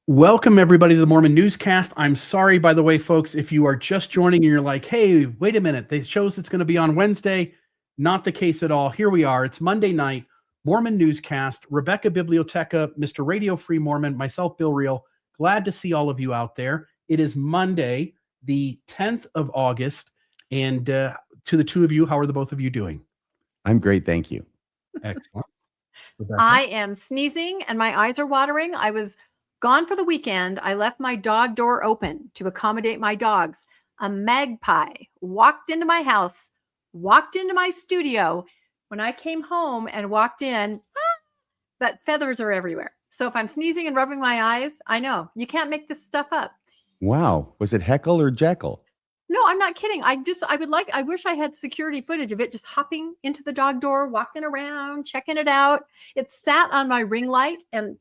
Welcome, everybody, to the Mormon Newscast. I'm sorry, by the way, folks, if you are just joining and you're like, hey, wait a minute, they shows it's going to be on Wednesday. Not the case at all. Here we are. It's Monday night, Mormon Newscast. Rebecca Biblioteca, Mr. Radio Free Mormon, myself, Bill Reel. Glad to see all of you out there. It is Monday, the 10th of August. And to the two of you, how are the both of you doing? I'm great, thank you. Excellent. Rebecca? I am sneezing and my eyes are watering. I was gone for the weekend. I left my dog door open to accommodate my dogs. A magpie walked into my house, walked into my studio. When I came home and walked in, but feathers are everywhere. So if I'm sneezing and rubbing my eyes, I know you can't make this stuff up. Wow. Was it Heckle or Jekyll? No, I'm not kidding. I wish I had security footage of it just hopping into the dog door, walking around, checking it out. It sat on my ring light and,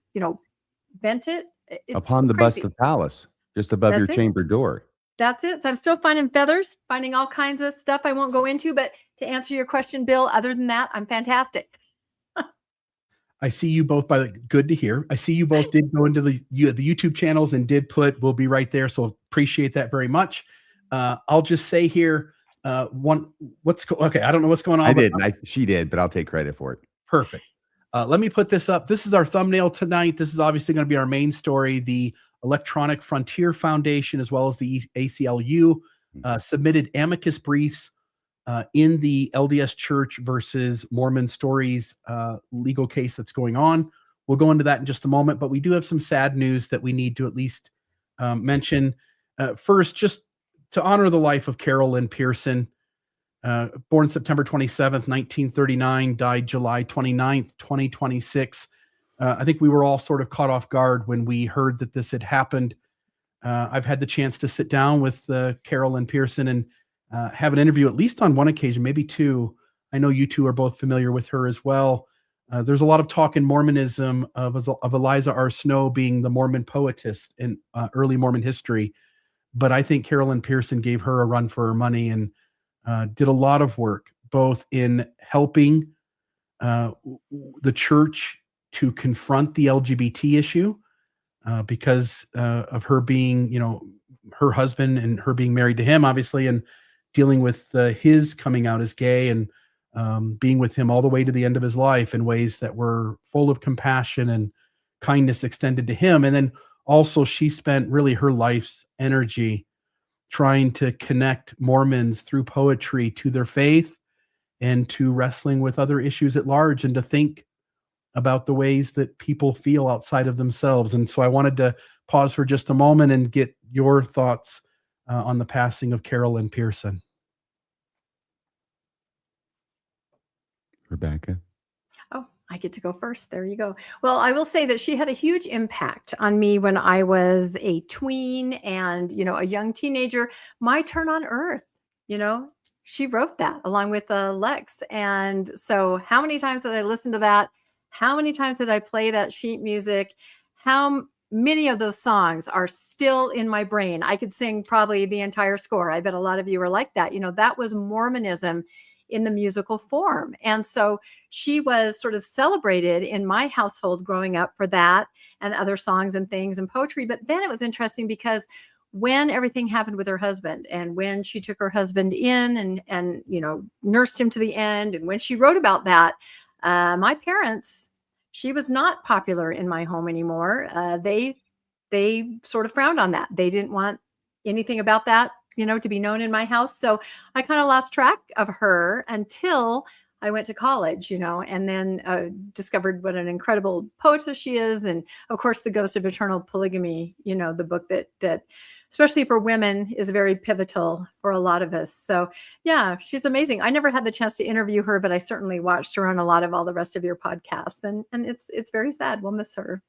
bent it. It's upon the crazy. bust of Palace, just above your chamber door. That's it. So I'm still finding feathers, finding all kinds of stuff I won't go into. But to answer your question, Bill, other than that, I'm fantastic. I see you both. Good to hear. I see you both did go into the YouTube channels and did put, we'll be right there. So appreciate that very much. I'll just say here, okay, I don't know what's going on. She did, but I'll take credit for it. Perfect. Let me put this up. This is our thumbnail tonight. This is obviously going to be our main story. The Electronic Frontier Foundation, as well as the ACLU, submitted amicus briefs in the LDS Church versus Mormon Stories legal case that's going on. We'll go into that in just a moment, but we do have some sad news that we need to at least mention. First, just to honor the life of Carol Lynn Pearson, born September 27th, 1939, died July 29th, 2026. I think we were all sort of caught off guard when we heard that this had happened. I've had the chance to sit down with Carol Lynn Pearson and have an interview at least on one occasion, maybe two. I know you two are both familiar with her as well. There's a lot of talk in Mormonism of Eliza R. Snow being the Mormon poetess in early Mormon history. But I think Carol Lynn Pearson gave her a run for her money and did a lot of work, both in helping the church to confront the LGBT issue because of her being, her husband and her being married to him, obviously, and dealing with his coming out as gay and being with him all the way to the end of his life in ways that were full of compassion and kindness extended to him. And then also she spent really her life's energy trying to connect Mormons through poetry to their faith and to wrestling with other issues at large and to think about the ways that people feel outside of themselves. And so I wanted to pause for just a moment and get your thoughts on the passing of Carol Lynn Pearson. Rebecca. Oh, I get to go first. There you go. Well, I will say that she had a huge impact on me when I was a tween and, a young teenager. My Turn on Earth, she wrote that along with Lex. And so how many times did I listen to that? How many times did I play that sheet music? How many of those songs are still in my brain? I could sing probably the entire score. I bet a lot of you are like that. That was Mormonism in the musical form. And so she was sort of celebrated in my household growing up for that and other songs and things and poetry. But then it was interesting because when everything happened with her husband and when she took her husband in and nursed him to the end, and when she wrote about that, my parents, she was not popular in my home anymore. They sort of frowned on that. They didn't want anything about that, to be known in my house. So I kind of lost track of her until I went to college, and then discovered what an incredible poetess she is. And of course, The Ghost of Eternal Polygamy, the book that especially for women is very pivotal for a lot of us. So yeah, she's amazing. I never had the chance to interview her, but I certainly watched her on a lot of all the rest of your podcasts. And it's very sad. We'll miss her.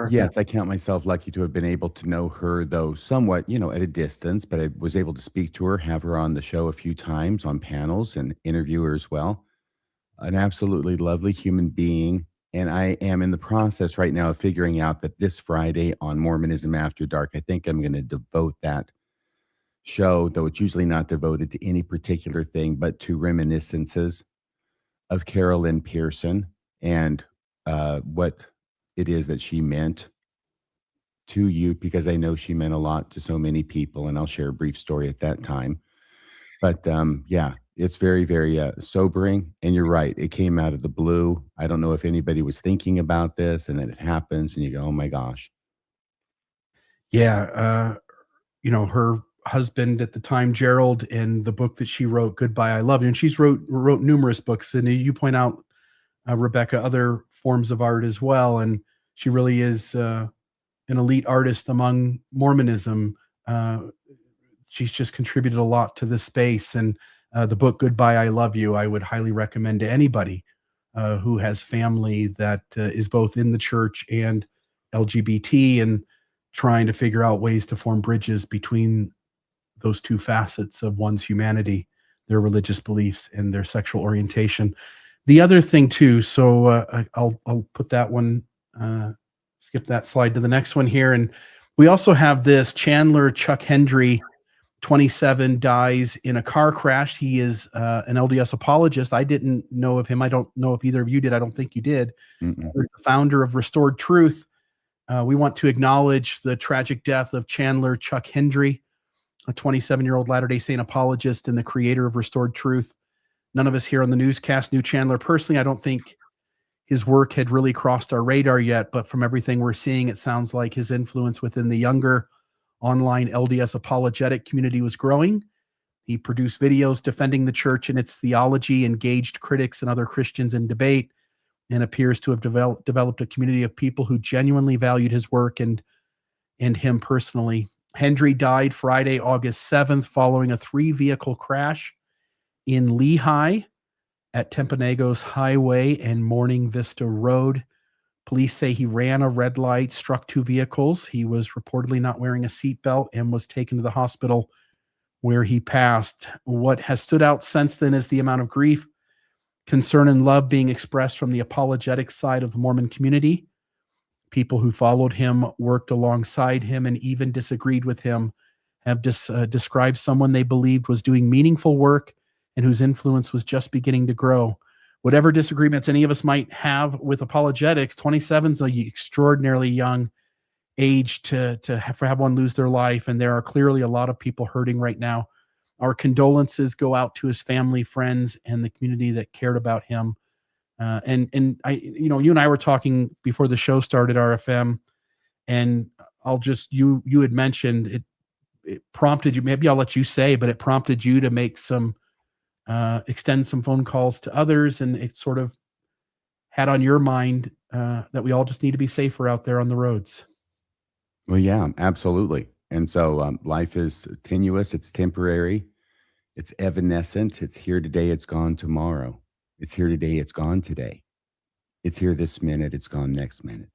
Yes, I count myself lucky to have been able to know her, though somewhat, at a distance, but I was able to speak to her, have her on the show a few times on panels and interview her as well. An absolutely lovely human being. And I am in the process right now of figuring out that this Friday on Mormonism After Dark, I think I'm going to devote that show, though it's usually not devoted to any particular thing, but to reminiscences of Carol Lynn Pearson and what it is that she meant to you, because I know she meant a lot to so many people, and I'll share a brief story at that time. But, yeah, it's very, very, sobering, and you're right, it came out of the blue. I don't know if anybody was thinking about this, and then it happens, and you go, "Oh my gosh." Yeah, her husband at the time, Gerald, in the book that she wrote, Goodbye, I Love You, and she's wrote numerous books, and you point out, Rebecca, other forms of art as well, and she really is, an elite artist among Mormonism. She's just contributed a lot to this space, and the book Goodbye, I Love You, I would highly recommend to anybody who has family that is both in the church and LGBT, and trying to figure out ways to form bridges between those two facets of one's humanity, their religious beliefs and their sexual orientation. The other thing too, so I'll put that one, skip that slide to the next one here, and we also have this Chandler Chuck Hendry, 27, dies in a car crash. He is an LDS apologist. I didn't know of him. I don't know if either of you did. I don't think you did. Mm-mm. He's the founder of Restored Truth. We want to acknowledge the tragic death of Chandler Chuck Hendry, a 27-year-old Latter-day Saint apologist and the creator of Restored Truth. None of us here on the newscast knew Chandler personally. I don't think his work had really crossed our radar yet, but from everything we're seeing, it sounds like his influence within the younger online LDS apologetic community was growing. He produced videos defending the church and its theology, engaged critics and other Christians in debate, and appears to have developed a community of people who genuinely valued his work and him personally. Hendry died Friday, August 7th, following a 3-vehicle crash in Lehigh at Timpanogos Highway and Morning Vista Road. Police say he ran a red light, struck 2 vehicles. He was reportedly not wearing a seatbelt and was taken to the hospital, where he passed. What has stood out since then is the amount of grief, concern, and love being expressed from the apologetic side of the Mormon community. People who followed him, worked alongside him, and even disagreed with him have described someone they believed was doing meaningful work and whose influence was just beginning to grow. Whatever disagreements any of us might have with apologetics, 27 is an extraordinarily young age to have one lose their life, and there are clearly a lot of people hurting right now. Our condolences go out to his family, friends, and the community that cared about him. And I, you and I were talking before the show started, RFM, and you had mentioned it prompted you. Maybe I'll let you say, but it prompted you to make some extend some phone calls to others, and it sort of had on your mind that we all just need to be safer out there on the roads. Well, yeah, absolutely. And so, life is tenuous, it's temporary, it's evanescent, it's here today, it's gone tomorrow. It's here today, it's gone today. It's here this minute, it's gone next minute.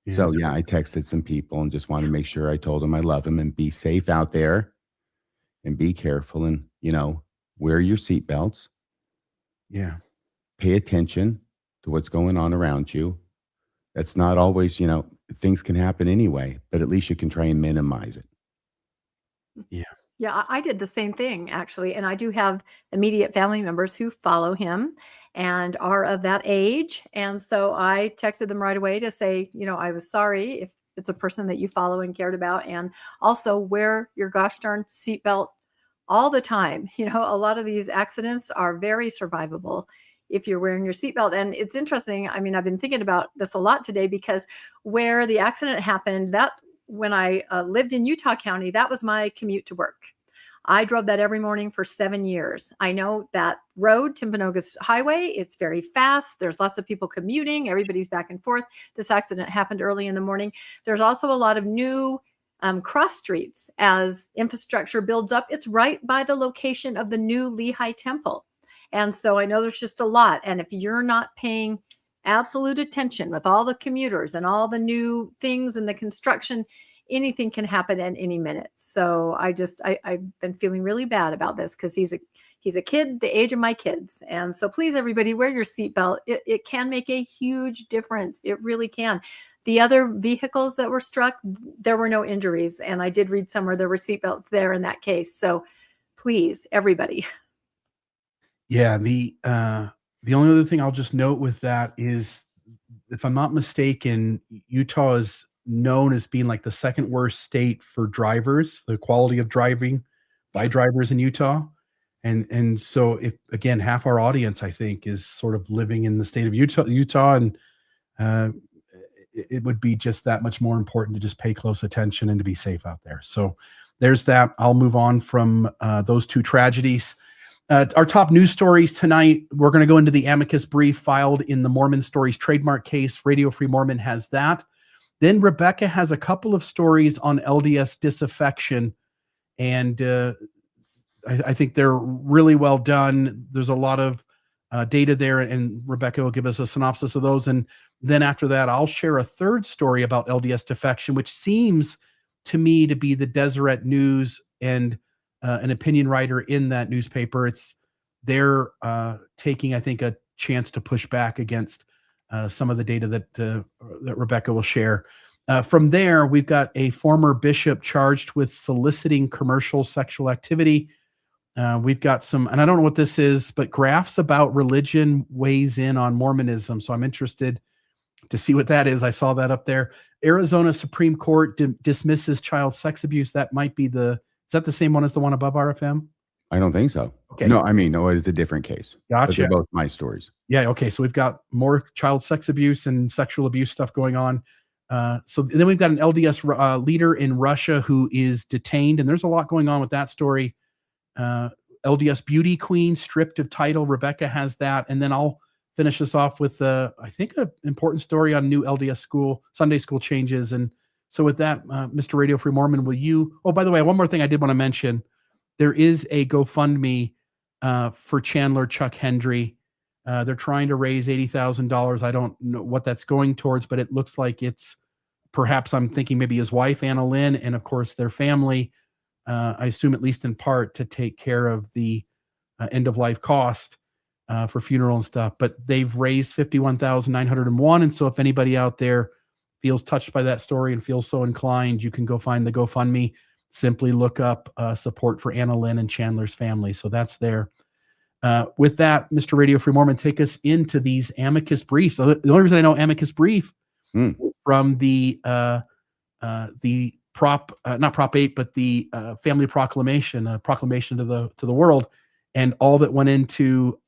Yeah. So, yeah, I texted some people and just wanted to make sure I told them I love them and be safe out there and be careful and, wear your seatbelts, Yeah. pay attention to what's going on around you. That's not always, things can happen anyway, but at least you can try and minimize it. Yeah. Yeah, I did the same thing actually. And I do have immediate family members who follow him and are of that age. And so I texted them right away to say, I was sorry if it's a person that you follow and cared about. And also wear your gosh darn seatbelt all the time. A lot of these accidents are very survivable if you're wearing your seatbelt. And it's interesting. I mean, I've been thinking about this a lot today because where the accident happened, that when I lived in Utah County, that was my commute to work. I drove that every morning for 7 years. I know that road, Timpanogos Highway, it's very fast. There's lots of people commuting. Everybody's back and forth. This accident happened early in the morning. There's also a lot of new cross streets as infrastructure builds up. It's right by the location of the new Lehigh Temple. And so I know there's just a lot. And if you're not paying absolute attention with all the commuters and all the new things and the construction, anything can happen at any minute. So I've been feeling really bad about this because he's a kid the age of my kids. And so please, everybody, wear your seatbelt. It can make a huge difference. It really can. The other vehicles that were struck, there were no injuries. And I did read somewhere there were seatbelts there in that case. So please, everybody. Yeah. The only other thing I'll just note with that is if I'm not mistaken, Utah is known as being like the second worst state for drivers, the quality of driving by drivers in Utah. And so if again, half our audience, I think, is sort of living in the state of Utah, and it would be just that much more important to just pay close attention and to be safe out there. So there's that. I'll move on from those two tragedies. Our top news stories tonight, we're going to go into the amicus brief filed in the Mormon Stories trademark case. Radio Free Mormon has that. Then Rebecca has a couple of stories on LDS disaffection, and I think they're really well done. There's a lot of data there, and Rebecca will give us a synopsis of those. And then after that, I'll share a third story about LDS defection, which seems to me to be the Deseret News and an opinion writer in that newspaper. They're taking, I think, a chance to push back against some of the data that Rebecca will share. From there, we've got a former bishop charged with soliciting commercial sexual activity. We've got some, and I don't know what this is, but graphs about religion weighs in on Mormonism. So I'm interested to see what that is. I saw that up there. Arizona Supreme Court dismisses child sex abuse. That might be is that the same one as the one above RFM? I don't think so. Okay. No, it's a different case. Gotcha. But they're both my stories. Yeah. Okay. So we've got more child sex abuse and sexual abuse stuff going on. So then we've got an LDS leader in Russia who is detained, and there's a lot going on with that story. LDS beauty queen stripped of title. Rebecca has that. And then I'll finish this off with, I think, an important story on new LDS Sunday school changes. And so with that, Mr. Radio Free Mormon, by the way, one more thing I did want to mention. There is a GoFundMe for Chandler Chuck Hendry. They're trying to raise $80,000. I don't know what that's going towards, but it looks like it's perhaps, I'm thinking maybe his wife, Anna Lynn, and of course their family, I assume at least in part to take care of the end-of-life cost for funeral and stuff. But they've raised $51,901. And so if anybody out there feels touched by that story and feels so inclined, you can go find the GoFundMe. Simply look up support for Anna Lynn and Chandler's family. So that's there. With that, Mr. Radio Free Mormon, take us into these amicus briefs. So the only reason I know amicus brief from the not Prop 8, but the family proclamation, proclamation to the world, and all that went into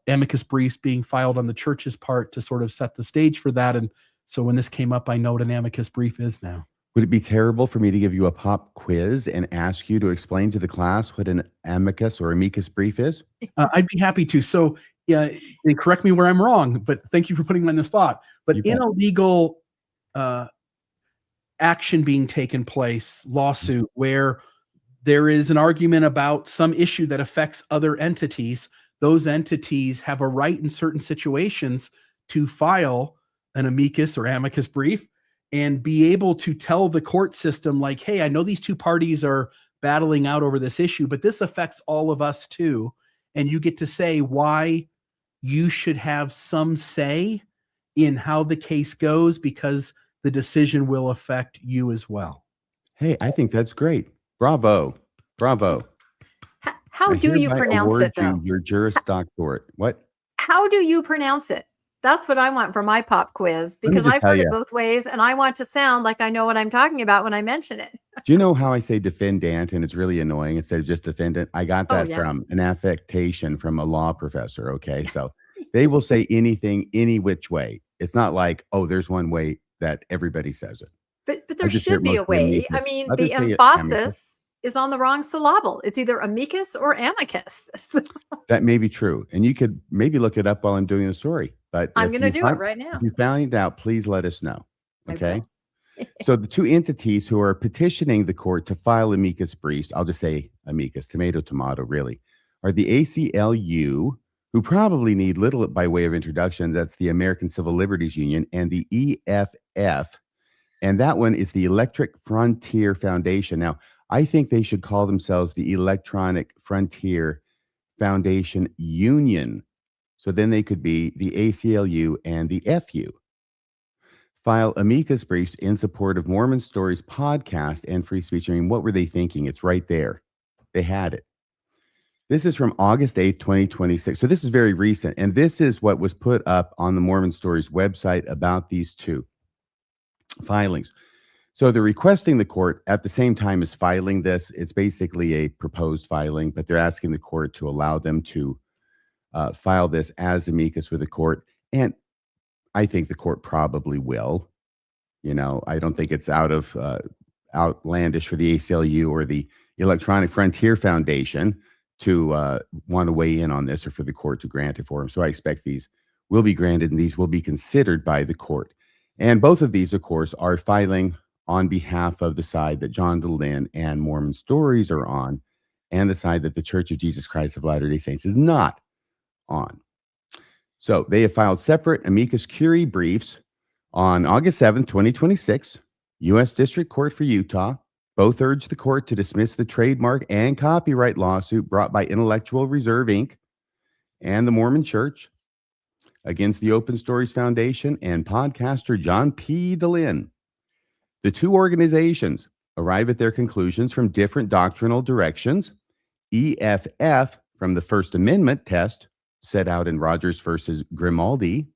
amicus briefs being filed on the church's part to sort of set the stage for that. And so when this came up, I know what an amicus brief is now. Would it be terrible for me to give you a pop quiz and ask you to explain to the class what an amicus or amicus brief is? I'd be happy to. So and correct me where I'm wrong, but thank you for putting me on the spot. But in a legal action being taken place, lawsuit, where there is an argument about some issue that affects other entities, those entities have a right in certain situations to file an amicus or amicus brief and be able to tell the court system, like, hey, I know these two parties are battling out over this issue, but this affects all of us too. And you get to say why you should have some say in how the case goes, because the decision will affect you as well. Hey, I think that's great. Bravo. Bravo. How do you pronounce it, though? Your Juris Doctorate. What? How do you pronounce it? That's what I want for my pop quiz, because I've heard it both ways, and I want to sound like I know what I'm talking about when I mention it. Do you know how I say defendant, and it's really annoying instead of just defendant? I got that from an affectation from a law professor, okay? So they will say anything, any which way. It's not like, oh, there's one way that everybody says it. But there should be a way. I mean, the emphasis is on the wrong syllable. It's either amicus or amicus. That may be true. And you could maybe look it up while I'm doing the story. But I'm going to do it right now. If you find out, please let us know. Okay. So the two entities who are petitioning the court to file amicus briefs, I'll just say amicus, tomato, tomato, really, are the ACLU, who probably need little by way of introduction. That's the American Civil Liberties Union, and the EFF. And that one is the Electric Frontier Foundation. Now, I think they should call themselves the Electronic Frontier Foundation Union. So then they could be the ACLU and the FU. File amicus briefs in support of Mormon Stories podcast and free speech. I mean, what were they thinking? It's right there. They had it. This is from August 8th, 2026. So this is very recent. And this is what was put up on the Mormon Stories website about these two filings. So they're requesting the court at the same time as filing this. It's basically a proposed filing, but they're asking the court to allow them to file this as amicus with the court. And I think the court probably will. You know, I don't think it's outlandish for the ACLU or the Electronic Frontier Foundation to want to weigh in on this, or for the court to grant it for them. So I expect these will be granted and these will be considered by the court. And both of these, of course, are filing on behalf of the side that Chandler Lynn and Mormon Stories are on, and the side that the Church of Jesus Christ of Latter-day Saints is not on. So they have filed separate amicus curiae briefs on August 7th, 2026, U.S. District Court for Utah. Both urge the court to dismiss the trademark and copyright lawsuit brought by Intellectual Reserve, Inc. and the Mormon Church against the Open Stories Foundation and podcaster John P. DeLynn. The two organizations arrive at their conclusions from different doctrinal directions. EFF from the First Amendment test set out in Rogers versus Grimaldi,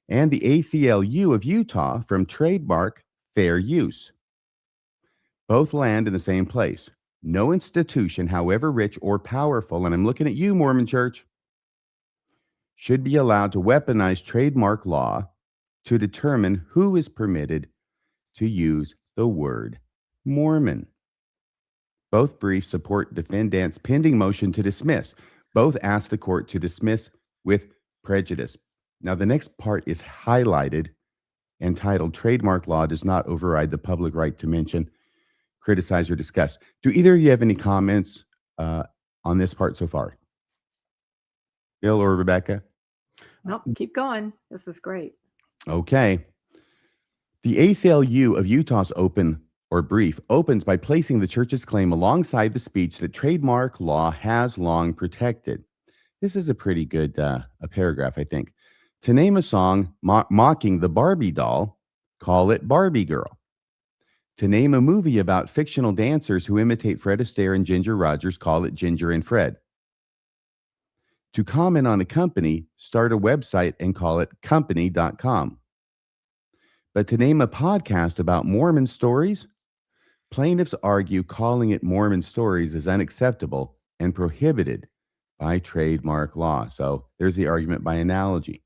and the ACLU of Utah from trademark fair use. Both land in the same place. No institution, however rich or powerful, and I'm looking at you, Mormon Church, should be allowed to weaponize trademark law to determine who is permitted to use the word Mormon. Both briefs support defendants' pending motion to dismiss. Both ask the court to dismiss with prejudice. Now, the next part is highlighted and titled, Trademark Law Does Not Override the Public Right to Mention, Criticize, or Discuss. Do either of you have any comments on this part so far? Bill or Rebecca? Nope, keep going. This is great. Okay. The ACLU of Utah's brief opens by placing the church's claim alongside the speech that trademark law has long protected. This is a pretty good a paragraph, I think. To name a song mocking the Barbie doll, call it Barbie Girl. To name a movie about fictional dancers who imitate Fred Astaire and Ginger Rogers, call it Ginger and Fred. To comment on a company, start a website and call it company.com. But to name a podcast about Mormon stories, plaintiffs argue calling it Mormon Stories is unacceptable and prohibited by trademark law. So there's the argument by analogy.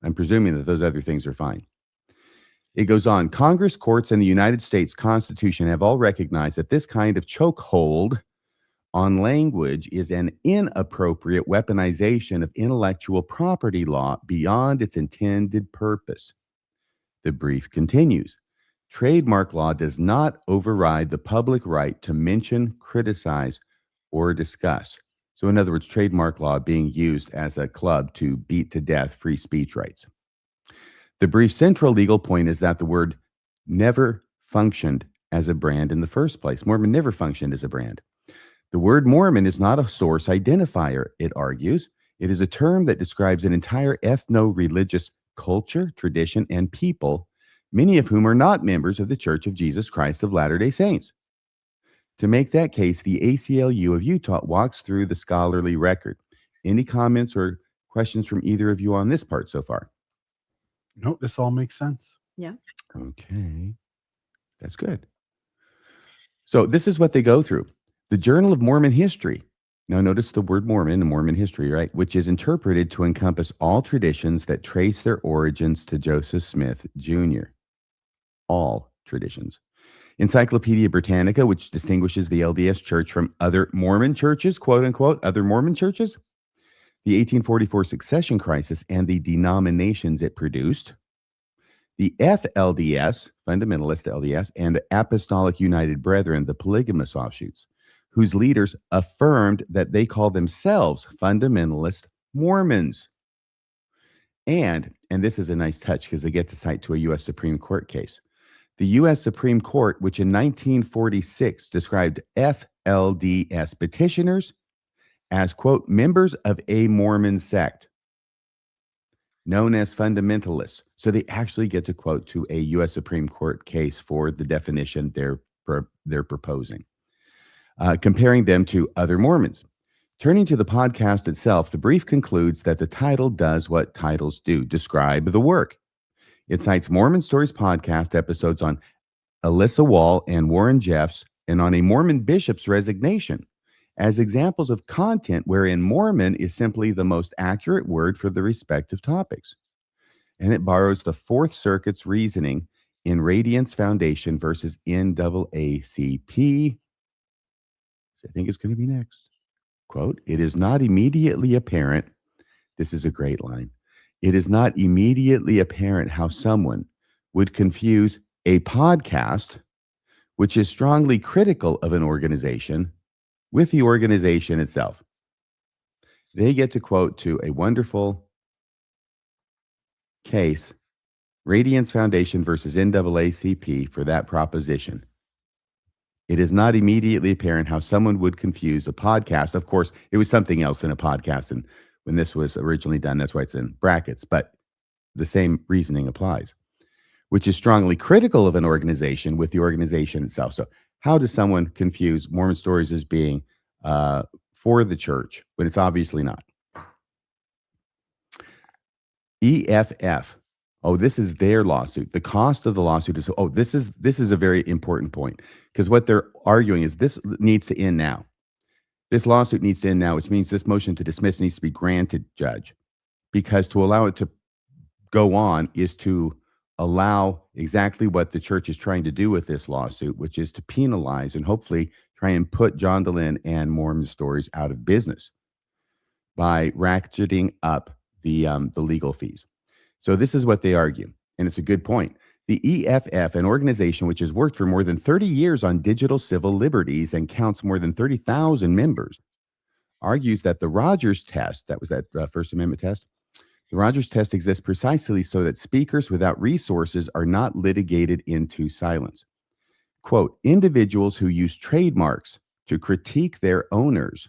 I'm presuming that those other things are fine. It goes on. Congress, courts, and the United States Constitution have all recognized that this kind of chokehold on language is an inappropriate weaponization of intellectual property law beyond its intended purpose. The brief continues. Trademark law does not override the public right to mention, criticize, or discuss. So in other words, trademark law being used as a club to beat to death free speech rights. The brief's central legal point is that the word never functioned as a brand in the first place. Mormon never functioned as a brand. The word Mormon is not a source identifier, it argues. It is a term that describes an entire ethno-religious culture, tradition, and people, many of whom are not members of the Church of Jesus Christ of Latter-day Saints. To make that case, the ACLU of Utah walks through the scholarly record. Any comments or questions from either of you on this part so far? No, this all makes sense. Yeah. Okay, that's good. So this is what they go through. The Journal of Mormon History. Now notice the word Mormon in Mormon history, right? Which is interpreted to encompass all traditions that trace their origins to Joseph Smith Jr. All traditions. Encyclopedia Britannica, which distinguishes the LDS Church from other Mormon churches, quote unquote, other Mormon churches. The 1844 succession crisis and the denominations it produced. The FLDS, Fundamentalist LDS, and Apostolic United Brethren, the polygamous offshoots, whose leaders affirmed that they call themselves fundamentalist Mormons. And this is a nice touch because they get to cite to a U.S. Supreme Court case. The U.S. Supreme Court, which in 1946 described FLDS petitioners as, quote, members of a Mormon sect known as fundamentalists. So they actually get to quote to a U.S. Supreme Court case for the definition they're proposing, comparing them to other Mormons. Turning to the podcast itself, the brief concludes that the title does what titles do: describe the work. It cites Mormon Stories podcast episodes on Alyssa Wall and Warren Jeffs and on a Mormon bishop's resignation as examples of content wherein Mormon is simply the most accurate word for the respective topics. And it borrows the Fourth Circuit's reasoning in Radiance Foundation versus NAACP. I think it's going to be next. Quote, it is not immediately apparent. This is a great line. It is not immediately apparent how someone would confuse a podcast, which is strongly critical of an organization, with the organization itself. They get to quote to a wonderful case, Radiance Foundation versus NAACP, for that proposition. It is not immediately apparent how someone would confuse a podcast. Of course, it was something else than a podcast. And when this was originally done, that's why it's in brackets. But the same reasoning applies, which is strongly critical of an organization with the organization itself. So how does someone confuse Mormon Stories as being for the church when it's obviously not? EFF. Oh, this is their lawsuit. The cost of the lawsuit is, this is a very important point, because what they're arguing is this needs to end now. This lawsuit needs to end now, which means this motion to dismiss needs to be granted, Judge, because to allow it to go on is to allow exactly what the church is trying to do with this lawsuit, which is to penalize and hopefully try and put John DeLynn and Mormon Stories out of business by ratcheting up the legal fees. So this is what they argue, and it's a good point. The EFF, an organization which has worked for more than 30 years on digital civil liberties and counts more than 30,000 members, argues that the Rogers test, that was that First Amendment test, the Rogers test exists precisely so that speakers without resources are not litigated into silence. Quote, individuals who use trademarks to critique their owners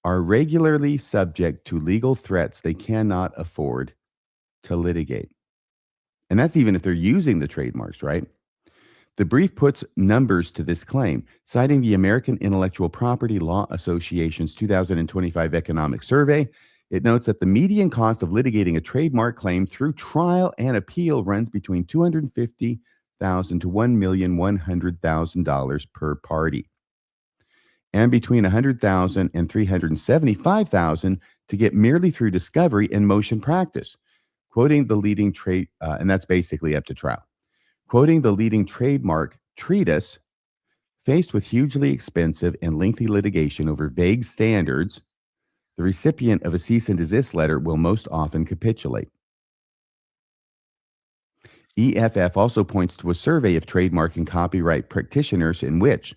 are regularly subject to legal threats they cannot afford to litigate. And that's even if they're using the trademarks, right? The brief puts numbers to this claim, citing the American Intellectual Property Law Association's 2025 economic survey. It notes that the median cost of litigating a trademark claim through trial and appeal runs between $250,000 to $1,100,000 per party, and between $100,000 and $375,000 to get merely through discovery and motion practice. Quoting the leading trade, and that's basically up to trial. Quoting the leading trademark treatise, faced with hugely expensive and lengthy litigation over vague standards, the recipient of a cease and desist letter will most often capitulate. EFF also points to a survey of trademark and copyright practitioners in which,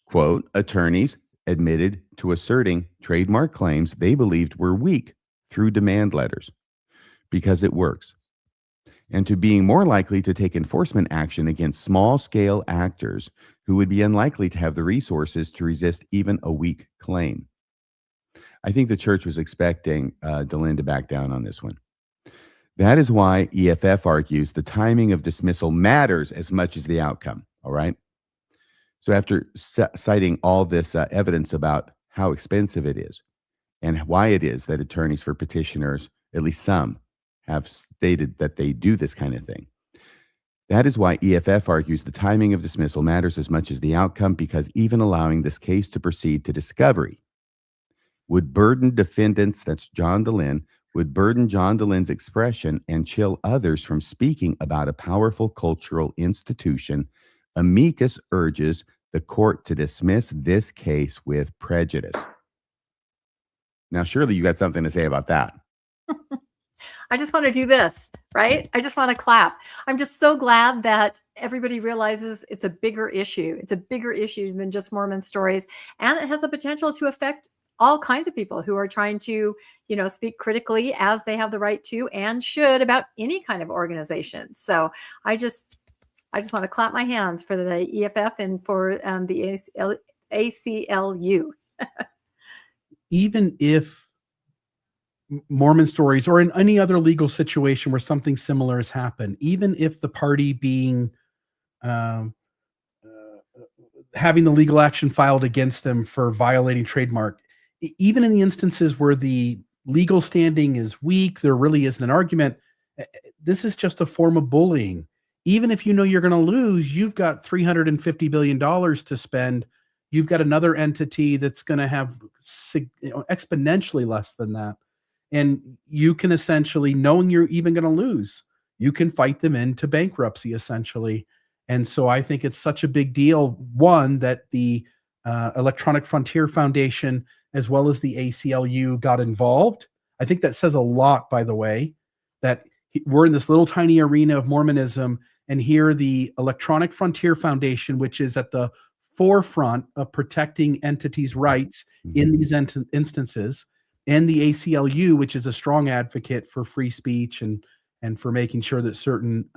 quote, attorneys admitted to asserting trademark claims they believed were weak through demand letters, because it works, and to being more likely to take enforcement action against small-scale actors who would be unlikely to have the resources to resist even a weak claim. I think the church was expecting DeLynn to back down on this one. That is why EFF argues the timing of dismissal matters as much as the outcome, all right? So after citing all this evidence about how expensive it is and why it is that attorneys for petitioners, at least some, have stated that they do this kind of thing. That is why EFF argues the timing of dismissal matters as much as the outcome, because even allowing this case to proceed to discovery would burden defendants, that's John DeLynn, would burden John DeLynn's expression and chill others from speaking about a powerful cultural institution. Amicus urges the court to dismiss this case with prejudice. Now, surely you got something to say about that. I just want to do this, right? I just want to clap. I'm just so glad that everybody realizes it's a bigger issue. It's a bigger issue than just Mormon Stories. And it has the potential to affect all kinds of people who are trying to, speak critically, as they have the right to and should, about any kind of organization. So I just want to clap my hands for the EFF and for the ACLU. Even if Mormon Stories or in any other legal situation where something similar has happened, even if the party being having the legal action filed against them for violating trademark, even in the instances where the legal standing is weak, there really isn't an argument. This is just a form of bullying. Even if you know you're going to lose, you've got $350 billion to spend. You've got another entity that's going to have exponentially less than that. And you can essentially, knowing you're even going to lose, you can fight them into bankruptcy essentially. And so I think it's such a big deal, one, that the Electronic Frontier Foundation as well as the ACLU got involved. I think that says a lot, by the way, that we're in this little tiny arena of Mormonism, and here the Electronic Frontier Foundation, which is at the forefront of protecting entities' rights in these instances, and the ACLU, which is a strong advocate for free speech and for making sure that certain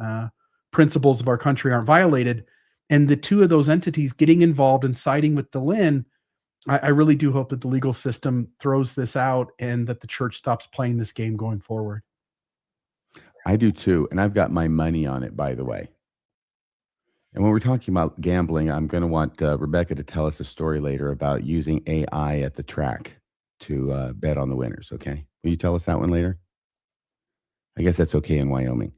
principles of our country aren't violated. And the two of those entities getting involved and siding with DeLynn, I really do hope that the legal system throws this out and that the church stops playing this game going forward. I do too. And I've got my money on it, by the way. And when we're talking about gambling, I'm going to want Rebecca to tell us a story later about using AI at the track to bet on the winners. Okay. Will you tell us that one later? I guess that's okay in Wyoming.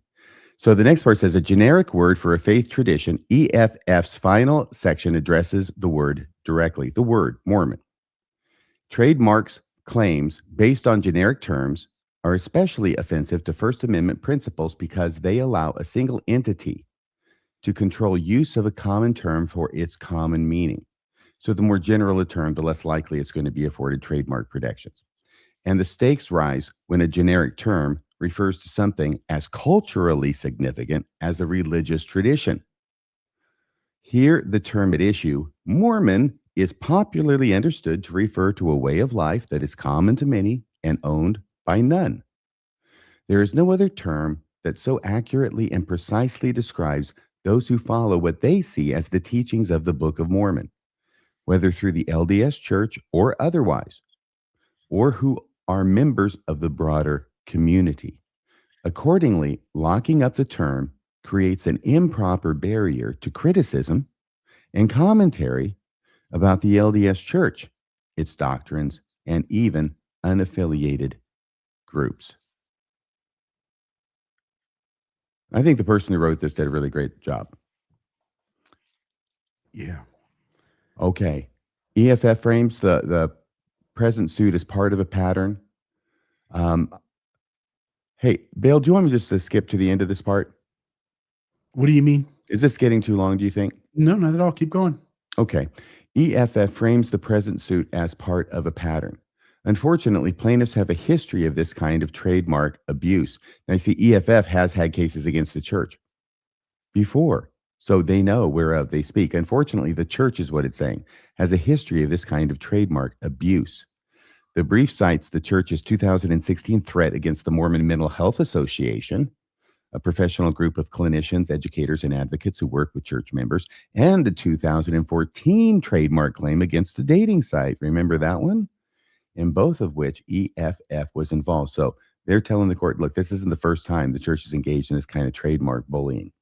So the next part says a generic word for a faith tradition. EFF's final section addresses the word directly, the word Mormon. Trademarks claims based on generic terms are especially offensive to First Amendment principles because they allow a single entity to control use of a common term for its common meaning. So the more general a term, the less likely it's going to be afforded trademark protections. And the stakes rise when a generic term refers to something as culturally significant as a religious tradition. Here, the term at issue, Mormon, is popularly understood to refer to a way of life that is common to many and owned by none. There is no other term that so accurately and precisely describes those who follow what they see as the teachings of the Book of Mormon, whether through the LDS Church or otherwise, or who are members of the broader community. Accordingly, locking up the term creates an improper barrier to criticism and commentary about the LDS Church, its doctrines, and even unaffiliated groups. I think the person who wrote this did a really great job. Yeah. Okay. EFF frames the present suit as part of a pattern. Hey, Bill, do you want me just to skip to the end of this part? What do you mean? Is this getting too long, do you think? No, not at all. Keep going. Okay. EFF frames the present suit as part of a pattern. Unfortunately, plaintiffs have a history of this kind of trademark abuse. Now, I see EFF has had cases against the church before, so they know whereof they speak. Unfortunately, the church is what it's saying, has a history of this kind of trademark abuse. The brief cites the church's 2016 threat against the Mormon Mental Health Association, a professional group of clinicians, educators, and advocates who work with church members, and the 2014 trademark claim against the dating site. Remember that one? In both of which EFF was involved. So they're telling the court, look, this isn't the first time the church is engaged in this kind of trademark bullying.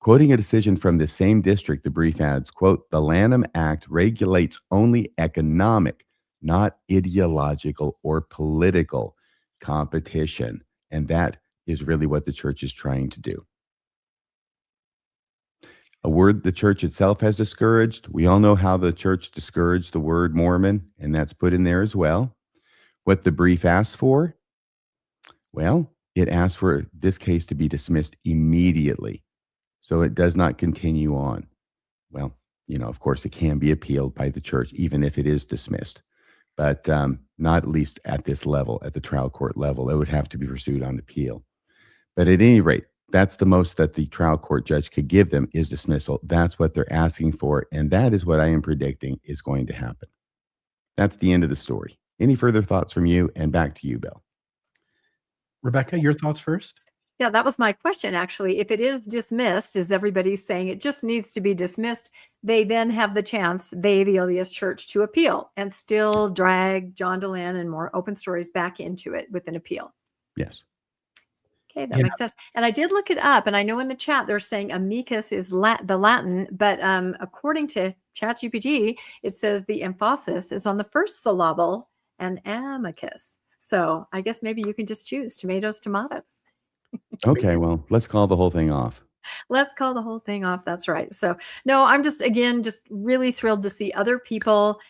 Quoting a decision from the same district, the brief adds, quote, the Lanham Act regulates only economic, not ideological or political competition. And that is really what the church is trying to do. A word the church itself has discouraged. We all know how the church discouraged the word Mormon, and that's put in there as well. What the brief asks for? Well, it asks for this case to be dismissed immediately, so it does not continue on. Well, of course, it can be appealed by the church, even if it is dismissed, but not at least at this level, at the trial court level. It would have to be pursued on appeal. But at any rate, that's the most that the trial court judge could give them is dismissal. That's what they're asking for, and that is what I am predicting is going to happen. That's the end of the story. Any further thoughts from you? And back to you, Bill. Rebecca, your thoughts first? Yeah, that was my question, actually. If it is dismissed, as everybody's saying, it just needs to be dismissed, they then have the chance, the LDS Church, to appeal and still drag John DeLynn and more open stories back into it with an appeal. Yes. Okay, that makes sense. And I did look it up, and I know in the chat they're saying amicus is the Latin, but according to ChatGPT, it says the emphasis is on the first syllable and amicus. So I guess maybe you can just choose tomatoes, tomatoes. Okay, well, let's call the whole thing off. Let's call the whole thing off. That's right. So, no, I'm just, again, just really thrilled to see other people,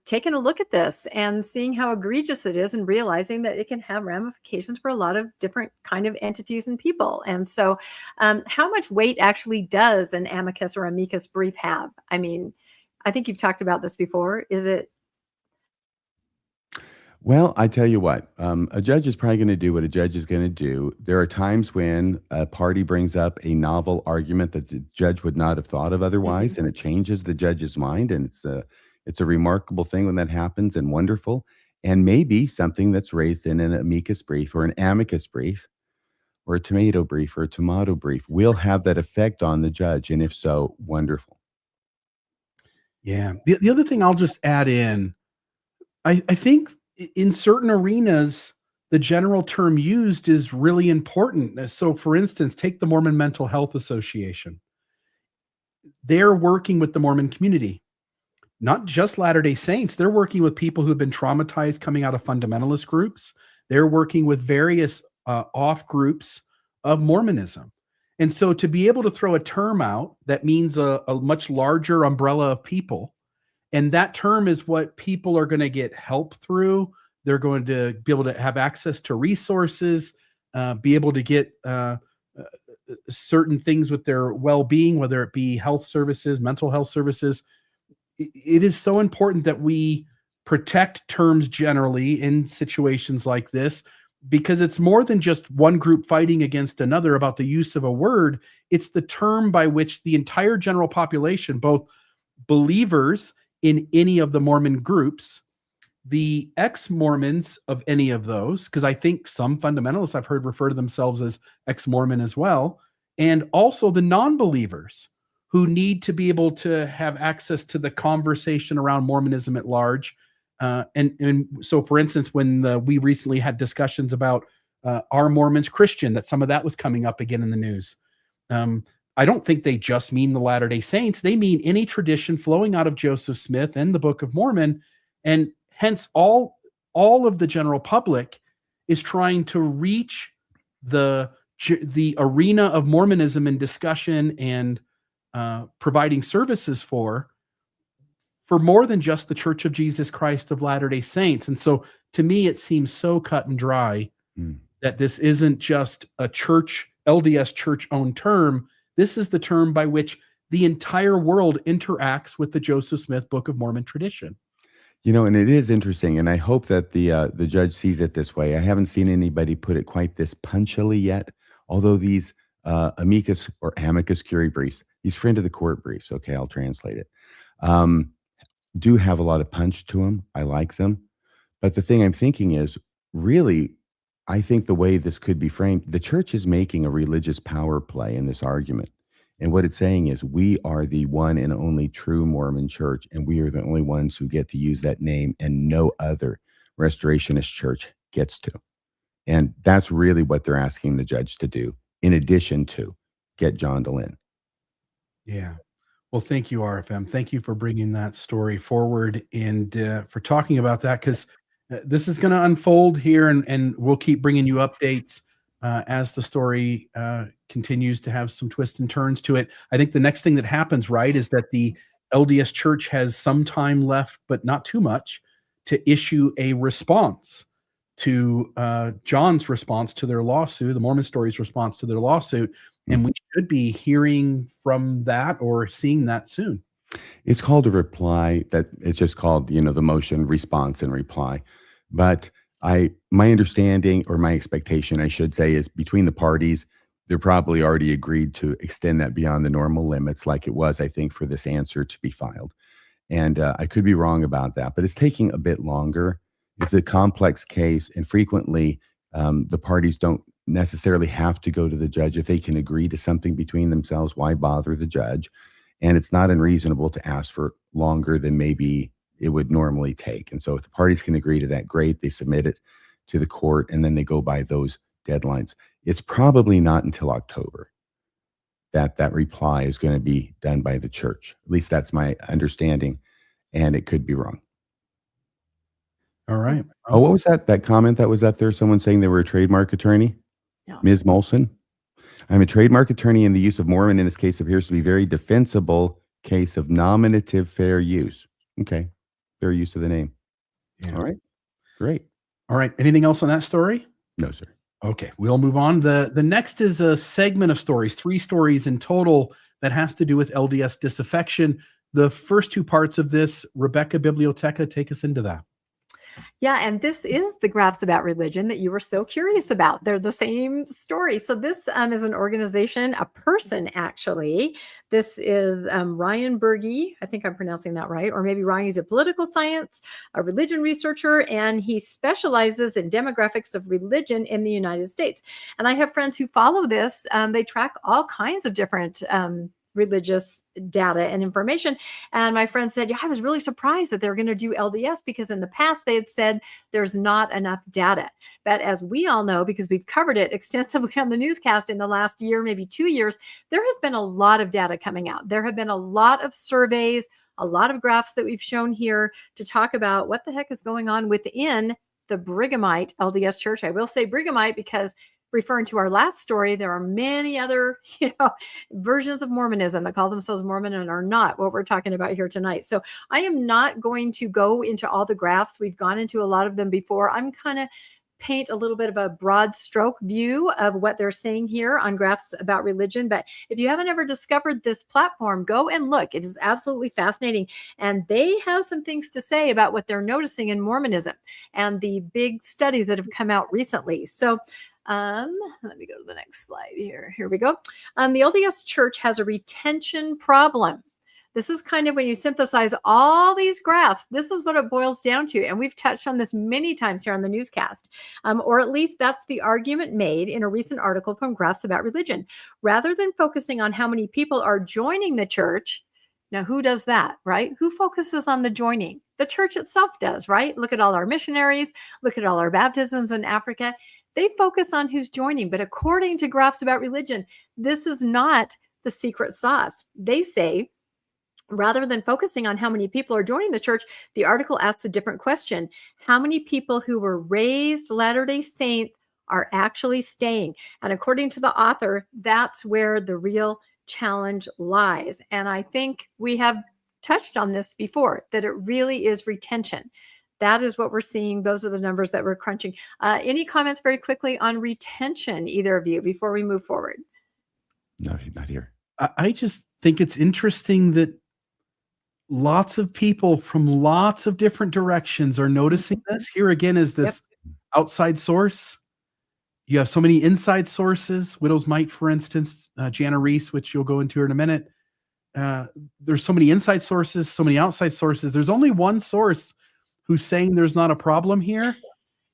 taking a look at this and seeing how egregious it is and realizing that it can have ramifications for a lot of different kind of entities and people. And so, how much weight actually does an amicus or amicus brief have? I mean, I think you've talked about this before. Is it? Well, I tell you what, a judge is probably going to do what a judge is going to do. There are times when a party brings up a novel argument that the judge would not have thought of otherwise, and it changes the judge's mind, and it's a remarkable thing when that happens, and wonderful. And maybe something that's raised in an amicus brief or an amicus brief or a tomato brief or a tomato brief will have that effect on the judge, and if so, wonderful. Yeah. The other thing I'll just add in, I think in certain arenas, the general term used is really important. So, for instance, take the Mormon Mental Health Association. They're working with the Mormon community, not just Latter-day Saints. They're working with people who've been traumatized coming out of fundamentalist groups. They're working with various off groups of Mormonism. And so to be able to throw a term out that means a much larger umbrella of people, and that term is what people are going to get help through. They're going to be able to have access to resources, be able to get certain things with their well-being, whether it be health services, mental health services. It is so important that we protect terms generally in situations like this, because it's more than just one group fighting against another about the use of a word. It's the term by which the entire general population, both believers in any of the Mormon groups, the ex-Mormons of any of those, because I think some fundamentalists I've heard refer to themselves as ex-Mormon as well, and also the non-believers who need to be able to have access to the conversation around Mormonism at large. And so, for instance, when we recently had discussions about are Mormons Christian, that some of that was coming up again in the news. I don't think they just mean the Latter-day Saints. They mean any tradition flowing out of Joseph Smith and the Book of Mormon. And hence all of the general public is trying to reach the arena of Mormonism in discussion and providing services for more than just the Church of Jesus Christ of Latter-day Saints. And so to me, it seems so cut and dry that this isn't just a church, LDS Church owned term. This is the term by which the entire world interacts with the Joseph Smith Book of Mormon tradition. And it is interesting, and I hope that the judge sees it this way. I haven't seen anybody put it quite this punchily yet, although these amicus or amicus curiae briefs, these friend of the court briefs, okay, I'll translate it, do have a lot of punch to them. I like them. But the thing I'm thinking is, really, I think the way this could be framed, the church is making a religious power play in this argument. And what it's saying is, we are the one and only true Mormon church, and we are the only ones who get to use that name, and no other restorationist church gets to. And that's really what they're asking the judge to do, in addition to get John Dehlin. Yeah. Well, thank you, RFM. Thank you for bringing that story forward and for talking about that, because this is going to unfold here, and we'll keep bringing you updates as the story continues to have some twists and turns to it. I think the next thing that happens, right, is that the LDS Church has some time left, but not too much, to issue a response to John's response to their lawsuit, the Mormon Stories response to their lawsuit. And we should be hearing from that or seeing that soon. It's called a reply. That it's just called, the motion, response, and reply. But my understanding, or my expectation, I should say, is between the parties, they're probably already agreed to extend that beyond the normal limits, like it was, I think, for this answer to be filed. And I could be wrong about that, but it's taking a bit longer. It's a complex case, and frequently the parties don't necessarily have to go to the judge. If they can agree to something between themselves, why bother the judge? And it's not unreasonable to ask for longer than maybe it would normally take. And so if the parties can agree to that, great. They submit it to the court, and then they go by those deadlines. It's probably not until October that reply is going to be done by the church. At least that's my understanding, and it could be wrong. All right. Oh, what was that comment that was up there? Someone saying they were a trademark attorney? Yeah. Ms. Molson? I'm a trademark attorney, and the use of Mormon in this case appears to be very defensible case of nominative fair use. Okay. Fair use of the name. Yeah. All right. Great. All right. Anything else on that story? No, sir. Okay, we'll move on. The next is a segment of stories, 3 stories in total that has to do with LDS disaffection. The first 2 parts of this, Rebecca Biblioteca, take us into that. Yeah, and this is the graphs about religion that you were so curious about. They're the same story. So this is an organization, a person actually. This is Ryan Berge. I think I'm pronouncing that right. Or maybe Ryan is a political science, a religion researcher, and he specializes in demographics of religion in the United States. And I have friends who follow this. They track all kinds of different religious data and information. And my friend said, yeah, I was really surprised that they're going to do LDS because in the past they had said there's not enough data. But as we all know, because we've covered it extensively on the newscast in the last year, maybe 2 years, there has been a lot of data coming out. There have been a lot of surveys, a lot of graphs that we've shown here to talk about what the heck is going on within the Brighamite LDS Church. I will say Brighamite because referring to our last story, there are many other, versions of Mormonism that call themselves Mormon and are not what we're talking about here tonight. So I am not going to go into all the graphs. We've gone into a lot of them before. I'm kind of paint a little bit of a broad stroke view of what they're saying here on graphs about religion. But if you haven't ever discovered this platform, go and look. It is absolutely fascinating. And they have some things to say about what they're noticing in Mormonism and the big studies that have come out recently. So let me go to the next slide here. Here we go. The LDS Church has a retention problem. This is kind of when you synthesize all these graphs, this is what it boils down to. And we've touched on this many times here on the newscast, or at least that's the argument made in a recent article from Graphs About Religion. Rather than focusing on how many people are joining the church, now who does that, right? Who focuses on the joining? The church itself does, right? Look at all our missionaries, look at all our baptisms in Africa. They focus on who's joining. But according to Graphs About Religion, this is not the secret sauce. They say, rather than focusing on how many people are joining the church, the article asks a different question. How many people who were raised Latter-day Saints are actually staying? And according to the author, that's where the real challenge lies. And I think we have touched on this before, that it really is retention. That is what we're seeing. Those are the numbers that we're crunching. Any comments very quickly on retention, either of you, before we move forward? No, not here. I just think it's interesting that lots of people from lots of different directions are noticing this. Here again is this outside source. You have so many inside sources. Widow's Mite, for instance, Jana Reese, which you'll go into in a minute. There's so many inside sources, so many outside sources. There's only one source who's saying there's not a problem here.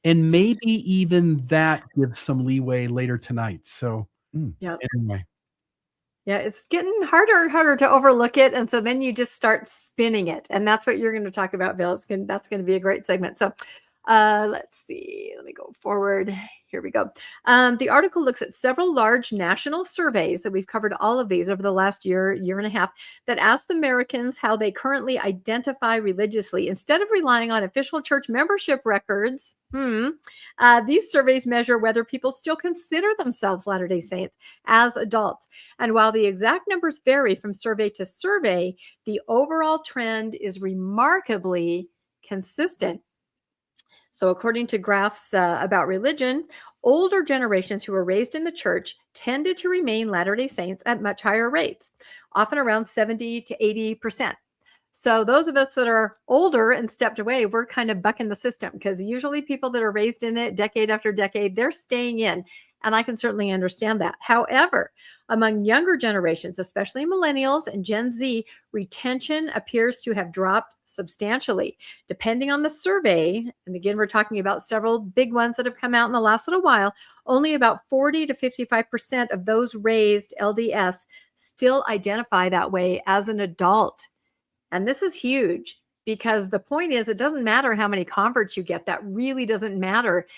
And maybe even that gives some leeway later tonight. So anyway. Yeah, it's getting harder and harder to overlook it. And so then you just start spinning it. And that's what you're going to talk about, Bill. That's going to be a great segment. So let's see. Let me go forward. Here we go. The article looks at several large national surveys that we've covered all of these over the last year and a half that asked Americans how they currently identify religiously. Instead of relying on official church membership records, these surveys measure whether people still consider themselves Latter-day Saints as adults. And while the exact numbers vary from survey to survey, the overall trend is remarkably consistent. So according to Graphs About Religion, older generations who were raised in the church tended to remain Latter-day Saints at much higher rates, often around 70 to 80%. So those of us that are older and stepped away, we're kind of bucking the system because usually people that are raised in it decade after decade, they're staying in. And I can certainly understand that. However, among younger generations, especially millennials and Gen Z, retention appears to have dropped substantially. Depending on the survey, and again, we're talking about several big ones that have come out in the last little while, only about 40 to 55% of those raised LDS still identify that way as an adult. And this is huge because the point is, it doesn't matter how many converts you get. That really doesn't matter.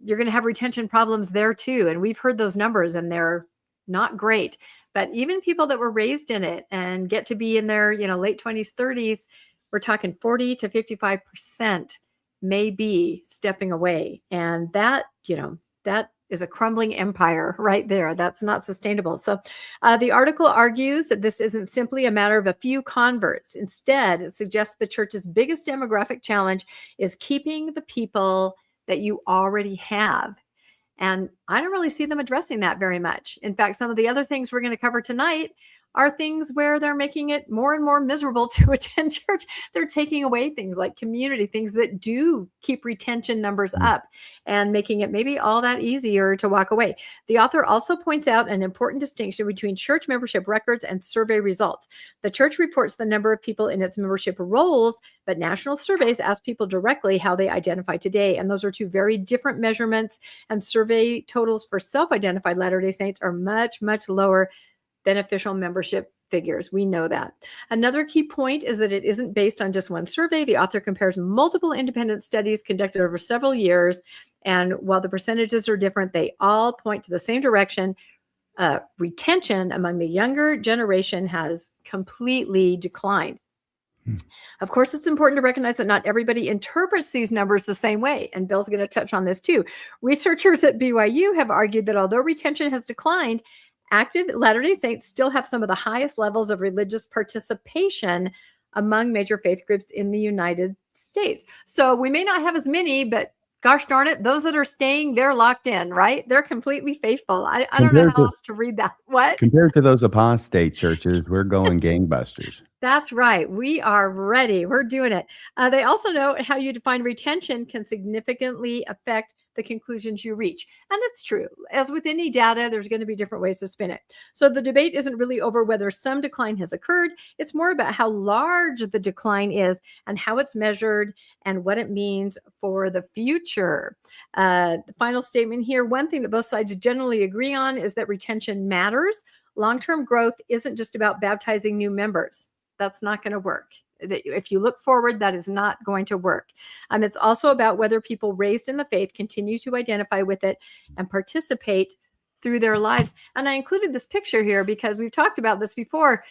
You're going to have retention problems there too. And we've heard those numbers and they're not great. But even people that were raised in it and get to be in their, late 20s, 30s, we're talking 40 to 55% may be stepping away. And that, that is a crumbling empire right there. That's not sustainable. So the article argues that this isn't simply a matter of a few converts. Instead, it suggests the church's biggest demographic challenge is keeping the people that you already have. And I don't really see them addressing that very much. In fact, some of the other things we're going to cover tonight are things where they're making it more and more miserable to attend church. They're taking away things like community, things that do keep retention numbers up, and making it maybe all that easier to walk away. The author also points out an important distinction between church membership records and survey results. The church reports the number of people in its membership rolls, but national surveys ask people directly how they identify today. And those are two very different measurements. And survey totals for self-identified Latter-day Saints are much, much lower than official membership figures. We know that. Another key point is that it isn't based on just one survey. The author compares multiple independent studies conducted over several years. And while the percentages are different, they all point to the same direction. Retention among the younger generation has completely declined. Of course, it's important to recognize that not everybody interprets these numbers the same way. And Bill's going to touch on this too. Researchers at BYU have argued that although retention has declined, active Latter-day Saints still have some of the highest levels of religious participation among major faith groups in the United States. So we may not have as many, but gosh darn it, those that are staying, they're locked in, right? They're completely faithful. I don't know how else to read that. What? Compared to those apostate churches, we're going gangbusters. That's right. We are ready. We're doing it. They also note how you define retention can significantly affect the conclusions you reach. And it's true. As with any data, there's going to be different ways to spin it. So the debate isn't really over whether some decline has occurred. It's more about how large the decline is and how it's measured and what it means for the future. The final statement here, one thing that both sides generally agree on is that retention matters. Long-term growth isn't just about baptizing new members. That's not going to work. If you look forward, that is not going to work. It's also about whether people raised in the faith continue to identify with it and participate through their lives. And I included this picture here because we've talked about this before.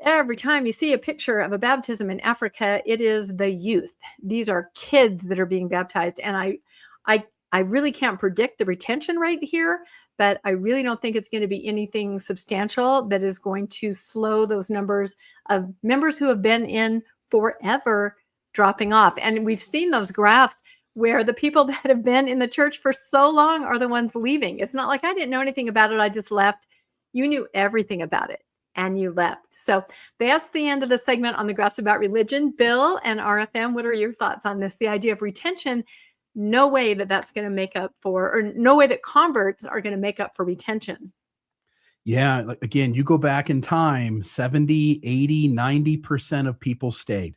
Every time you see a picture of a baptism in Africa, it is the youth. These are kids that are being baptized. And I really can't predict the retention rate here, but I really don't think it's going to be anything substantial that is going to slow those numbers of members who have been in forever dropping off. And we've seen those graphs where the people that have been in the church for so long are the ones leaving. It's not like I didn't know anything about it. I just left. You knew everything about it and you left. So that's the end of the segment on the graphs about religion. Bill and RFM, what are your thoughts on this? The idea of retention. No way that that's going to make up for, or no way that converts are going to make up for retention. Yeah. Like, again, you go back in time, 70, 80, 90% of people stayed.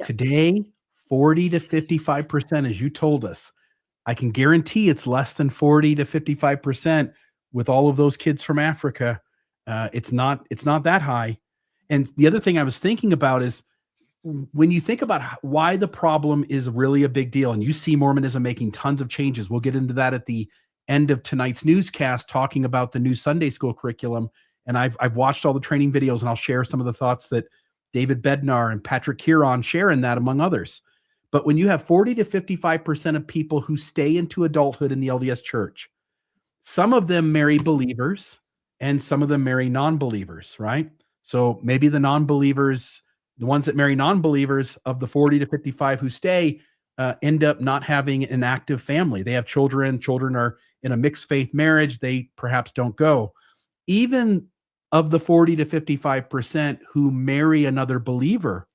Yep. Today, 40 to 55%, as you told us. I can guarantee it's less than 40 to 55% with all of those kids from Africa. It's not that high. And the other thing I was thinking about is, when you think about why the problem is really a big deal, and you see Mormonism making tons of changes, we'll get into that at the end of tonight's newscast, talking about the new Sunday school curriculum. And I've watched all the training videos, and I'll share some of the thoughts that David Bednar and Patrick Huron share in that, among others. But when you have 40 to 55% of people who stay into adulthood in the LDS Church, some of them marry believers and some of them marry non-believers, right? So maybe the non-believers, the ones that marry non-believers, of the 40 to 55 who stay, end up not having an active family. They have children. Children are in a mixed faith marriage. They perhaps don't go. Even of the 40 to 55% who marry another believer,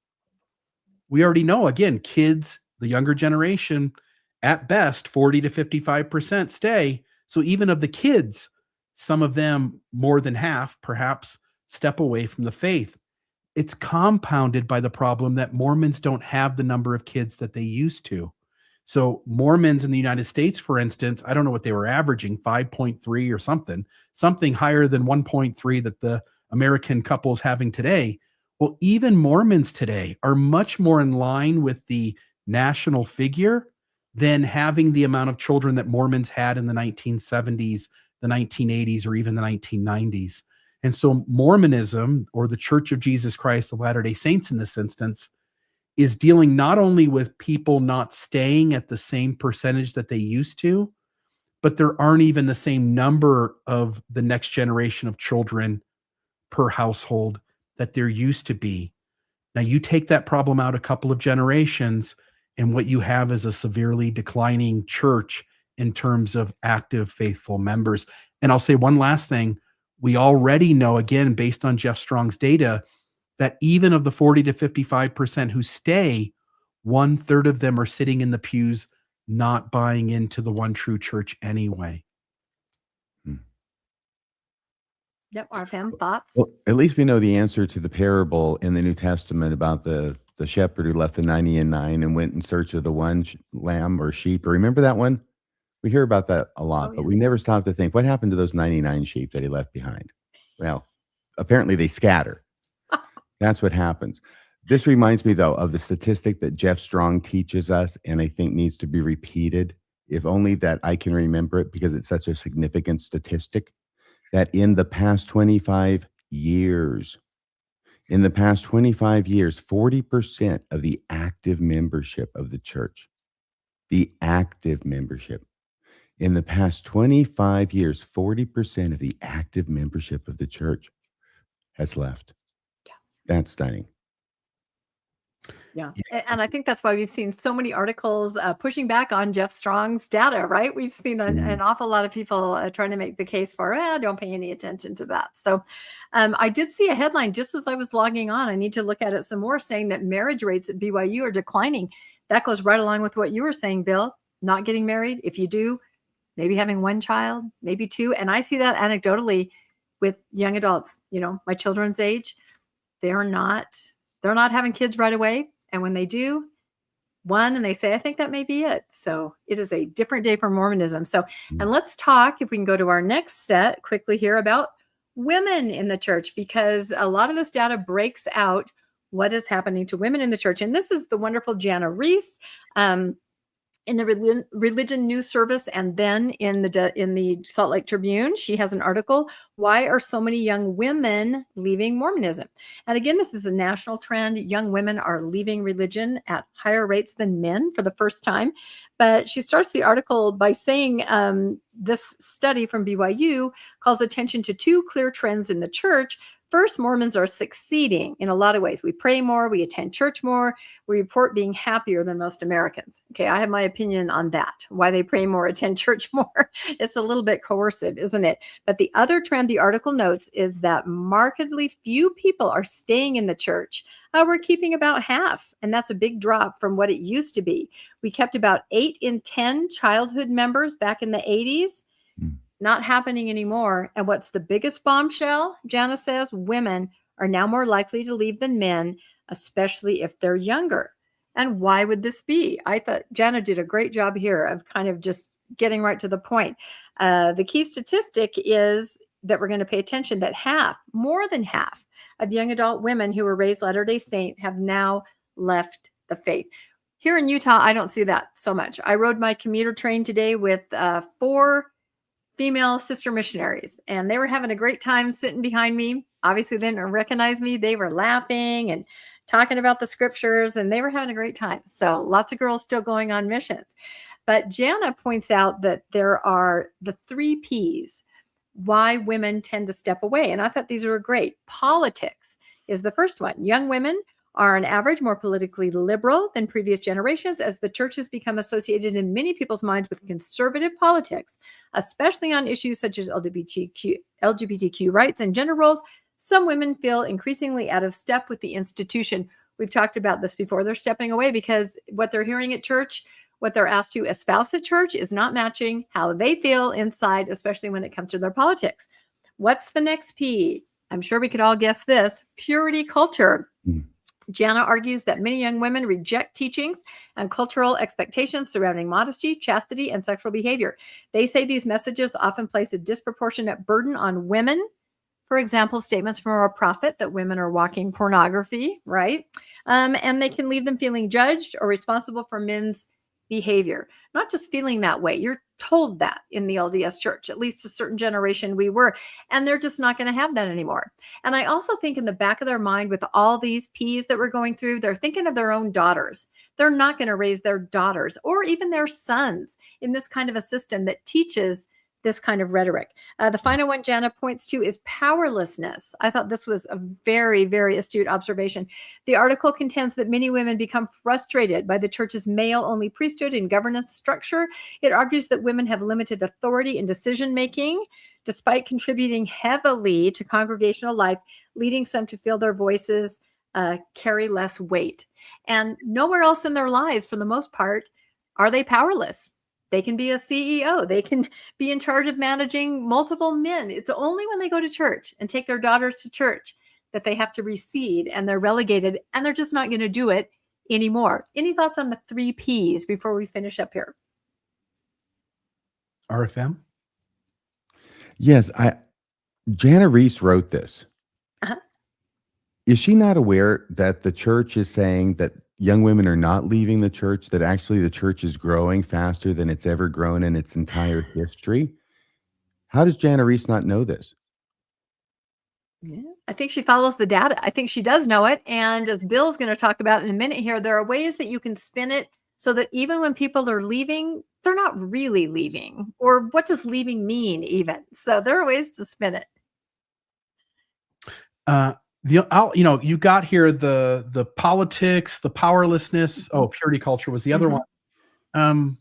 we already know, again, kids, the younger generation, at best, 40 to 55% stay. So even of the kids, some of them, more than half, perhaps, step away from the faith. It's compounded by the problem that Mormons don't have the number of kids that they used to. So Mormons in the United States, for instance, I don't know what they were averaging, 5.3 or something higher than 1.3 that the American couple's having today. Well, even Mormons today are much more in line with the national figure than having the amount of children that Mormons had in the 1970s, the 1980s, or even the 1990s. And so Mormonism, or the Church of Jesus Christ of Latter-day Saints in this instance, is dealing not only with people not staying at the same percentage that they used to, but there aren't even the same number of the next generation of children per household that there used to be. Now you take that problem out a couple of generations, and what you have is a severely declining church in terms of active, faithful members. And I'll say one last thing. We already know, again, based on Jeff Strong's data, that even of the 40 to 55% who stay, 1/3 of them are sitting in the pews, not buying into the one true church anyway. Yep. RFM, thoughts? Well, at least we know the answer to the parable in the New Testament about the shepherd who left the 99 and went in search of the one lamb or sheep. Remember that one? We hear about that a lot, but we never stop to think, what happened to those 99 sheep that he left behind? Well, apparently they scatter. That's what happens. This reminds me, though, of the statistic that Jeff Strong teaches us, and I think needs to be repeated, if only that I can remember it because it's such a significant statistic, that in the past 25 years, 40% of the active membership of the church, in the past 25 years, 40% of the active membership of the church has left. Yeah. That's stunning. Yeah. And I think that's why we've seen so many articles pushing back on Jeff Strong's data, right? We've seen an awful lot of people trying to make the case for, don't pay any attention to that. So I did see a headline just as I was logging on. I need to look at it some more, saying that marriage rates at BYU are declining. That goes right along with what you were saying, Bill. Not getting married. If you do, maybe having one child, maybe two. And I see that anecdotally with young adults, my children's age. They're not having kids right away. And when they do, one, and they say, I think that may be it. So it is a different day for Mormonism. So, and let's talk, if we can go to our next set quickly here, about women in the church, because a lot of this data breaks out what is happening to women in the church. And this is the wonderful Jana Reese, in the Religion News Service, and then in the Salt Lake Tribune. She has an article, Why Are So Many Young Women Leaving Mormonism? And again, this is a national trend. Young women are leaving religion at higher rates than men for the first time. But she starts the article by saying this study from BYU calls attention to two clear trends in the church. First, Mormons are succeeding in a lot of ways. We pray more, we attend church more, we report being happier than most Americans. Okay, I have my opinion on that, why they pray more, attend church more. It's a little bit coercive, isn't it? But the other trend the article notes is that markedly few people are staying in the church. We're keeping about half, and that's a big drop from what it used to be. We kept about 8 in 10 childhood members back in the 80s. Not happening anymore. And what's the biggest bombshell? Jana says women are now more likely to leave than men, especially if they're younger. And why would this be? I thought Jana did a great job here of kind of just getting right to the point. The key statistic is that we're going to pay attention that more than half of young adult women who were raised Latter-day Saint have now left the faith. Here in Utah, I don't see that so much. I rode my commuter train today with 4 female sister missionaries, and they were having a great time sitting behind me. Obviously, they didn't recognize me. They were laughing and talking about the scriptures, and they were having a great time. So lots of girls still going on missions. But Jana points out that there are the 3 Ps, why women tend to step away. And I thought these were great. Politics is the first one. Young women are on average more politically liberal than previous generations, as the church has become associated in many people's minds with conservative politics, especially on issues such as LGBTQ rights and gender roles. Some women feel increasingly out of step with the institution. We've talked about this before. They're stepping away because what they're hearing at church, what they're asked to espouse at church, is not matching how they feel inside, especially when it comes to their politics. What's the next P? I'm sure we could all guess this: purity culture. Jana argues that many young women reject teachings and cultural expectations surrounding modesty, chastity, and sexual behavior. They say these messages often place a disproportionate burden on women. For example, statements from our prophet that women are walking pornography, right? And they can leave them feeling judged or responsible for men's behavior, not just feeling that way. You're told that in the LDS Church, at least a certain generation we were, and they're just not going to have that anymore. And I also think in the back of their mind, with all these P's that we're going through, they're thinking of their own daughters. They're not going to raise their daughters or even their sons in this kind of a system that teaches this kind of rhetoric. The final one Jana points to is powerlessness. I thought this was a very, very astute observation. The article contends that many women become frustrated by the church's male-only priesthood and governance structure. It argues that women have limited authority in decision-making, despite contributing heavily to congregational life, leading some to feel their voices carry less weight. And nowhere else in their lives, for the most part, are they powerless. They can be a CEO. They can be in charge of managing multiple men. It's only when they go to church and take their daughters to church that they have to recede and they're relegated, and they're just not going to do it anymore. Any thoughts on the 3 Ps before we finish up here? RFM? Yes, Jana Reese wrote this. Uh-huh. Is she not aware that the church is saying that young women are not leaving the church, that actually the church is growing faster than it's ever grown in its entire history? How does Jana Reese not know this? Yeah, I think she follows the data. I think she does know it. And as Bill's going to talk about in a minute here, there are ways that you can spin it so that even when people are leaving, they're not really leaving. Or what does leaving mean even? So there are ways to spin it. You got here the politics, the powerlessness. Oh, purity culture was the other one.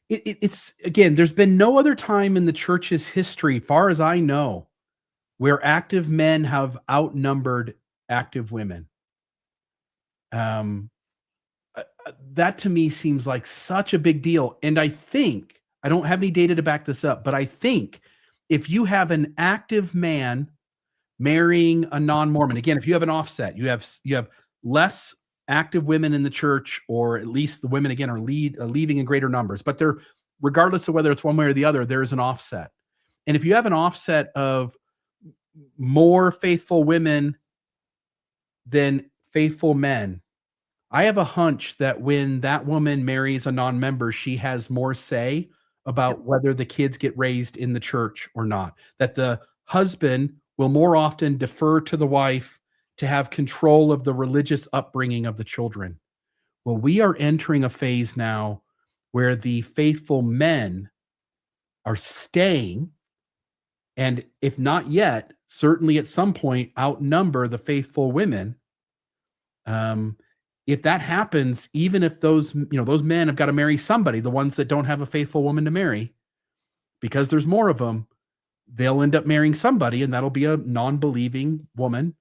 It's again, there's been no other time in the church's history, far as I know, where active men have outnumbered active women. That to me seems like such a big deal. And I think, I don't have any data to back this up, but I think if you have an active man marrying a non-Mormon, again, if you have an offset, you have less active women in the church, or at least the women again are leaving in greater numbers, but they're, regardless of whether it's one way or the other, there is an offset. And if you have an offset of more faithful women than faithful men, I have a hunch that when that woman marries a non-member, she has more say about whether the kids get raised in the church or not. That the husband will more often defer to the wife to have control of the religious upbringing of the children. Well, we are entering a phase now where the faithful men are staying, and if not yet, certainly at some point outnumber the faithful women. If that happens, even if those men have got to marry somebody, the ones that don't have a faithful woman to marry, because there's more of them, they'll end up marrying somebody, and that'll be a non-believing woman,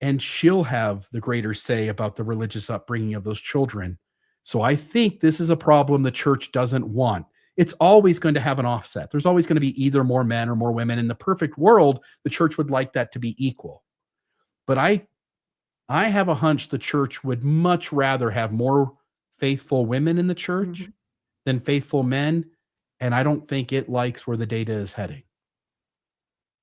and she'll have the greater say about the religious upbringing of those children. So I think this is a problem the church doesn't want. It's always going to have an offset. There's always going to be either more men or more women. In the perfect world, the church would like that to be equal. But I have a hunch the church would much rather have more faithful women in the church than faithful men. And I don't think it likes where the data is heading.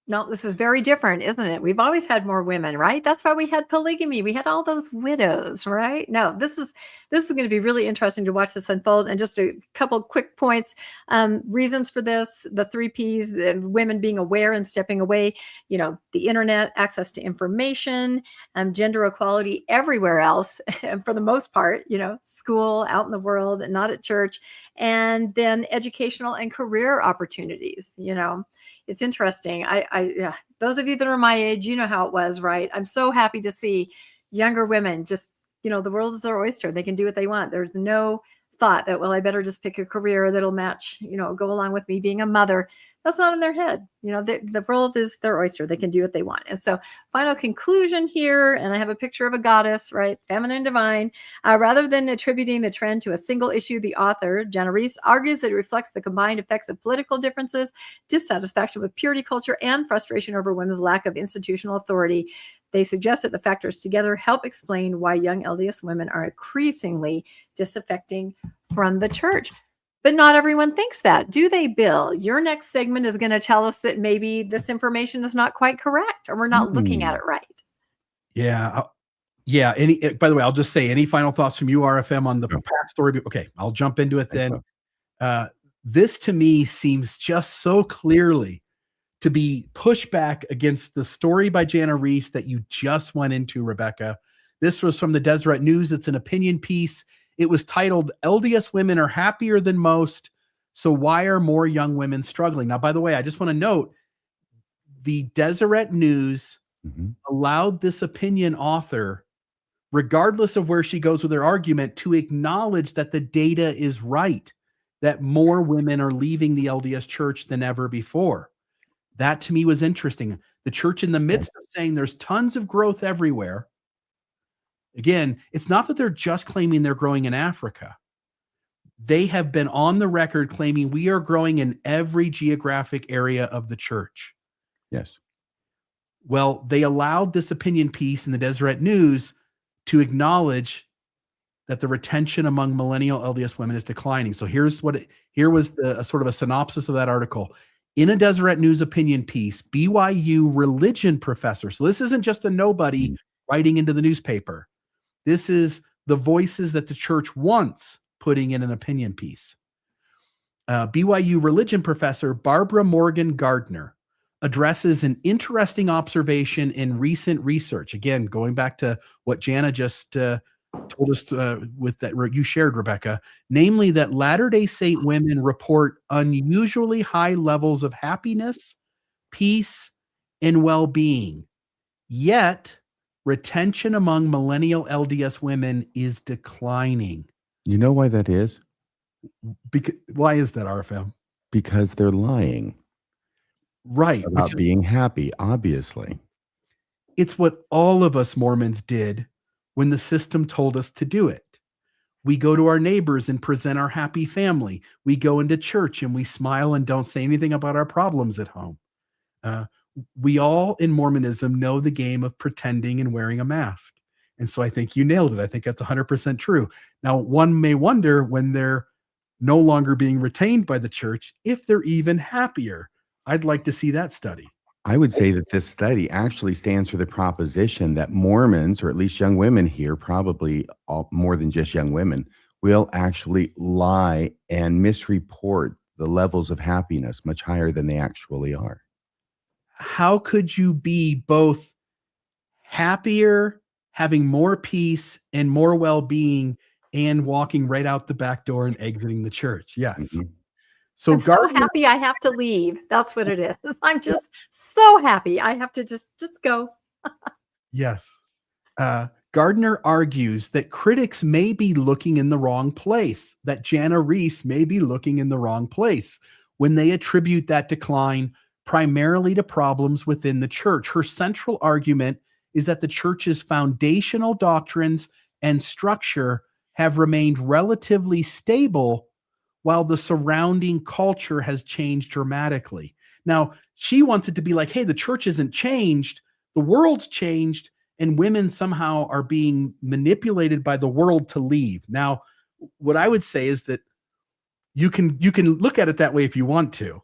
No, this is very different, isn't it? We've always had more women, right? That's why we had polygamy. We had all those widows, right? No, this is going to be really interesting to watch this unfold. And just a couple quick points, reasons for this: the 3 Ps, the women being aware and stepping away. The internet, access to information, gender equality everywhere else, and for the most part, school, out in the world, and not at church, and then educational and career opportunities. It's interesting. Yeah, those of you that are my age, you know how it was, right? I'm so happy to see younger women just, the world is their oyster. They can do what they want. There's no thought that, well, I better just pick a career that'll match, go along with me being a mother. That's not in their head. The world is their oyster. They can do what they want. And so final conclusion here, and I have a picture of a goddess, right? Feminine, divine. Rather than attributing the trend to a single issue, the author, Jana Reese, argues that it reflects the combined effects of political differences, dissatisfaction with purity culture, and frustration over women's lack of institutional authority. They suggest that the factors together help explain why young LDS women are increasingly disaffecting from the church. But not everyone thinks that, do they, Bill? Your next segment is going to tell us that maybe this information is not quite correct, or we're not looking at it right. Yeah. Yeah. By the way, I'll just say, any final thoughts from you, RFM, on the No, past story? Okay, I'll jump into it thanks, then. though. This to me seems just so clearly to be pushback against the story by Jana Reese that you just went into, Rebecca. This was from the Deseret News. It's an opinion piece. It was titled, "LDS Women Are Happier Than Most, So Why Are More Young Women Struggling?" Now, by the way, I just want to note, the Deseret News Mhm. allowed this opinion author, regardless of where she goes with her argument, to acknowledge that the data is right, that more women are leaving the LDS Church than ever before. That to me was interesting. The church, in the Right. midst of saying there's tons of growth everywhere, again, it's not that they're just claiming they're growing in Africa. They have been on the record claiming we are growing in every geographic area of the church. Yes. Well, they allowed this opinion piece in the Deseret News to acknowledge that the retention among millennial LDS women is declining. So here was a sort of a synopsis of that article. In a Deseret News opinion piece, BYU religion professor, so this isn't just a nobody Mm. writing into the newspaper. This is the voices that the church wants putting in an opinion piece. BYU religion professor Barbara Morgan Gardner addresses an interesting observation in recent research. Again, going back to what Jana just told us with that you shared, Rebecca, namely that Latter-day Saint women report unusually high levels of happiness, peace, and well-being. Yet, retention among millennial LDS women is declining. You know why that is? Why is that, RFM? Because they're lying Right, which about is, being happy, obviously. it's what all of us Mormons did when the system told us to do it. We go to our neighbors and present our happy family. We go into church and we smile and don't say anything about our problems at home. Uh, we all in Mormonism know the game of pretending and wearing a mask. And so I think you nailed it. I think that's 100% true. Now, one may wonder, when they're no longer being retained by the church, if they're even happier. I'd like to see that study. I would say that this study actually stands for the proposition that Mormons, or at least young women here, probably more than just young women, will actually lie and misreport the levels of happiness much higher than they actually are. How could you be both happier, having more peace and more well-being, and walking right out the back door and exiting the church? Yes. Mhm. So I'm so Gardner, happy I have to leave. That's what it is. I'm just so happy. I have to just go. yes. Gardner argues that critics may be looking in the wrong place, that Jana Reese may be looking in the wrong place when they attribute that decline primarily to problems within the church. Her central argument is that the church's foundational doctrines and structure have remained relatively stable while the surrounding culture has changed dramatically. Now, she wants it to be like, hey, the church isn't changed, the world's changed, and women somehow are being manipulated by the world to leave. Now, what I would say is that you can look at it that way if you want to,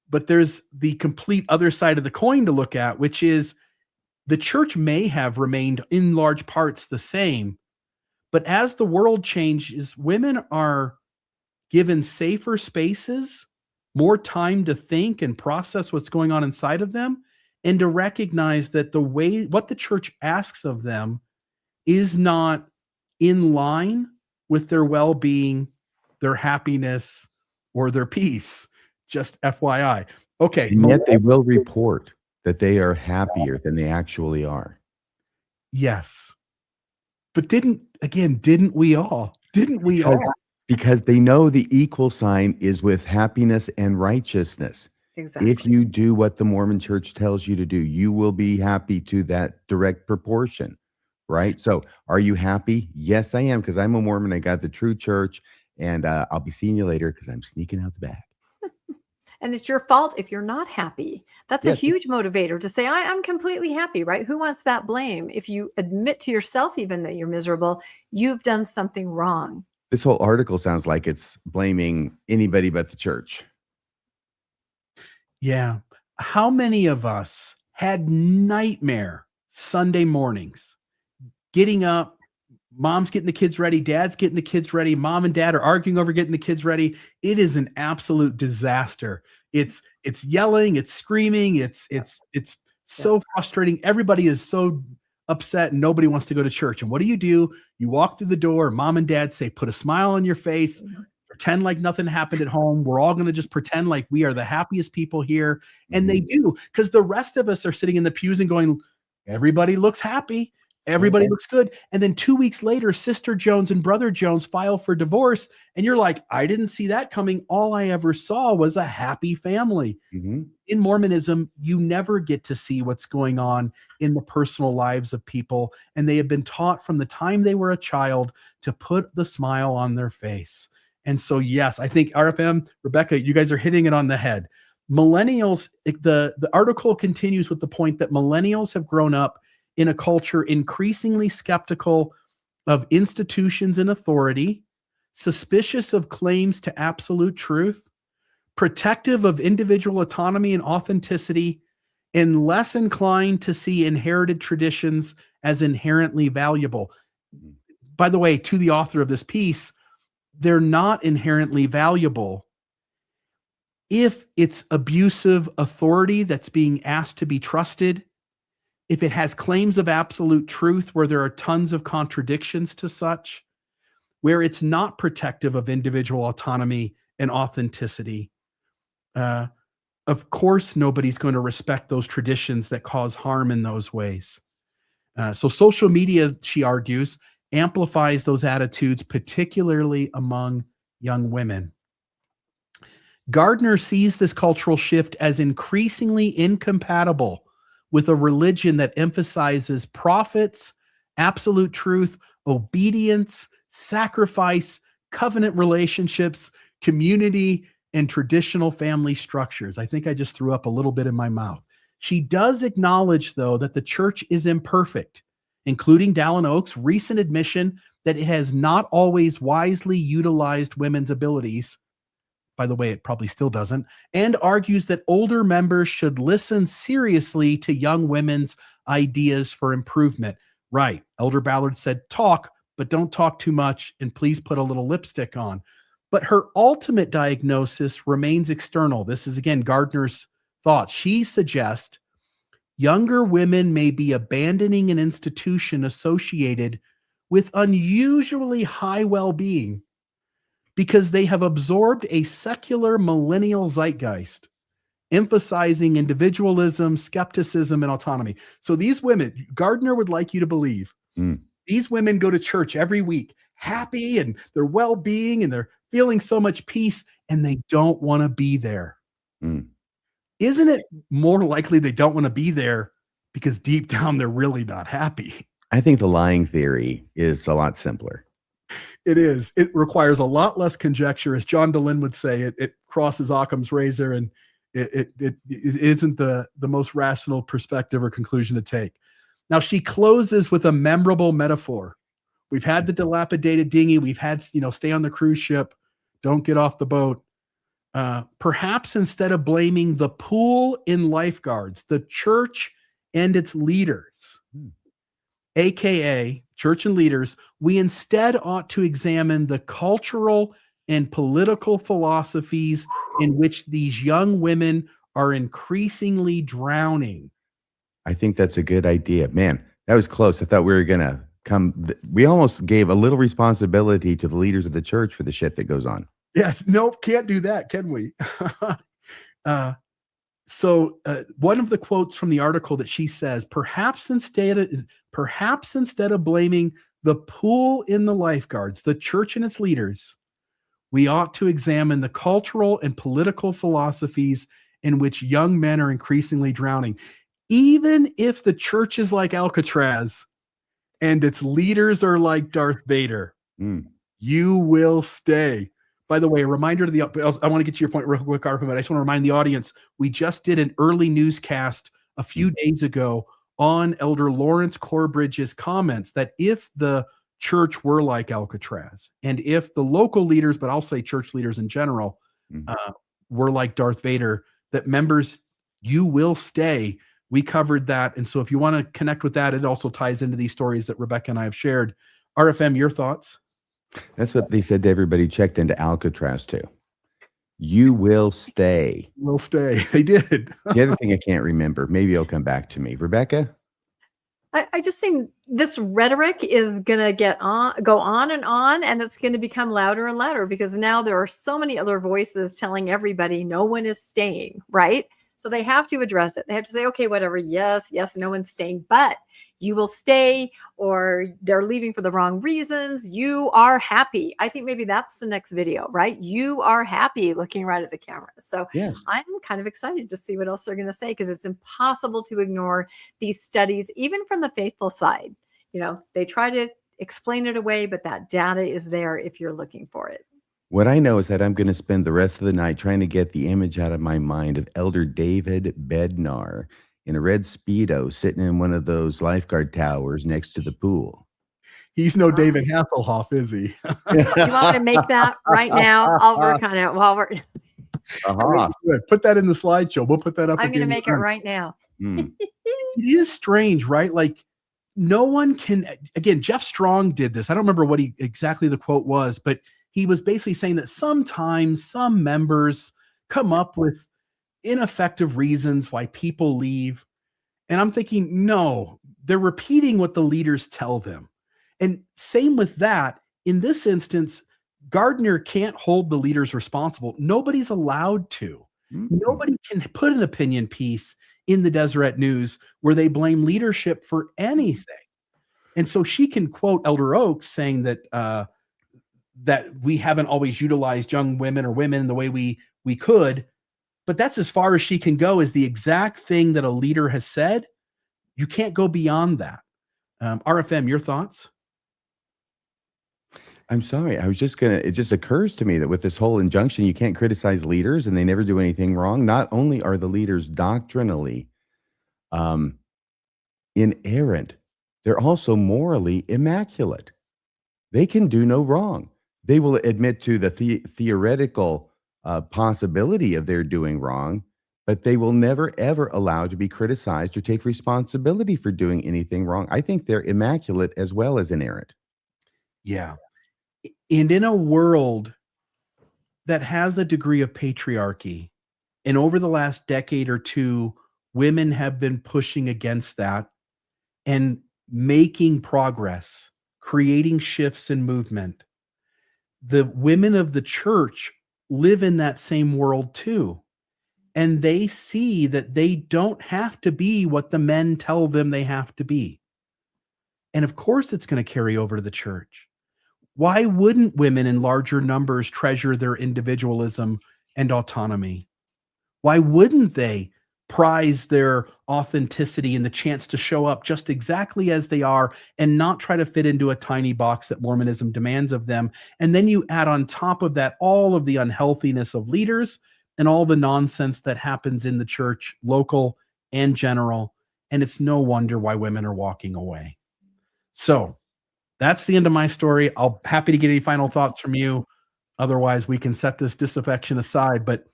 but there's the complete other side of the coin to look at, which is the church may have remained in large parts the same, but as the world changes, women are given safer spaces, more time to think and process what's going on inside of them, and to recognize that what the church asks of them is not in line with their well-being, their happiness, or their peace. Just FYI. Okay. And yet they will report that they are happier than they actually are. Yes. But didn't we all? Didn't we all? Because they know the equal sign is with happiness and righteousness. Exactly. If you do what the Mormon church tells you to do, you will be happy to that direct proportion, right? So are you happy? Yes, I am, because I'm a Mormon. I got the true church, and I'll be seeing you later because I'm sneaking out the back. And it's your fault if you're not happy. That's a Yes. huge motivator to say, I'm completely happy, right? Who wants that blame? If you admit to yourself even that you're miserable, you've done something wrong. This whole article sounds like it's blaming anybody but the church. Yeah. How many of us had nightmare Sunday mornings getting up, mom's getting the kids ready, dad's getting the kids ready, mom and dad are arguing over getting the kids ready. It is an absolute disaster. It's yelling, it's screaming, it's so frustrating. Everybody is so upset and nobody wants to go to church. And what do? You walk through the door, mom and dad say, put a smile on your face, pretend like nothing happened at home. We're all going to just pretend like we are the happiest people here. And they do, because the rest of us are sitting in the pews and going, everybody looks happy. Everybody looks good. And then 2 weeks later, Sister Jones and Brother Jones file for divorce. And you're like, I didn't see that coming. All I ever saw was a happy family. In Mormonism, you never get to see what's going on in the personal lives of people. And they have been taught from the time they were a child to put the smile on their face. And so, yes, I think RFM, Rebecca, you guys are hitting it on the head. Millennials, the article continues with the point that millennials have grown up in a culture increasingly skeptical of institutions and authority, suspicious of claims to absolute truth, protective of individual autonomy and authenticity, and less inclined to see inherited traditions as inherently valuable. By the way, to the author of this piece, they're not inherently valuable if it's abusive authority that's being asked to be trusted, if it has claims of absolute truth where there are tons of contradictions to such, where it's not protective of individual autonomy and authenticity. Of course, nobody's going to respect those traditions that cause harm in those ways. So social media, she argues, amplifies those attitudes, particularly among young women. Gardner sees this cultural shift as increasingly incompatible with a religion that emphasizes prophets, absolute truth, obedience, sacrifice, covenant relationships, community, and traditional family structures. I think I just threw up a little bit in my mouth. She does acknowledge, though, that the church is imperfect, including Dallin Oak's recent admission that it has not always wisely utilized women's abilities. By the way, it probably still doesn't, and argues that older members should listen seriously to young women's ideas for improvement. Right. Elder Ballard said, talk, but don't talk too much, and please put a little lipstick on. But her ultimate diagnosis remains external. This is, again, Gardner's thought. She suggests younger women may be abandoning an institution associated with unusually high well-being because they have absorbed a secular millennial zeitgeist, emphasizing individualism, skepticism, and autonomy. So these women, Gardner would like you to believe, these women go to church every week, happy and their well-being, and they're feeling so much peace, and they don't want to be there. Isn't it more likely they don't want to be there because deep down they're really not happy? I think the lying theory is a lot simpler. It is. It requires a lot less conjecture. As John Dehlin would say, it crosses Occam's razor, and it isn't the most rational perspective or conclusion to take. Now, she closes with a memorable metaphor. We've had the dilapidated dinghy. We've had, stay on the cruise ship. Don't get off the boat. Perhaps instead of blaming the pool in lifeguards, the church and its leaders, AKA church and leaders, we instead ought to examine the cultural and political philosophies in which these young women are increasingly drowning. I think that's a good idea. Man, that was close. I thought we were going to we almost gave a little responsibility to the leaders of the church for the shit that goes on. Yes. Nope. Can't do that, can we? So one of the quotes from the article that she says, perhaps instead of blaming the pool in the lifeguards, the church and its leaders, we ought to examine the cultural and political philosophies in which young men are increasingly drowning. Even if the church is like Alcatraz and its leaders are like Darth Vader, you will stay. By the way, a reminder to I want to get to your point real quick, Arpa, but I just want to remind the audience, we just did an early newscast a few days ago on Elder Lawrence Corbridge's comments that if the church were like Alcatraz, and if the local leaders, but I'll say church leaders in general, were like Darth Vader, that members, you will stay We covered that. And so if you want to connect with that, it also ties into these stories that Rebecca and I have shared. RFM, your thoughts? That's what they said to everybody checked into Alcatraz too. You will stay. We'll stay. They did. The other thing I can't remember, maybe it'll come back to me. Rebecca? I just think this rhetoric is going to go on, and it's going to become louder and louder because now there are so many other voices telling everybody no one is staying, right? So they have to address it. They have to say, okay, whatever. Yes, no one's staying, but you will stay, or they're leaving for the wrong reasons. You are happy. I think maybe that's the next video, right? You are happy, looking right at the camera. So Yes. I'm kind of excited to see what else they're going to say, because it's impossible to ignore these studies, even from the faithful side. You know, they try to explain it away, but that data is there if you're looking for it. What I know is that I'm going to spend the rest of the night trying to get the image out of my mind of Elder David Bednar in a red Speedo sitting in one of those lifeguard towers next to the pool. He's no David Hasselhoff, is he? Do you want me to make that right now? I'll work on it while we're. Uh-huh. Put that in the slideshow. We'll put that up. I'm going to make it right now. Mm. It is strange, right? Like, no one can. Again, Jeff Strong did this. I don't remember what exactly the quote was, but he was basically saying that sometimes some members come up with ineffective reasons why people leave. And I'm thinking, no, they're repeating what the leaders tell them. And same with that. In this instance, Gardner can't hold the leaders responsible. Nobody's allowed to. Nobody can put an opinion piece in the Deseret News where they blame leadership for anything. And so she can quote Elder Oaks saying that that we haven't always utilized young women or women in the way we could, but that's as far as she can go, is the exact thing that a leader has said. You can't go beyond that. RFM, your thoughts? I'm sorry. It just occurs to me that with this whole injunction, you can't criticize leaders and they never do anything wrong. Not only are the leaders doctrinally inerrant, they're also morally immaculate. They can do no wrong. They will admit to the theoretical possibility of their doing wrong, but they will never, ever allow to be criticized or take responsibility for doing anything wrong. I think they're immaculate as well as inerrant. Yeah. And in a world that has a degree of patriarchy, and over the last decade or two, women have been pushing against that and making progress, creating shifts in movement. The women of the church live in that same world too. And they see that they don't have to be what the men tell them they have to be. And of course, it's going to carry over to the church. Why wouldn't women in larger numbers treasure their individualism and autonomy? Why wouldn't they prize their authenticity and the chance to show up just exactly as they are and not try to fit into a tiny box that Mormonism demands of them? And then you add on top of that all of the unhealthiness of leaders and all the nonsense that happens in the church, local and general. And it's no wonder why women are walking away. So that's the end of my story. I'll happy to get any final thoughts from you. Otherwise, we can set this disaffection aside. But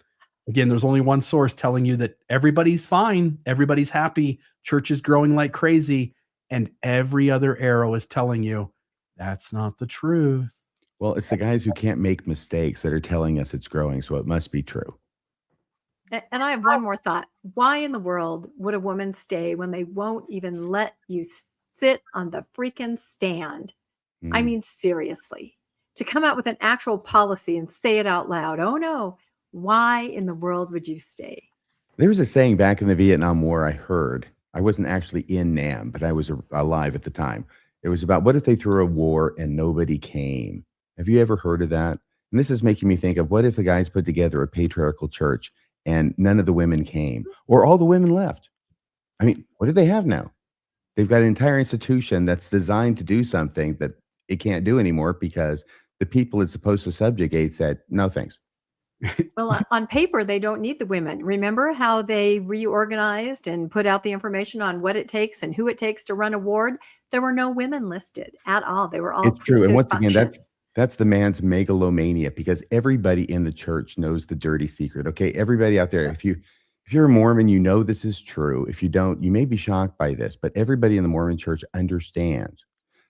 again, there's only one source telling you that everybody's fine, everybody's happy, church is growing like crazy, and every other arrow is telling you that's not the truth. Well, it's the guys who can't make mistakes that are telling us it's growing, so it must be true. And I have one more thought. Why in the world would a woman stay when they won't even let you sit on the freaking stand? I mean, seriously, to come out with an actual policy and say it out loud. Oh no. Why in the world would you stay? There was a saying back in the Vietnam War I heard. I wasn't actually in Nam, but I was alive at the time. It was about, what if they threw a war and nobody came? Have you ever heard of that? And this is making me think of, what if the guys put together a patriarchal church and none of the women came, or all the women left? I mean, what do they have now? They've got an entire institution that's designed to do something that it can't do anymore because the people it's supposed to subjugate said, no, thanks. Well, on paper, they don't need the women. Remember how they reorganized and put out the information on what it takes and who it takes to run a ward? There were no women listed at all. They were all It's true. And once functions. again, that's the man's megalomania, because everybody in the church knows the dirty secret. Okay, everybody out there, if If you're a Mormon, you know this is true. If you don't, you may be shocked by this, but everybody in the Mormon church understands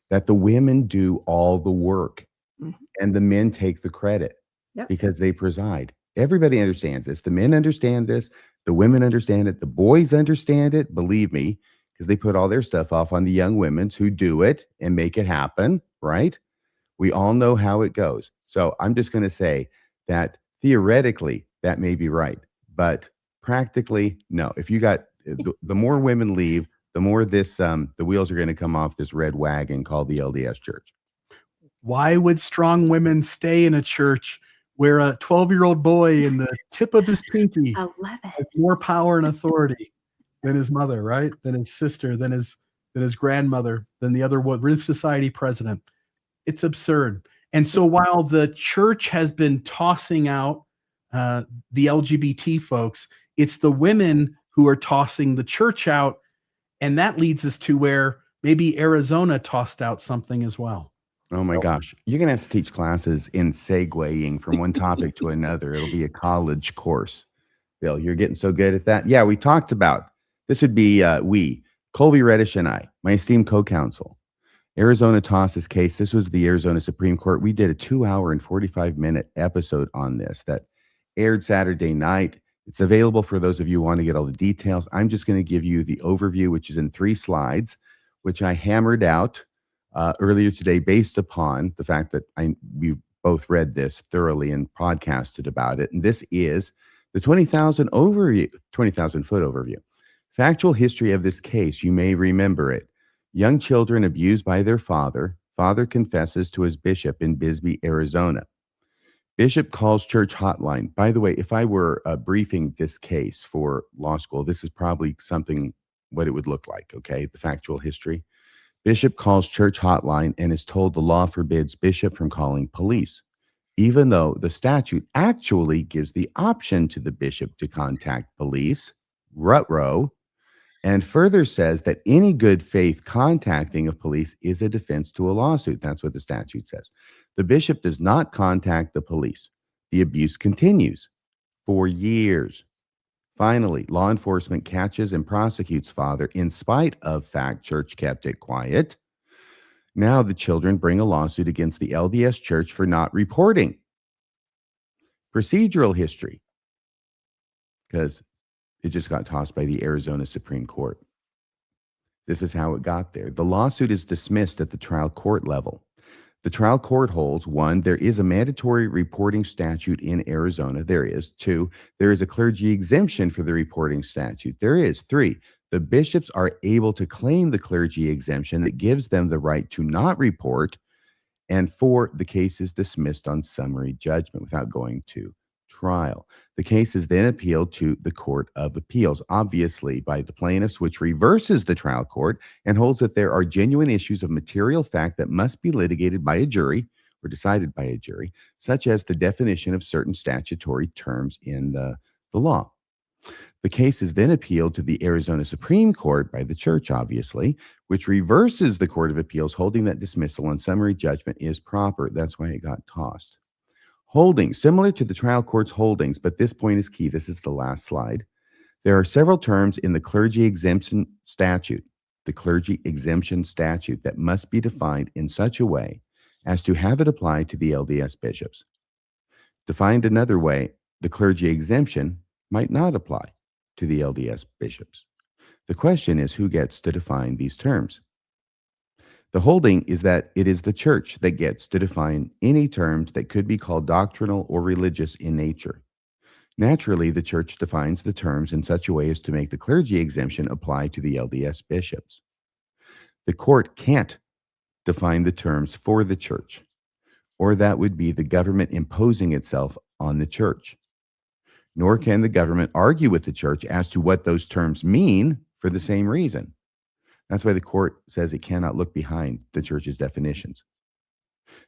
that the women do all the work Mhm. and the men take the credit Yep. because they preside. Everybody understands this. The men understand this. The women understand it. The boys understand it. Believe me, because they put all their stuff off on the young women who do it and make it happen, right? We all know how it goes. So I'm just going to say that theoretically, that may be right, but practically, no. If you got the more women leave, the more this the wheels are going to come off this red wagon called the LDS Church. Why would strong women stay in a church where a 12-year-old boy in the tip of his pinky 11. has more power and authority than his mother, right? Than his sister, than his grandmother, than the other Ruth Society president? It's absurd. And so while the church has been tossing out the LGBT folks, it's the women who are tossing the church out. And that leads us to where maybe Arizona tossed out something as well. Oh my gosh. You're going to have to teach classes in segueing from one topic to another. It'll be a college course. Bill, you're getting so good at that. Yeah, we talked about this would be Colby Reddish and I, my esteemed co-counsel. Arizona tossed this case. This was the Arizona Supreme Court. We did a 2-hour and 45-minute episode on this that aired Saturday night. It's available for those of you who want to get all the details. I'm just going to give you the overview, which is in 3 slides, which I hammered out earlier today based upon the fact that we both read this thoroughly and podcasted about it. And this is the 20,000 foot overview. Factual history of this case, you may remember it. Young children abused by their father. Father confesses to his bishop in Bisbee, Arizona. Bishop calls church hotline. By the way, if I were briefing this case for law school, this is probably what it would look like, okay? The factual history. Bishop calls church hotline and is told the law forbids bishop from calling police, even though the statute actually gives the option to the bishop to contact police, rut-row, and further says that any good faith contacting of police is a defense to a lawsuit. That's what the statute says. The bishop does not contact the police. The abuse continues for years. Finally, law enforcement catches and prosecutes father in spite of fact church kept it quiet. Now the children bring a lawsuit against the LDS Church for not reporting. Procedural history, because it just got tossed by the Arizona Supreme Court. This is how it got there. The lawsuit is dismissed at the trial court level. The trial court holds, 1, there is a mandatory reporting statute in Arizona. There is. 2, there is a clergy exemption for the reporting statute. There is. 3, the bishops are able to claim the clergy exemption that gives them the right to not report. And 4, the case is dismissed on summary judgment without going to trial. The case is then appealed to the Court of Appeals, obviously by the plaintiffs, which reverses the trial court and holds that there are genuine issues of material fact that must be litigated by a jury or decided by a jury, such as the definition of certain statutory terms in the law. The case is then appealed to the Arizona Supreme Court by the church, obviously, which reverses the Court of Appeals, holding that dismissal on summary judgment is proper. That's why it got tossed. Holdings, similar to the trial court's holdings, but this point is key. This is the last slide. There are several terms in the clergy exemption statute, that must be defined in such a way as to have it apply to the LDS bishops. Defined another way, the clergy exemption might not apply to the LDS bishops. The question is, who gets to define these terms? The holding is that it is the church that gets to define any terms that could be called doctrinal or religious in nature. Naturally, the church defines the terms in such a way as to make the clergy exemption apply to the LDS bishops. The court can't define the terms for the church, or that would be the government imposing itself on the church. Nor can the government argue with the church as to what those terms mean for the same reason. That's why the court says it cannot look behind the church's definitions.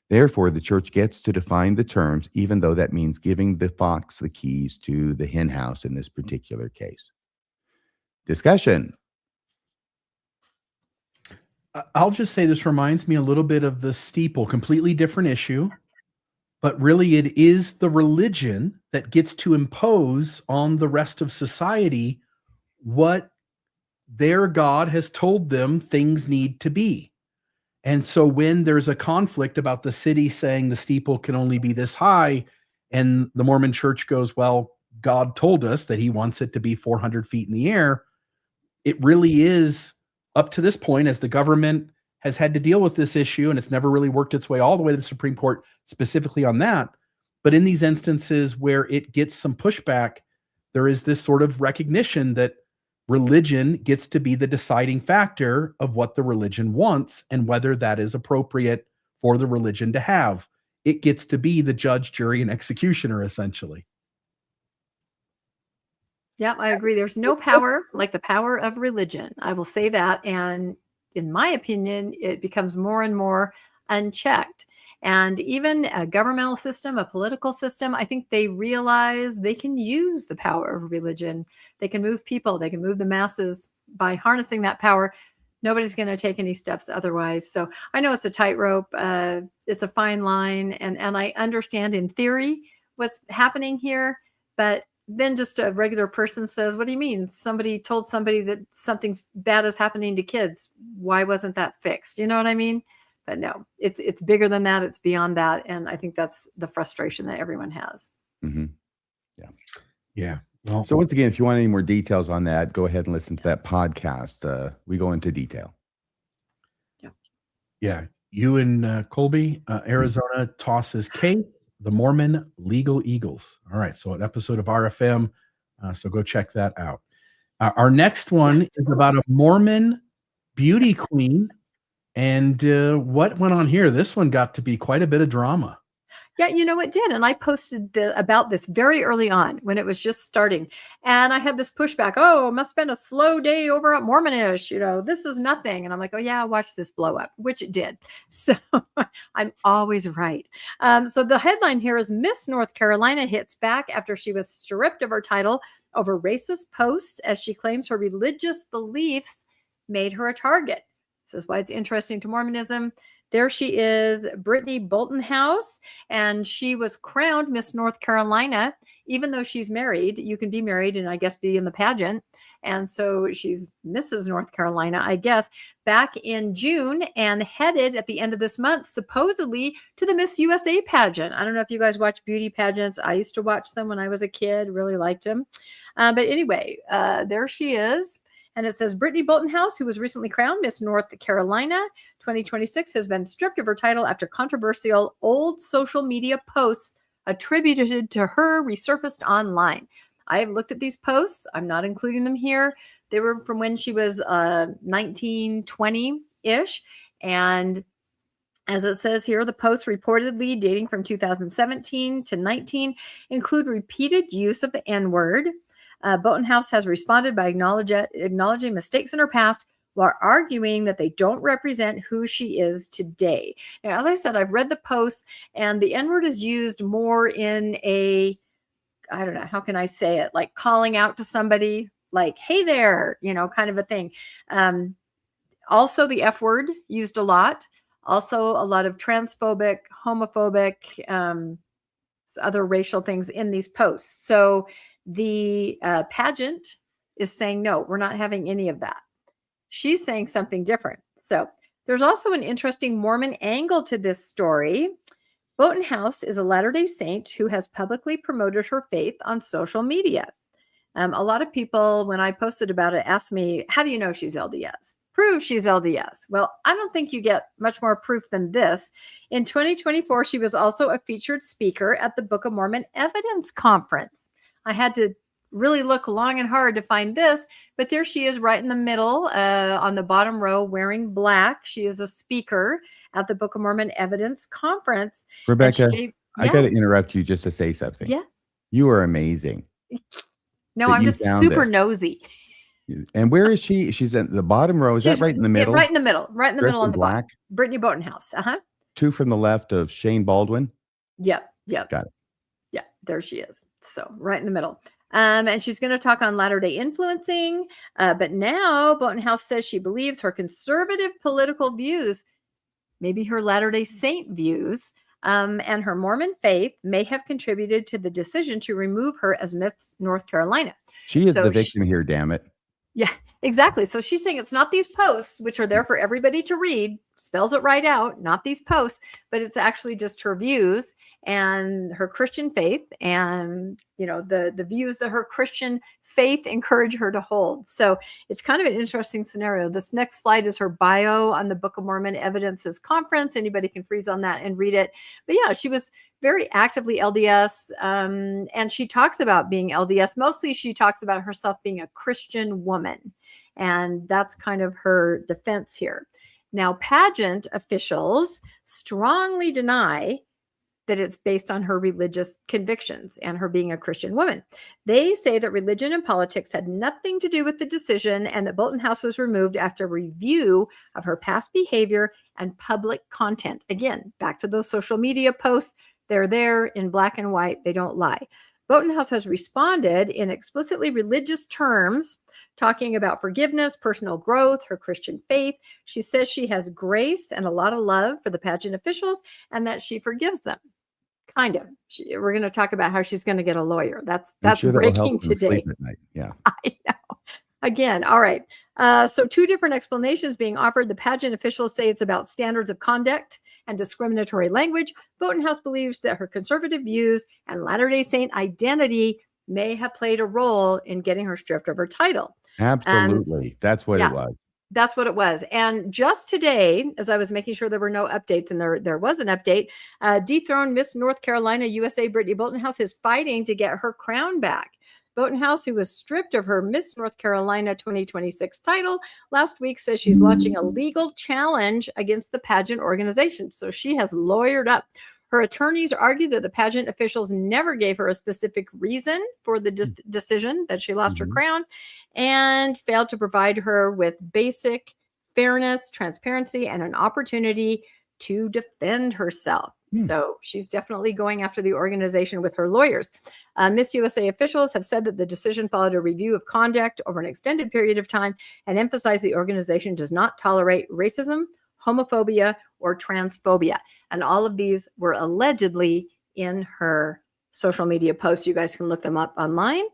Therefore, the church gets to define the terms, even though that means giving the fox the keys to the hen house in this particular case. Discussion. I'll just say this reminds me a little bit of the steeple, completely different issue, but really it is the religion that gets to impose on the rest of society what their God has told them things need to be. And so when there's a conflict about the city saying the steeple can only be this high, and the Mormon church goes, well, God told us that he wants it to be 400 feet in the air, it really is up to this point, as the government has had to deal with this issue, and it's never really worked its way all the way to the Supreme Court specifically on that. But in these instances where it gets some pushback, there is this sort of recognition that religion gets to be the deciding factor of what the religion wants and whether that is appropriate for the religion to have. It gets to be the judge, jury, and executioner, essentially. Yeah, I agree. There's no power like the power of religion. I will say that. And in my opinion, it becomes more and more unchecked. And even a governmental system, a political system, I think they realize they can use the power of religion. They can move people, they can move the masses by harnessing that power. Nobody's going to take any steps otherwise. So I know it's a tightrope. It's a fine line. And I understand in theory what's happening here. But then just a regular person says, what do you mean? Somebody told somebody that something bad is happening to kids. Why wasn't that fixed? You know what I mean? But no, it's bigger than that. It's beyond that. And I think that's the frustration that everyone has. Mm-hmm. Yeah. Yeah. Well, so once again, if you want any more details on that, go ahead and listen to that podcast. We go into detail. Yeah. You and Colby, Arizona tosses Kate, the Mormon Legal Eagles. All right. So an episode of RFM. So go check that out. Our next one is about a Mormon beauty queen. And what went on here? This one got to be quite a bit of drama. Yeah, you know, it did. And I posted about this very early on when it was just starting. And I had this pushback. Oh, it must have been a slow day over at Mormonish. You know, this is nothing. And I'm like, oh, yeah, watch this blow up, which it did. So I'm always right. So the headline here is Miss North Carolina hits back after she was stripped of her title over racist posts as she claims her religious beliefs made her a target. This is why it's interesting to Mormonism. There she is, Brittany Boltonhouse, and she was crowned Miss North Carolina. Even though she's married, you can be married and I guess be in the pageant. And so she's Mrs. North Carolina, I guess, back in June and headed at the end of this month, supposedly to the Miss USA pageant. I don't know if you guys watch beauty pageants. I used to watch them when I was a kid, really liked them. But anyway, there she is. And it says, Brittany Boltonhouse, who was recently crowned Miss North Carolina 2026, has been stripped of her title after controversial old social media posts attributed to her resurfaced online. I have looked at these posts. I'm not including them here. They were from when she was 19, 20-ish. And as it says here, the posts reportedly dating from 2017 to 19 include repeated use of the N-word. Boltonhouse has responded by acknowledging mistakes in her past while arguing that they don't represent who she is today. Now, as I said, I've read the posts, and the N-word is used more in a, I don't know, how can I say it? Like calling out to somebody, like, hey there, you know, kind of a thing. Also, the F word used a lot. Also, a lot of transphobic, homophobic, other racial things in these posts. So the pageant is saying, no, we're not having any of that. She's saying something different. So there's also an interesting Mormon angle to this story. Boltonhouse is a Latter-day Saint who has publicly promoted her faith on social media. A lot of people, when I posted about it, asked me, how do you know she's LDS? Prove she's LDS. Well, I don't think you get much more proof than this. In 2024, she was also a featured speaker at the Book of Mormon Evidence Conference. I had to really look long and hard to find this, but there she is right in the middle on the bottom row wearing black. She is a speaker at the Book of Mormon Evidence Conference. Rebecca, I got to interrupt you just to say something. Yes. You are amazing. No, I'm just super nosy. And where is she? She's at the bottom row. Is that right in the middle? Yeah, right in the middle. Right in the middle on the black. bottom. Brittany Boltonhouse. Two from the left of Shane Baldwin. Yep. Got it. Yeah, there she is. So right in the middle. And she's going to talk on latter-day influencing. But now Boltonhouse says she believes her conservative political views, maybe her Latter-day Saint views, And her Mormon faith may have contributed to the decision to remove her as Miss North Carolina. She is So the victim here, damn it. Yeah, exactly. So she's saying it's not these posts, which are there for everybody to read, spells it right out, not these posts, but it's actually just her views and her Christian faith and, you know, the views that her Christian faith encourage her to hold. So it's kind of an interesting scenario. This next slide is her bio on the Book of Mormon Evidences Conference. Anybody can freeze on that and read it. But yeah, she was very actively LDS. And she talks about being LDS. Mostly she talks about herself being a Christian woman. And that's kind of her defense here. Now, pageant officials strongly deny that it's based on her religious convictions and her being a Christian woman. They say that religion and politics had nothing to do with the decision and that Bolton House was removed after review of her past behavior and public content. Again, back to those social media posts. They're there in black and white. They don't lie. Bolton House has responded in explicitly religious terms, talking about forgiveness, personal growth, her Christian faith. She says she has grace and a lot of love for the pageant officials and that she forgives them. Kind of. We're going to talk about how she's going to get a lawyer. That's sure that will help breaking them today. sleep at night. Yeah. I know. Again, all right. So two different explanations being offered. The pageant officials say it's about standards of conduct and discriminatory language. Bolton House believes that her conservative views and Latter-day Saint identity may have played a role in getting her stripped of her title. Absolutely. That's what yeah. it was. That's what it was. And just today, as I was making sure there were no updates, and there was an update, dethroned Miss North Carolina USA Brittany Bolton House is fighting to get her crown back. Bolton House, who was stripped of her Miss North Carolina 2026 title last week, says she's launching a legal challenge against the pageant organization. So she has lawyered up. Her attorneys argue that the pageant officials never gave her a specific reason for the decision that she lost her crown and failed to provide her with basic fairness, transparency, and an opportunity to defend herself. So she's definitely going after the organization with her lawyers. Miss USA officials have said that the decision followed a review of conduct over an extended period of time and emphasized the organization does not tolerate racism, homophobia, or transphobia. And all of these were allegedly in her social media posts. You guys can look them up online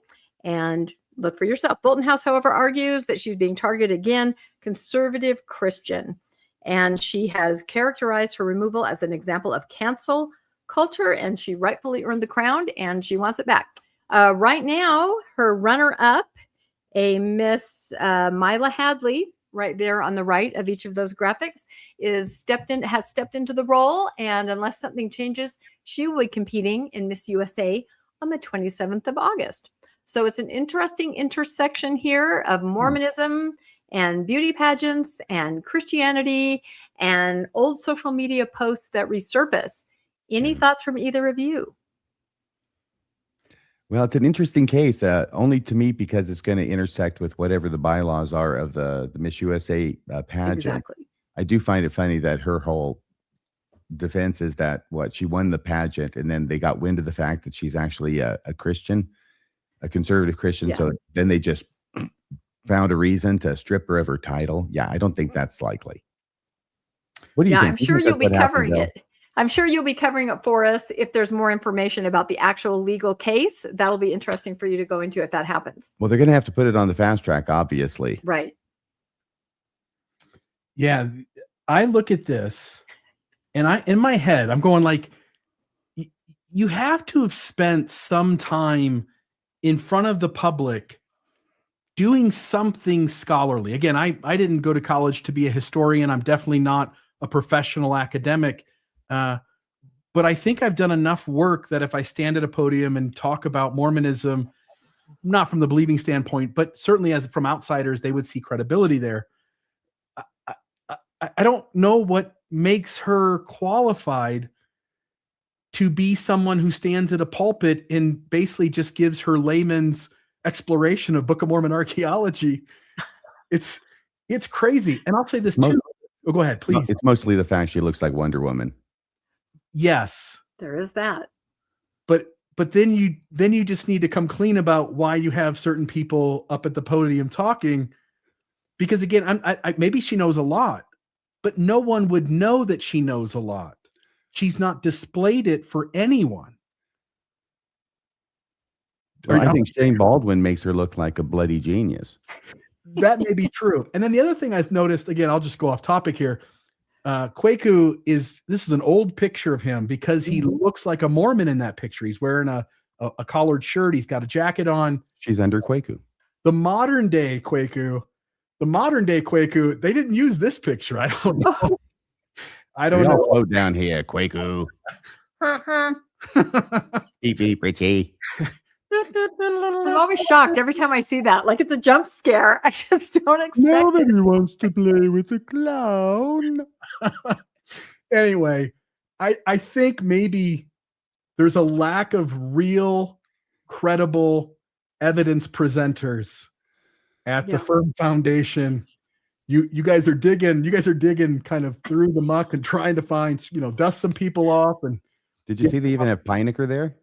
and look for yourself. Bolton House, however, argues that she's being targeted again, conservative Christian. And she has characterized her removal as an example of cancel culture, and she rightfully earned the crown, and she wants it back. Right now, her runner-up, a Miss Mila Hadley, right there on the right of each of those graphics, has stepped into the role, and unless something changes, she will be competing in Miss USA on the 27th of August. So it's an interesting intersection here of Mormonism and beauty pageants and Christianity and old social media posts that resurface. Any thoughts from either of you? Well, it's an interesting case, only to me because it's going to intersect with whatever the bylaws are of the Miss USA pageant. Exactly. I do find it funny that her whole defense is that she won the pageant and then they got wind of the fact that she's actually a Christian, a conservative Christian. Yeah. So then they just found a reason to strip her of her title. Yeah, I don't think that's likely. What do you think? I'm sure you'll be covering it. I'm sure you'll be covering it for us. If there's more information about the actual legal case, that'll be interesting for you to go into if that happens. Well, they're going to have to put it on the fast track, obviously. Right. Yeah. I look at this and in my head, I'm going like, you have to have spent some time in front of the public doing something scholarly. Again, I didn't go to college to be a historian. I'm definitely not a professional academic. But I think I've done enough work that if I stand at a podium and talk about Mormonism, not from the believing standpoint, but certainly as from outsiders, they would see credibility there. I don't know what makes her qualified to be someone who stands at a pulpit and basically just gives her layman's exploration of Book of Mormon archaeology. It's crazy. And I'll say this too. Oh, go ahead, please. It's mostly the fact she looks like Wonder Woman. Yes. There is that. But then you just need to come clean about why you have certain people up at the podium talking, because again, I maybe she knows a lot, but no one would know that she knows a lot. she's not displayed it for anyone. Well, I think Shane Baldwin makes her look like a bloody genius. That may be true. And then the other thing I've noticed, again, I'll just go off topic here. Kwaku this is an old picture of him because he looks like a Mormon in that picture. He's wearing a collared shirt. He's got a jacket on. She's under Kwaku. The modern day Kwaku, they didn't use this picture. I don't know. I don't know. Float down here, Kwaku. Beep, Richie. I'm always shocked every time I see that. Like it's a jump scare. I just don't expect it. Nobody wants to play with a clown. Anyway, I think maybe there's a lack of real, credible evidence presenters at the Firm Foundation. You guys are digging kind of through the muck and trying to find, dust some people off. And did you see they even have Pinecker there?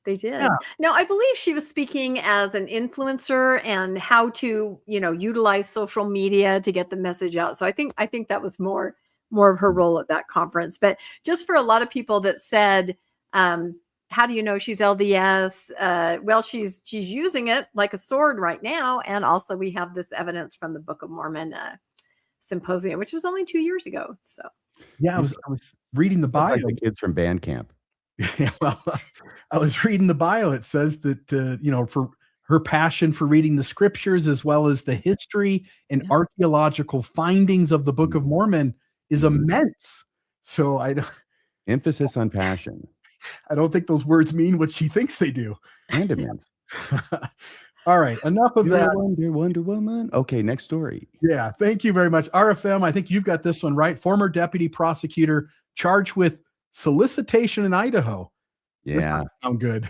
They did. Yeah. Now, I believe she was speaking as an influencer and how to, utilize social media to get the message out. So I think that was more of her role at that conference. But just for a lot of people that said, how do you know she's LDS? Well, she's using it like a sword right now. And also we have this evidence from the Book of Mormon symposium, which was only 2 years ago. So yeah, I was reading the bio. Like the kids from band camp. Yeah, well, I was reading the bio. It says that, for her passion for reading the scriptures, as well as the history and archaeological findings of the Book of Mormon is immense. So Emphasis on passion. I don't think those words mean what she thinks they do. And immense. All right. Enough of that. Wonder Woman. Okay. Next story. Yeah. Thank you very much. RFM, I think you've got this one right. Former deputy prosecutor charged with solicitation in Idaho. Yeah. Doesn't sound good.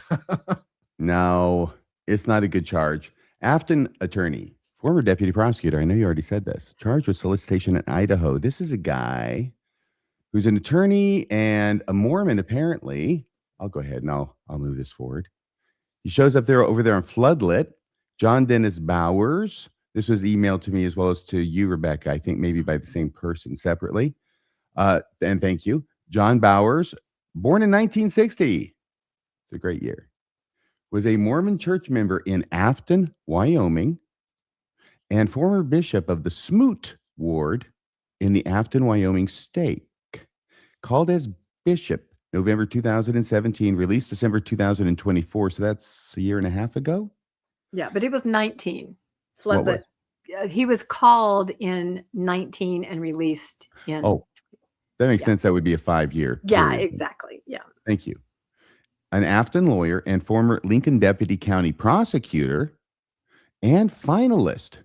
No, it's not a good charge. Afton attorney, former deputy prosecutor. I know you already said this. Charged with solicitation in Idaho. This is a guy who's an attorney and a Mormon, apparently. I'll go ahead and I'll move this forward. He shows up over there on Floodlit. John Dennis Bowers. This was emailed to me as well as to you, Rebecca. I think maybe by the same person separately. And thank you. John Bowers, born in 1960. It's a great year. Was a Mormon church member in Afton, Wyoming, and former bishop of the Smoot Ward in the Afton, Wyoming stake. Called as bishop November 2017, released December 2024. So that's a year and a half ago. Yeah, but it was 19. He was called in 19 and released in. Oh, that makes sense. That would be a 5-year. Yeah, period. exactly. Yeah. Thank you. An Afton lawyer and former Lincoln Deputy County prosecutor and finalist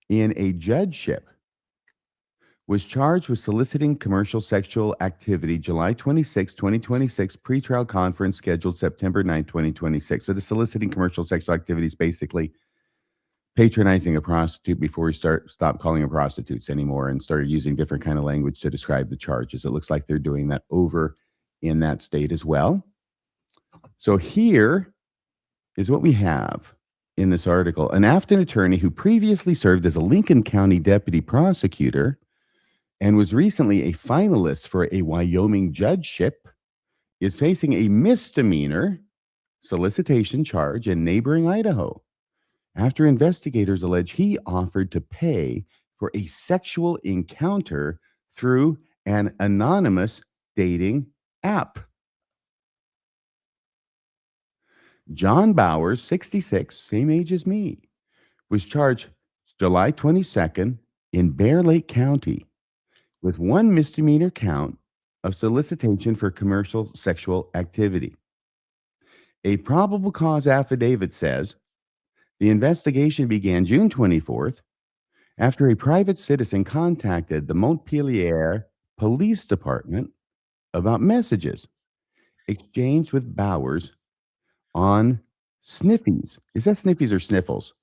in a judgeship was charged with soliciting commercial sexual activity July 26, 2026, pretrial conference scheduled September 9, 2026. So the soliciting commercial sexual activity is basically patronizing a prostitute before we stop calling them prostitutes anymore and started using different kind of language to describe the charges. It looks like they're doing that over in that state as well. So here is what we have in this article. An Afton attorney who previously served as a Lincoln County deputy prosecutor and was recently a finalist for a Wyoming judgeship is facing a misdemeanor solicitation charge in neighboring Idaho after investigators allege he offered to pay for a sexual encounter through an anonymous dating app. John Bowers, 66, same age as me, was charged July 22nd in Bear Lake County with one misdemeanor count of solicitation for commercial sexual activity. A probable cause affidavit says the investigation began June 24th after a private citizen contacted the Montpelier Police Department about messages exchanged with Bowers on Sniffies. Is that Sniffies or Sniffles?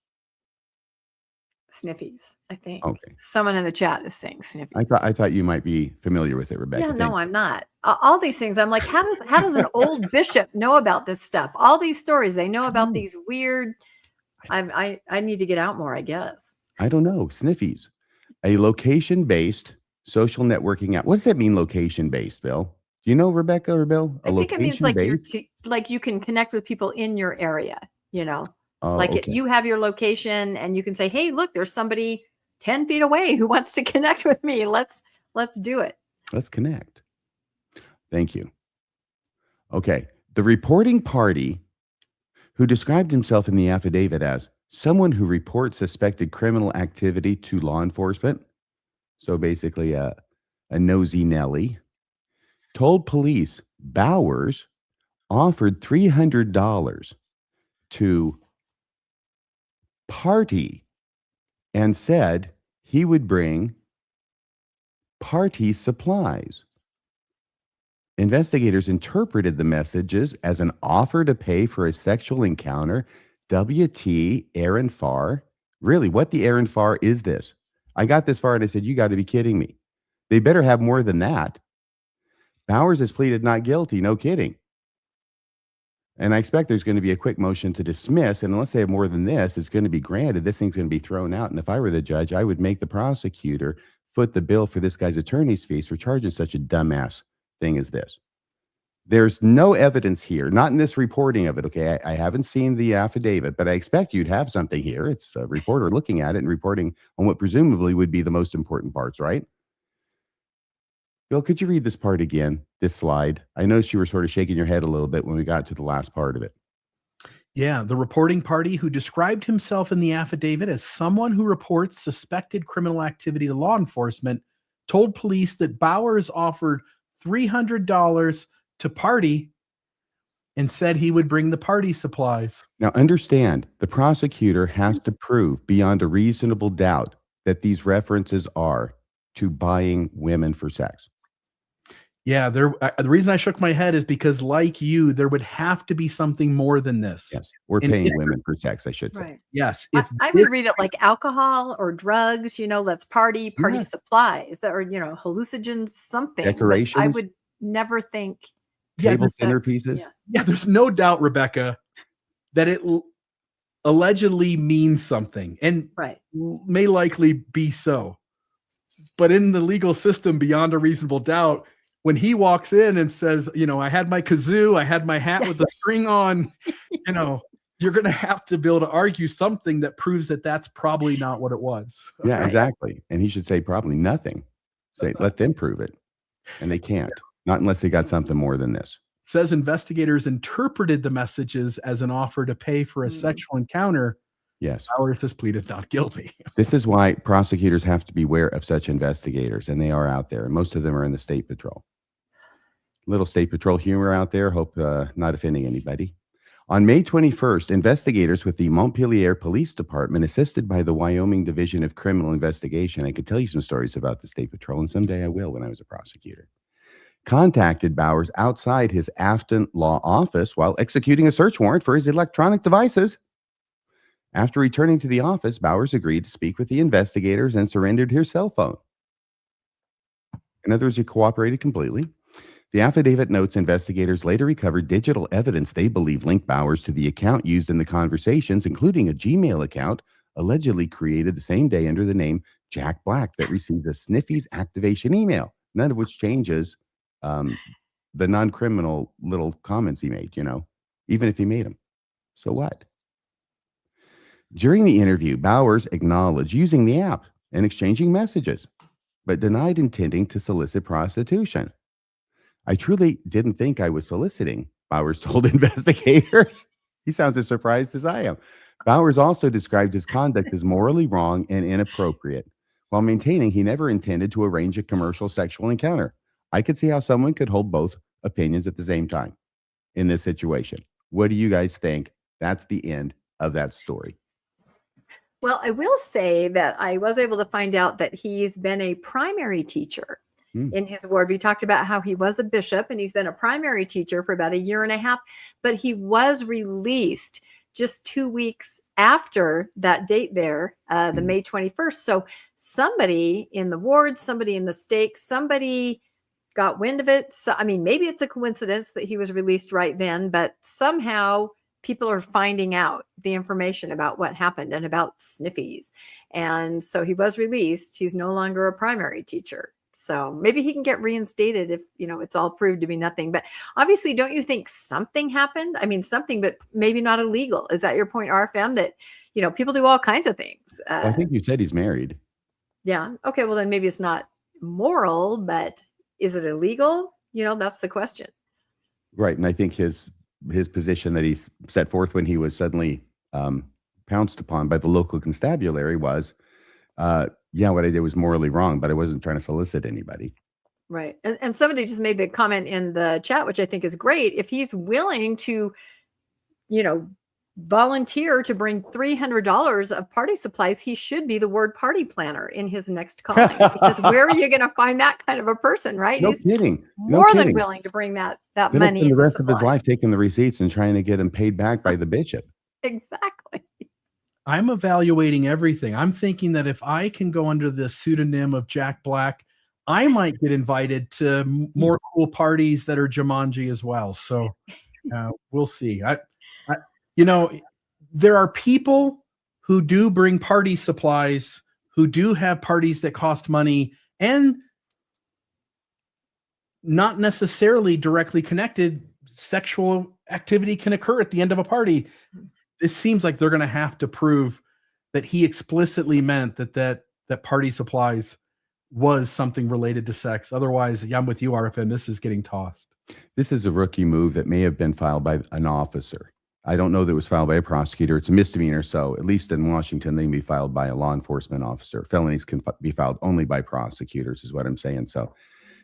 Sniffies, I think. Okay. Someone in the chat is saying Sniffies. I thought you might be familiar with it, Rebecca. Yeah, no, I'm not. All these things, I'm like, how does an old bishop know about this stuff? All these stories, they know about these weird. I need to get out more, I guess. I don't know. Sniffies, a location-based social networking app. What does that mean, location-based, Bill? Do you know, Rebecca or Bill? I think it means like location-based? like you can connect with people in your area, you know, Oh, like okay. you have your location and you can say, hey, look, there's somebody 10 feet away who wants to connect with me. Let's do it. Let's connect. Thank you. Okay. The reporting party, who described himself in the affidavit as someone who reports suspected criminal activity to law enforcement, so basically a nosy Nelly, told police Bowers offered $300 to party and said he would bring party supplies. Investigators interpreted the messages as an offer to pay for a sexual encounter. WT Aaron Farr. Really, what the Aaron Farr is this? I got this far and I said, you got to be kidding me. They better have more than that. Bowers has pleaded not guilty. No kidding. And I expect there's going to be a quick motion to dismiss. And unless they have more than this, it's going to be granted. This thing's going to be thrown out. And if I were the judge, I would make the prosecutor foot the bill for this guy's attorney's fees for charging such a dumbass thing as this. There's no evidence here, not in this reporting of it. Okay, I haven't seen the affidavit, but I expect you'd have something here. It's the reporter looking at it and reporting on what presumably would be the most important parts, right? Bill, could you read this part again, this slide? I noticed you were sort of shaking your head a little bit when we got to the last part of it. Yeah, the reporting party, who described himself in the affidavit as someone who reports suspected criminal activity to law enforcement, told police that Bowers offered $300 to party and said he would bring the party supplies. Now, understand, the prosecutor has to prove beyond a reasonable doubt that these references are to buying women for sex. Yeah, the reason I shook my head is because, like you, there would have to be something more than this. Yes, we're And paying if- women for sex, I should say. Right. Yes. I would read it like alcohol or drugs, let's party Yeah. supplies that are, hallucinogens, something. But I Decorations? would never think. Yeah, Table that's- centerpieces? yeah. there's no doubt, Rebecca, that it allegedly means something and Right. may likely be so. But in the legal system, beyond a reasonable doubt, when he walks in and says, I had my kazoo, I had my hat with the string on, you're going to have to be able to argue something that proves that that's probably not what it was. Yeah, Right. exactly. And he should say probably nothing. Say, let them prove it. And they can't, not unless they got something more than this. Says investigators interpreted the messages as an offer to pay for a sexual encounter. Yes. Bowers has pleaded not guilty. This is why prosecutors have to beware of such investigators, and they are out there. And most of them are in the State Patrol. Little State Patrol humor out there. Hope not offending anybody. On May 21st, investigators with the Montpelier Police Department, assisted by the Wyoming Division of Criminal Investigation — I could tell you some stories about the State Patrol, and someday I will when I was a prosecutor — contacted Bowers outside his Afton law office while executing a search warrant for his electronic devices. After returning to the office, Bowers agreed to speak with the investigators and surrendered his cell phone. In other words, he cooperated completely. The affidavit notes investigators later recovered digital evidence they believe linked Bowers to the account used in the conversations, including a Gmail account allegedly created the same day under the name Jack Black that received a Sniffies activation email, none of which changes the non-criminal little comments he made, even if he made them. So what? During the interview, Bowers acknowledged using the app and exchanging messages, but denied intending to solicit prostitution. I truly didn't think I was soliciting, Bowers told investigators. He sounds as surprised as I am. Bowers also described his conduct as morally wrong and inappropriate, while maintaining he never intended to arrange a commercial sexual encounter. I could see how someone could hold both opinions at the same time in this situation. What do you guys think? That's the end of that story. Well, I will say that I was able to find out that he's been a primary teacher in his ward. We talked about how he was a bishop and he's been a primary teacher for about a year and a half, but he was released just 2 weeks after that date there, the May 21st. So somebody in the ward, somebody in the stake, somebody got wind of it. So, maybe it's a coincidence that he was released right then, but somehow people are finding out the information about what happened and about Sniffies. And so he was released. He's no longer a primary teacher. So maybe he can get reinstated if, it's all proved to be nothing. But obviously, don't you think something happened? I mean, something, but maybe not illegal. Is that your point, RFM? That, people do all kinds of things. Well, I think you said he's married. Yeah. Okay. Well, then maybe it's not moral, but is it illegal? That's the question. Right. And I think his position that he set forth when he was suddenly pounced upon by the local constabulary was, what I did was morally wrong, but I wasn't trying to solicit anybody. Right. And somebody just made the comment in the chat, which I think is great. If he's willing to, volunteer to bring $300 of party supplies, he should be the ward party planner in his next calling. Because where are you going to find that kind of a person, right? No kidding. More than willing to bring that money. The rest of his life taking the receipts and trying to get them paid back by the bishop. Exactly. I'm evaluating everything. I'm thinking that if I can go under the pseudonym of Jack Black, I might get invited to more cool parties that are Jumanji as well. So we'll see. There are people who do bring party supplies, who do have parties that cost money, and not necessarily directly connected. Sexual activity can occur at the end of a party. It seems like they're going to have to prove that he explicitly meant that party supplies was something related to sex. Otherwise, I'm with you, RFN. This is getting tossed. This is a rookie move that may have been filed by an officer. I don't know that it was filed by a prosecutor. It's a misdemeanor. So at least in Washington, they can be filed by a law enforcement officer. Felonies can be filed only by prosecutors is what I'm saying. So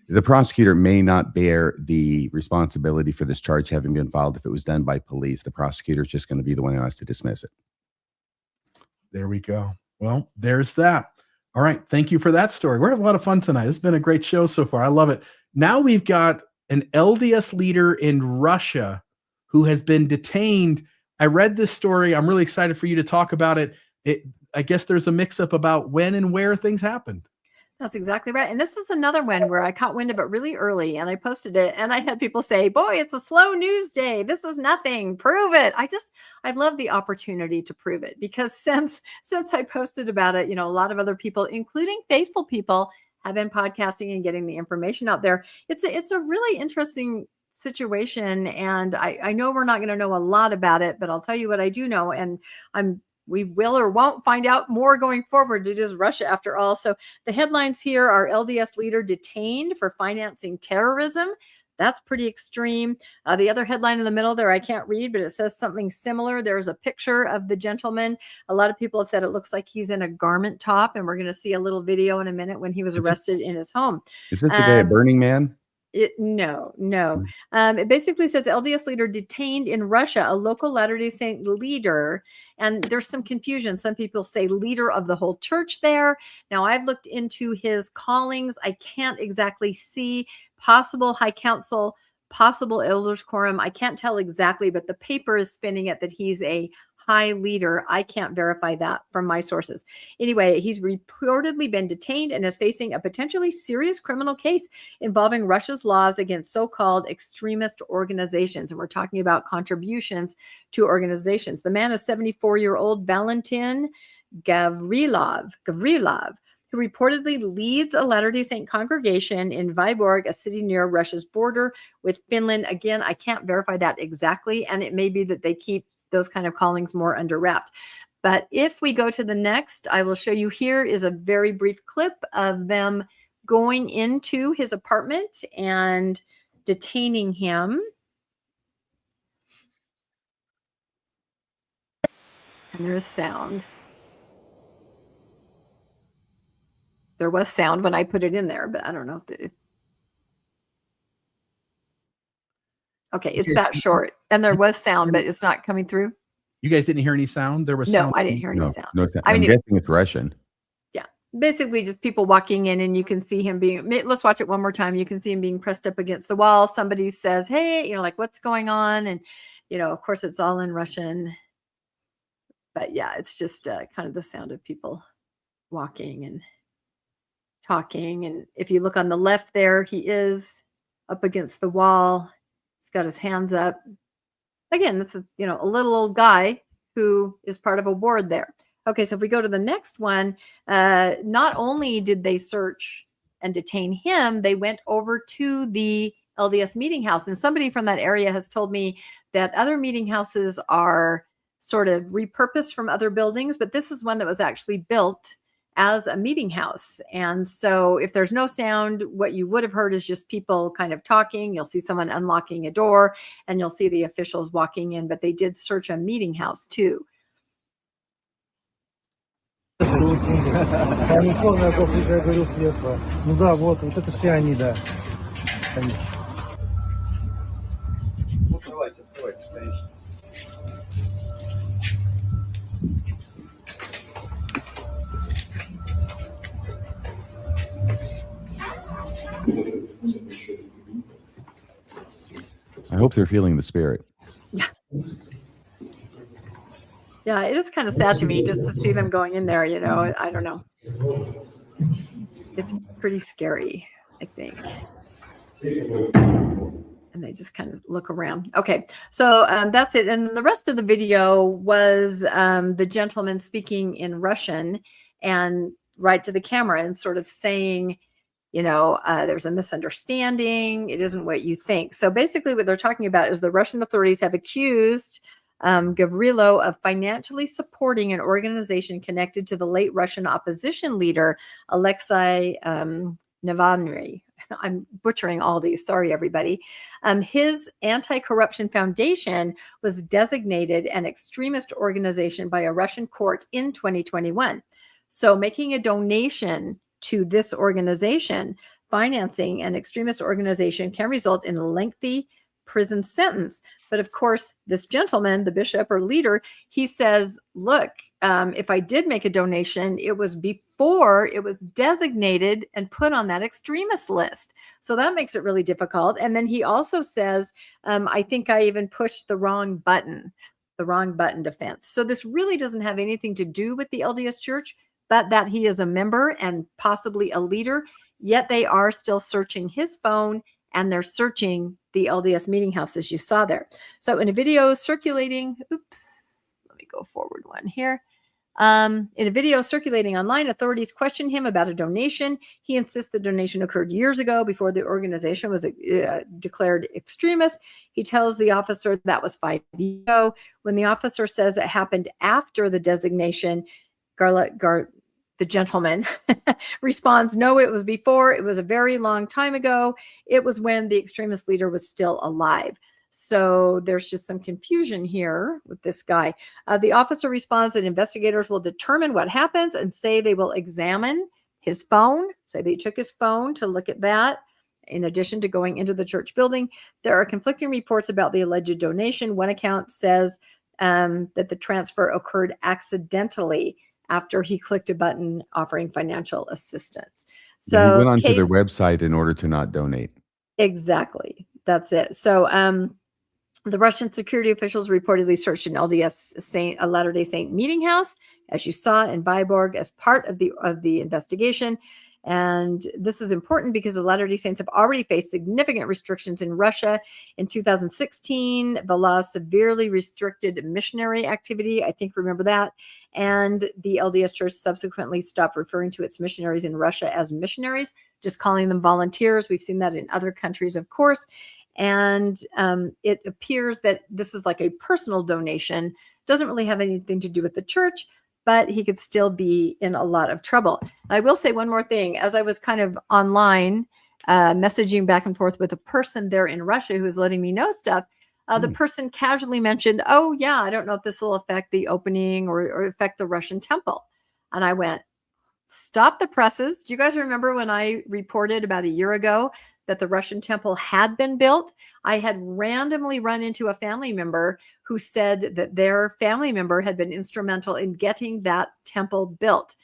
the prosecutor may not bear the responsibility for this charge having been filed if it was done by police. The prosecutor is just going to be the one who has to dismiss it. There we go. Well, there's that. All right. Thank you for that story. We're having a lot of fun tonight. It's been a great show so far. I love it. Now we've got an LDS leader in Russia who has been detained. I read this story. I'm really excited for you to talk about it. I guess there's a mix-up about when and where things happened. That's exactly right. And this is another one where I caught wind of it really early and I posted it and I had people say, boy, it's a slow news day. This is nothing. Prove it. I love the opportunity to prove it because since I posted about it, a lot of other people, including faithful people, have been podcasting and getting the information out there. It's a really interesting situation. And I know we're not going to know a lot about it, but I'll tell you what I do know. And we will or won't find out more going forward. It is Russia after all. So the headlines here are LDS leader detained for financing terrorism. That's pretty extreme. The other headline in the middle there, I can't read, but it says something similar. There's a picture of the gentleman. A lot of people have said it looks like he's in a garment top, and we're going to see a little video in a minute when he was arrested in his home. Is this the guy at Burning Man? No. It basically says LDS leader detained in Russia, a local Latter-day Saint leader. And there's some confusion. Some people say leader of the whole church there. Now, I've looked into his callings. I can't exactly see possible high council, possible elders quorum. I can't tell exactly, but the paper is spinning it that he's a high leader. I can't verify that from my sources. Anyway, he's reportedly been detained and is facing a potentially serious criminal case involving Russia's laws against so-called extremist organizations. And we're talking about contributions to organizations. The man is 74-year-old Valentin Gavrilov, who reportedly leads a Latter-day Saint congregation in Vyborg, a city near Russia's border with Finland. Again, I can't verify that exactly. And it may be that they keep those kind of callings more under wrapped. But if we go to the next, I will show you here is a very brief clip of them going into his apartment and detaining him. And there's sound. There was sound when I put it in there, but I don't know if okay, it's that short. And there was sound, but it's not coming through. You guys didn't hear any sound? There was sound. No, I didn't hear any sound. No, I'm guessing it's Russian. Yeah. Basically just people walking in and you can see him being, let's watch it one more time. You can see him being pressed up against the wall. Somebody says, hey, like what's going on? And, of course it's all in Russian, but yeah, it's just kind of the sound of people walking and talking. And if you look on the left there, he is up against the wall. He's got his hands up. Again, that's a little old guy who is part of a ward there. Okay, so if we go to the next one, not only did they search and detain him, they went over to the LDS meeting house. And somebody from that area has told me that other meeting houses are sort of repurposed from other buildings, but this is one that was actually built as a meeting house. And so if there's no sound, what you would have heard is just people kind of talking. You'll see someone unlocking a door and you'll see the officials walking in, but they did search a meeting house too. Там черная кофта, я говорил сверху. Ну да, вот это все они, да. Открывайте, скорее. I hope they're feeling the spirit. Yeah. Yeah, it is kind of sad to me just to see them going in there, you know. I don't know. It's pretty scary, I think. And they just kind of look around. Okay, so that's it. And the rest of the video was the gentleman speaking in Russian and right to the camera and sort of saying, you know, there's a misunderstanding. It isn't what you think. So basically what they're talking about is the Russian authorities have accused Gavrilo of financially supporting an organization connected to the late Russian opposition leader, Alexei Navalny. I'm butchering all these. Sorry, everybody. His anti-corruption foundation was designated an extremist organization by a Russian court in 2021. So making a donation to this organization, financing an extremist organization, can result in a lengthy prison sentence. But of course, this gentleman, the bishop or leader, he says, look, if I did make a donation, it was before it was designated and put on that extremist list. So that makes it really difficult. And then he also says, I think I even pushed the wrong button defense. So this really doesn't have anything to do with the LDS Church, but that he is a member and possibly a leader, yet they are still searching his phone and they're searching the LDS meeting house, as you saw there. So in a video circulating, let me go forward one here. In a video circulating online, authorities questioned him about a donation. He insists the donation occurred years ago before the organization was declared extremist. He tells the officer that was 5 years ago. When the officer says it happened after the designation, the gentleman responds, no, it was before. It was a very long time ago. It was when the extremist leader was still alive. So there's just some confusion here with this guy. The officer responds that investigators will determine what happens and say they will examine his phone. So they took his phone to look at that. In addition to going into the church building, there are conflicting reports about the alleged donation. One account says that the transfer occurred accidentally after he clicked a button offering financial assistance. So he went onto their website in order to not donate. Exactly. That's it. So the Russian security officials reportedly searched an LDS a Latter-day Saint meeting house, as you saw in Viborg, as part of the investigation. And this is important because the Latter-day Saints have already faced significant restrictions in Russia. In 2016, the law severely restricted missionary activity. I think, remember that. And the LDS Church subsequently stopped referring to its missionaries in Russia as missionaries, just calling them volunteers. We've seen that in other countries, of course. And it appears that this is like a personal donation, doesn't really have anything to do with the church, but he could still be in a lot of trouble. I will say one more thing. As I was kind of online messaging back and forth with a person there in Russia who was letting me know stuff, the person casually mentioned, oh, yeah, I don't know if this will affect the opening or affect the Russian temple. And I went, stop the presses. Do you guys remember when I reported about a year ago that the Russian temple had been built? I had randomly run into a family member who said that their family member had been instrumental in getting that temple built.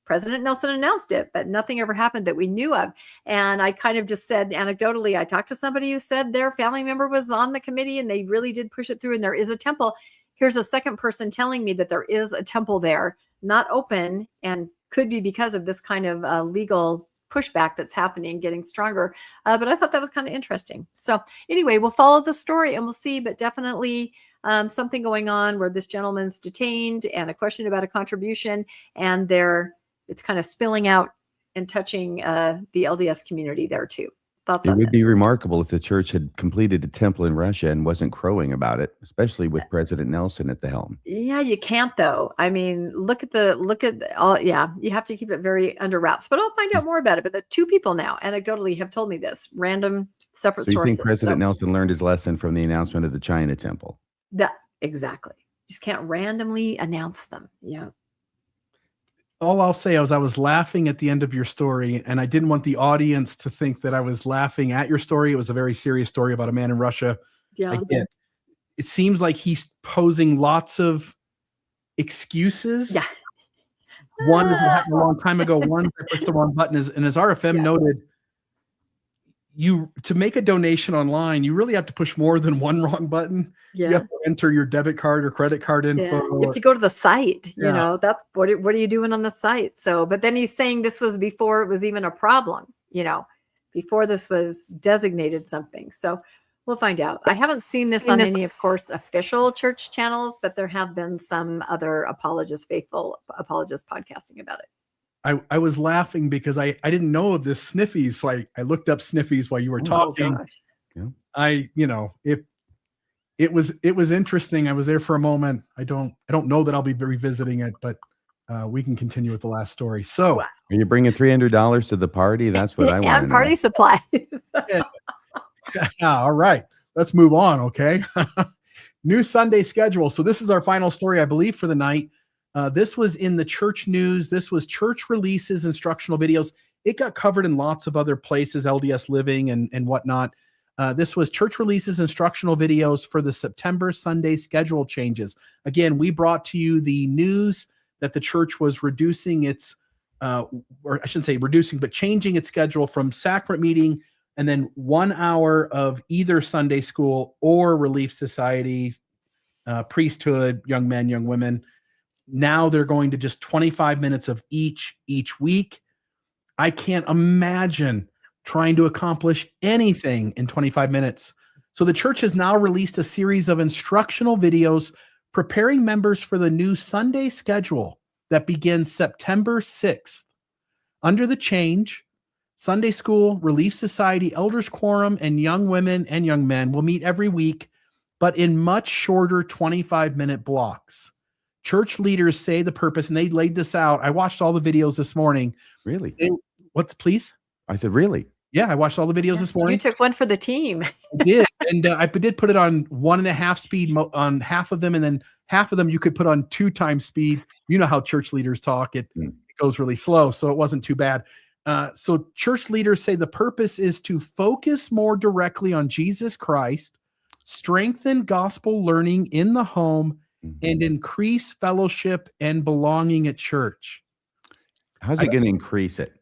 President Nelson announced it, but nothing ever happened that we knew of. And I kind of just said anecdotally, I talked to somebody who said their family member was on the committee and they really did push it through and there is a temple. Here's a second person telling me that there is a temple there, not open, and could be because of this kind of legal pushback that's happening, getting stronger. But I thought that was kind of interesting. So anyway, we'll follow the story and we'll see, but definitely something going on where this gentleman's detained and a question about a contribution, and it's kind of spilling out and touching the LDS community there too. Thoughts It on would that? be remarkable if the church had completed a temple in Russia and wasn't crowing about it, especially with President Nelson at the helm. Yeah, you can't though. I mean, look at all. Yeah, you have to keep it very under wraps. But I'll find out more about it. But the two people now, anecdotally, have told me this. Random, separate So you sources. think President Nelson learned his lesson from the announcement of the China temple? That exactly. Just can't randomly announce them. Yeah. All I'll say is I was laughing at the end of your story, and I didn't want the audience to think that I was laughing at your story. It was a very serious story about a man in Russia. Yeah. Again, it seems like he's posing lots of excuses. Yeah. One that happened a long time ago. One, I pushed the wrong button. And as RFM noted, to make a donation online, you really have to push more than one wrong button. Yeah. You have to enter your debit card or credit card info. Yeah. You have to go to the site. Yeah. You know, that's what are you doing on the site? So, but then he's saying this was before it was even a problem, you know, before this was designated something. So we'll find out. I haven't seen this on any, of course, official church channels, but there have been some other faithful apologist podcasting about it. I was laughing because I didn't know of this sniffies. So I looked up sniffies while you were talking. Gosh. It was interesting. I was there for a moment. I don't know that I'll be revisiting it, but we can continue with the last story. So Are you bringing $300 to the party? That's what I want. And party supplies. all right, let's move on. Okay. New Sunday schedule. So this is our final story, I believe, for the night. This was in the church news. This was church releases, instructional videos. It got covered in lots of other places, LDS Living and whatnot. This was church releases, instructional videos for the September Sunday schedule changes. Again, we brought to you the news that the church was reducing its, or I shouldn't say reducing, but changing its schedule from sacrament meeting and then 1 hour of either Sunday school or Relief Society, priesthood, young men, young women. Now they're going to just 25 minutes of each week. I can't imagine trying to accomplish anything in 25 minutes. So the church has now released a series of instructional videos preparing members for the new Sunday schedule that begins September 6th. Under the change, Sunday school, Relief Society, Elders Quorum, and young women and young men will meet every week, but in much shorter 25-minute blocks. Church leaders say the purpose, and they laid this out. I watched all the videos this morning. Really? Please? I said, really? Yeah, I watched all the videos this morning. You took one for the team. I did. And I did put it on 1.5 speed on half of them. And then half of them you could put on 2 times speed. You know how church leaders talk. It goes really slow. So it wasn't too bad. So church leaders say the purpose is to focus more directly on Jesus Christ, strengthen gospel learning in the home, and increase fellowship and belonging at church. How's it going to increase it?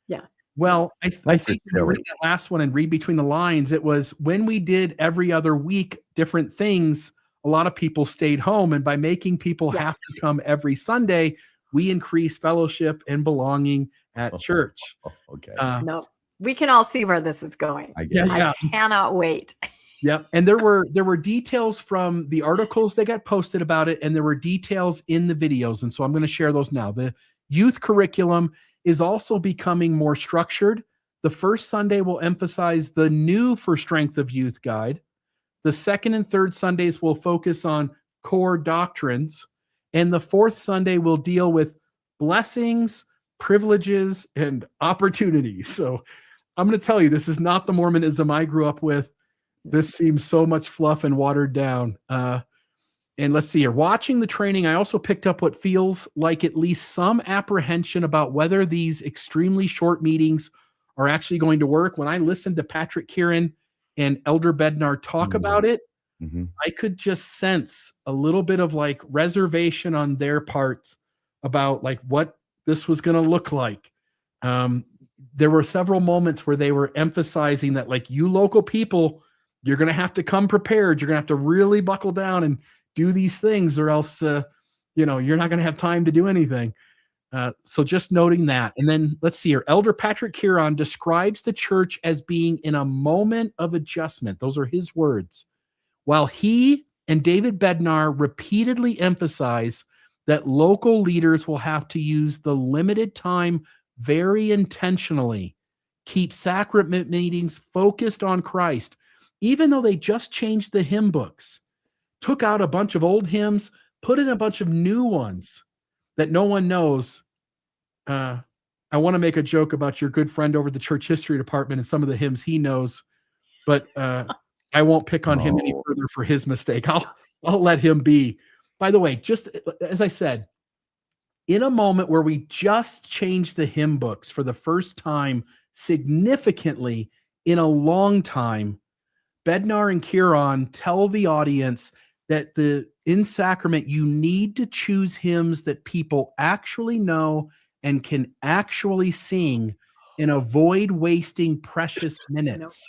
Yeah. Well, I think when I read that last one and read between the lines, it was when we did every other week different things, a lot of people stayed home. And by making people have to come every Sunday, we increase fellowship and belonging at church. Okay. No, we can all see where this is going. I cannot wait. Yep. And there were details from the articles that got posted about it, and there were details in the videos. And so I'm going to share those now. The youth curriculum is also becoming more structured. The first Sunday will emphasize the new For Strength of Youth guide. The second and third Sundays will focus on core doctrines. And the fourth Sunday will deal with blessings, privileges, and opportunities. So I'm going to tell you, this is not the Mormonism I grew up with. This seems so much fluff and watered down. And let's see here. Watching the training, I also picked up what feels like at least some apprehension about whether these extremely short meetings are actually going to work. When I listened to Patrick Kieran and Elder Bednar talk about it, I could just sense a little bit of like reservation on their part about like what this was going to look like. There were several moments where they were emphasizing that like you local people, you're going to have to come prepared. You're going to have to really buckle down and do these things, or else, you're not going to have time to do anything. So just noting that. And then let's see here. Elder Patrick Kieran describes the church as being in a moment of adjustment. Those are his words. While he and David Bednar repeatedly emphasize that local leaders will have to use the limited time very intentionally keep sacrament meetings focused on Christ, even though they just changed the hymn books, took out a bunch of old hymns, put in a bunch of new ones that no one knows. I want to make a joke about your good friend over at the church history department and some of the hymns he knows, but I won't pick on him any further for his mistake. I'll let him be. By the way, just as I said, in a moment where we just changed the hymn books for the first time significantly in a long time, Bednar and Kieran tell the audience that in sacrament, you need to choose hymns that people actually know and can actually sing and avoid wasting precious minutes.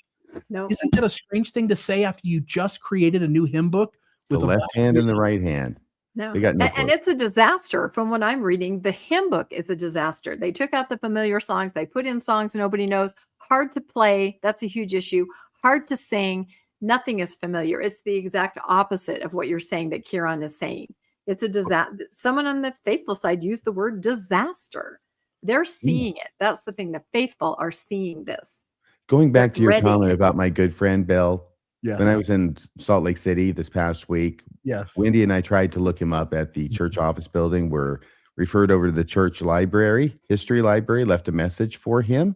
No. Isn't that a strange thing to say after you just created a new hymn book The with a left hand and the right hand. No. They got no And clue. it's a disaster from what I'm reading. The hymn book is a disaster. They took out the familiar songs. They put in songs nobody knows. Hard to play. That's a huge issue. Hard to sing. Nothing is familiar. It's the exact opposite of what you're saying that Kieran is saying. It's a disaster. Someone on the faithful side used the word disaster. They're seeing it. That's the thing. The faithful are seeing this. Going back They're to your dreading comment it. about my good friend Bill, Yes. when I was in Salt Lake City this past week, Yes. Wendy and I tried to look him up at the church office building. We're referred over to the church library, history library, left a message for him.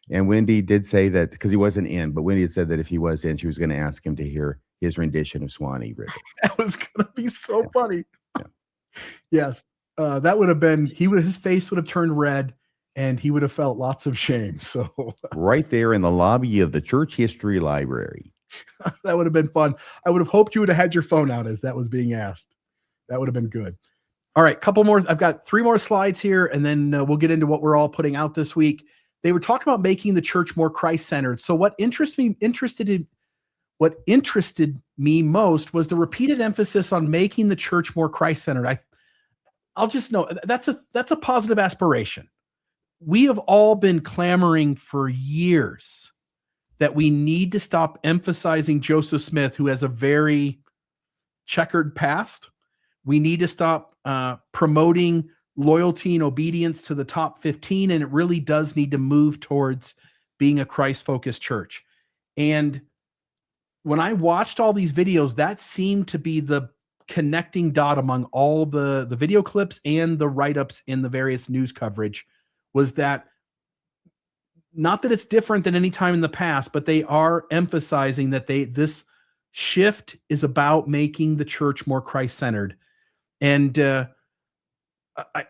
And Wendy did say that, because he wasn't in, but Wendy had said that if he was in, she was going to ask him to hear his rendition of Swanee River. That was going to be so Yeah. funny. Yeah. Yes. That would have been, his face would have turned red and he would have felt lots of shame. So Right there in the lobby of the church history library. that would have been fun. I would have hoped you would have had your phone out as that was being asked. That would have been good. All right. Couple more. I've got 3 more slides here and then we'll get into what we're all putting out this week. They were talking about making the church more Christ-centered. So what interested me most was the repeated emphasis on making the church more Christ-centered. I'll just know that's a positive aspiration. We have all been clamoring for years that we need to stop emphasizing Joseph Smith, who has a very checkered past. We need to stop promoting loyalty and obedience to the top 15, and it really does need to move towards being a Christ-focused church. And when I watched all these videos, that seemed to be the connecting dot among all the video clips and the write-ups in the various news coverage, was that not that it's different than any time in the past, but they are emphasizing that this shift is about making the church more Christ-centered. And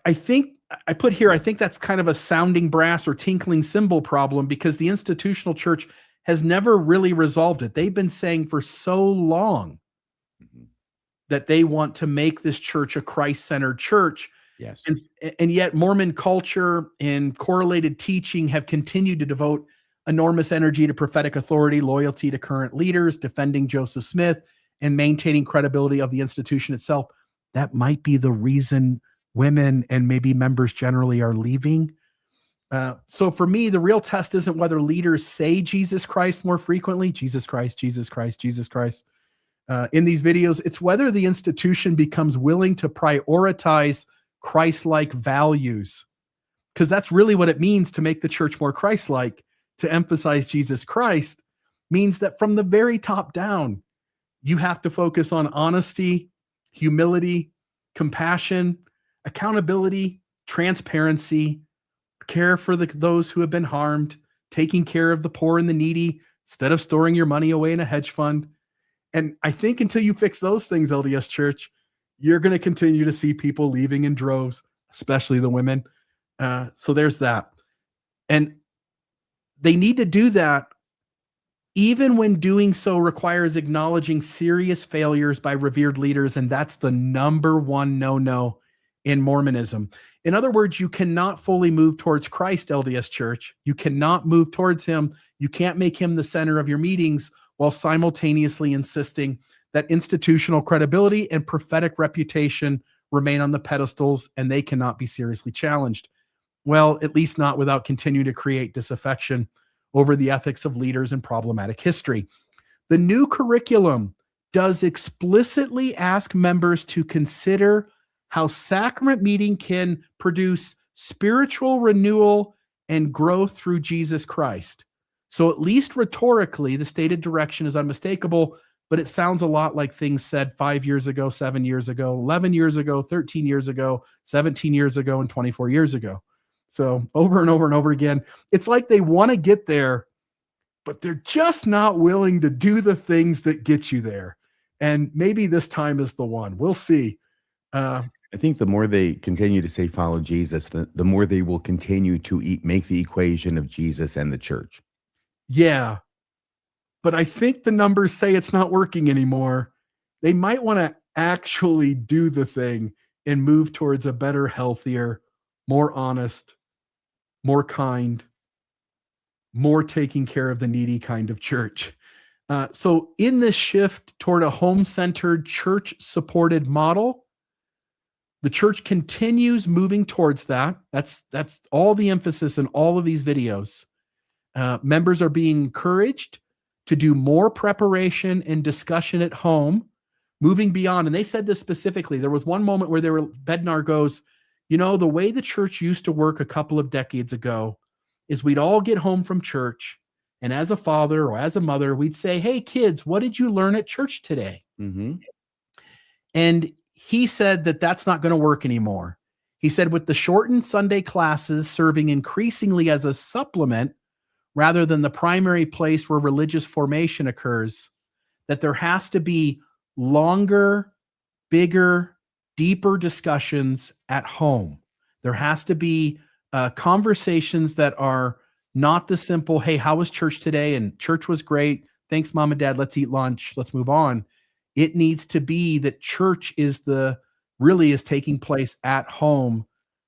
I think I put here, I think that's kind of a sounding brass or tinkling cymbal problem, because the institutional church has never really resolved it. They've been saying for so long that they want to make this church a Christ-centered church. Yes. And yet Mormon culture and correlated teaching have continued to devote enormous energy to prophetic authority, loyalty to current leaders, defending Joseph Smith, and maintaining credibility of the institution itself. That might be the reason women and maybe members generally are leaving. So for me, the real test isn't whether leaders say Jesus Christ more frequently, Jesus Christ, Jesus Christ, Jesus Christ, in these videos. It's whether the institution becomes willing to prioritize Christ-like values, because that's really what it means to make the church more Christ-like. To emphasize Jesus Christ means that from the very top down, you have to focus on honesty, humility, compassion, accountability, transparency, care for those who have been harmed, taking care of the poor and the needy instead of storing your money away in a hedge fund. And I think until you fix those things, LDS Church, you're going to continue to see people leaving in droves, especially the women. So there's that. And they need to do that even when doing so requires acknowledging serious failures by revered leaders. And that's the number one no-no in Mormonism. In other words, you cannot fully move towards Christ, LDS Church. You cannot move towards him. You can't make him the center of your meetings while simultaneously insisting that institutional credibility and prophetic reputation remain on the pedestals and they cannot be seriously challenged. Well, at least not without continuing to create disaffection over the ethics of leaders and problematic history. The new curriculum does explicitly ask members to consider how sacrament meeting can produce spiritual renewal and grow through Jesus Christ. So at least rhetorically, the stated direction is unmistakable, but it sounds a lot like things said 5 years ago, 7 years ago, 11 years ago, 13 years ago, 17 years ago, and 24 years ago. So over and over and over again, it's like they want to get there, but they're just not willing to do the things that get you there. And maybe this time is the one. We'll see. I think the more they continue to say follow Jesus, the more they will continue to make the equation of Jesus and the church. Yeah. But I think the numbers say it's not working anymore. They might want to actually do the thing and move towards a better, healthier, more honest, more kind, more taking care of the needy kind of church. So in this shift toward a home-centered, church-supported model, the church continues moving towards that. That's all the emphasis in all of these videos. Members are being encouraged to do more preparation and discussion at home, moving beyond. And they said this specifically. There was one moment where Bednar goes, the way the church used to work a couple of decades ago is we'd all get home from church, and as a father or as a mother, we'd say, hey, kids, what did you learn at church today? Mm-hmm. And he said that that's not going to work anymore. He said with the shortened Sunday classes serving increasingly as a supplement rather than the primary place where religious formation occurs, that there has to be longer, bigger, deeper discussions at home. There has to be conversations that are not the simple, hey, how was church today? And church was great. Thanks, mom and dad. Let's eat lunch. Let's move on. It needs to be that church is taking place at home.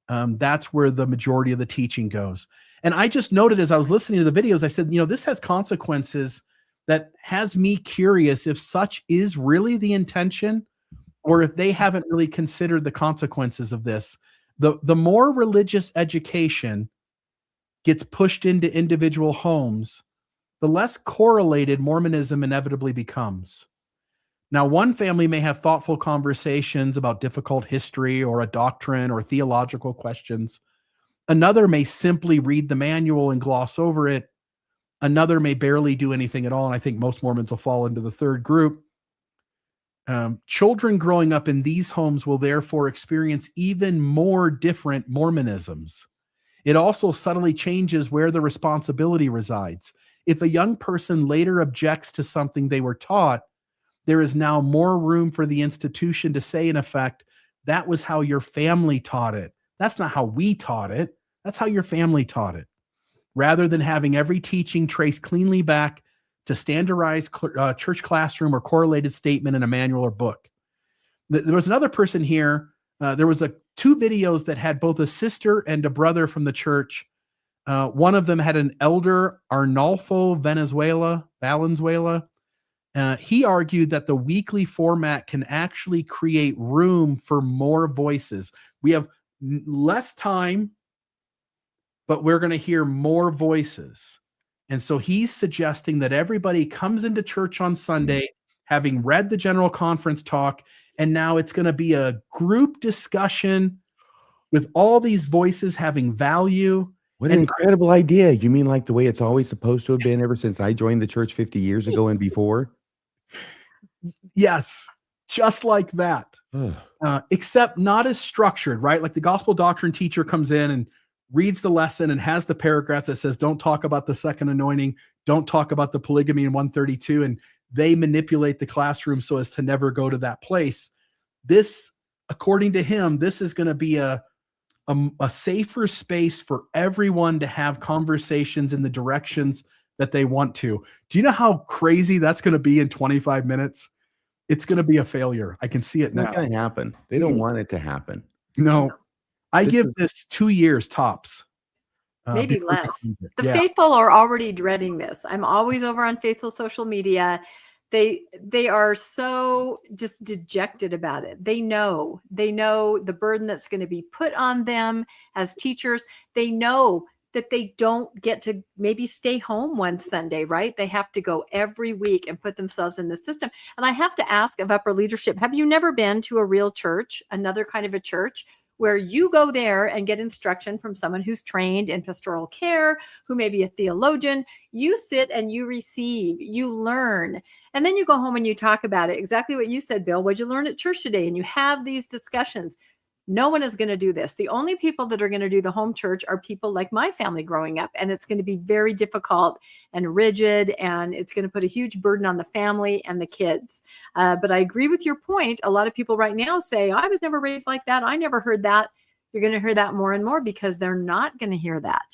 That's where the majority of the teaching goes. And I just noted as I was listening to the videos, I said, this has consequences that has me curious if such is really the intention or if they haven't really considered the consequences of this. The more religious education gets pushed into individual homes, the less correlated Mormonism inevitably becomes. Now, one family may have thoughtful conversations about difficult history or a doctrine or theological questions. Another may simply read the manual and gloss over it. Another may barely do anything at all. And I think most Mormons will fall into the third group. Children growing up in these homes will therefore experience even more different Mormonisms. It also subtly changes where the responsibility resides. If a young person later objects to something they were taught, there is now more room for the institution to say, in effect, that was how your family taught it. That's not how we taught it. That's how your family taught it. Rather than having every teaching traced cleanly back to standardized church classroom or correlated statement in a manual or book. There was another person here. There was two videos that had both a sister and a brother from the church. One of them had an elder, Arnolfo Valenzuela. He argued that the weekly format can actually create room for more voices. We have less time, but we're going to hear more voices. And so he's suggesting that everybody comes into church on Sunday, having read the general conference talk, and now it's going to be a group discussion with all these voices having value. What an incredible idea. You mean like the way it's always supposed to have been ever since I joined the church 50 years ago and before? Yes, just like that. Except not as structured, right? Like the gospel doctrine teacher comes in and reads the lesson and has the paragraph that says, don't talk about the second anointing, don't talk about the polygamy in 132, and they manipulate the classroom so as to never go to that place. This, according to him, this is going to be a safer space for everyone to have conversations in the directions that they want to. Do you know how crazy that's going to be in 25 minutes? It's going to be a failure. I can see it now. It's not going to happen. They don't want it to happen. No. I give this 2 years tops. Maybe less. The faithful are already dreading this. I'm always over on faithful social media. They are so just dejected about it. They know the burden that's going to be put on them as teachers. They know that they don't get to maybe stay home one Sunday, right? They have to go every week and put themselves in the system. And I have to ask of upper leadership, have you never been to a real church, another kind of a church, where you go there and get instruction from someone who's trained in pastoral care, who may be a theologian. You sit and you receive, you learn, and then you go home and you talk about it. Exactly what you said, Bill. What'd you learn at church today? And you have these discussions. No one is going to do this. The only people that are going to do the home church are people like my family growing up. And it's going to be very difficult and rigid, and it's going to put a huge burden on the family and the kids. But I agree with your point. A lot of people right now say, I was never raised like that. I never heard that. You're going to hear that more and more because they're not going to hear that.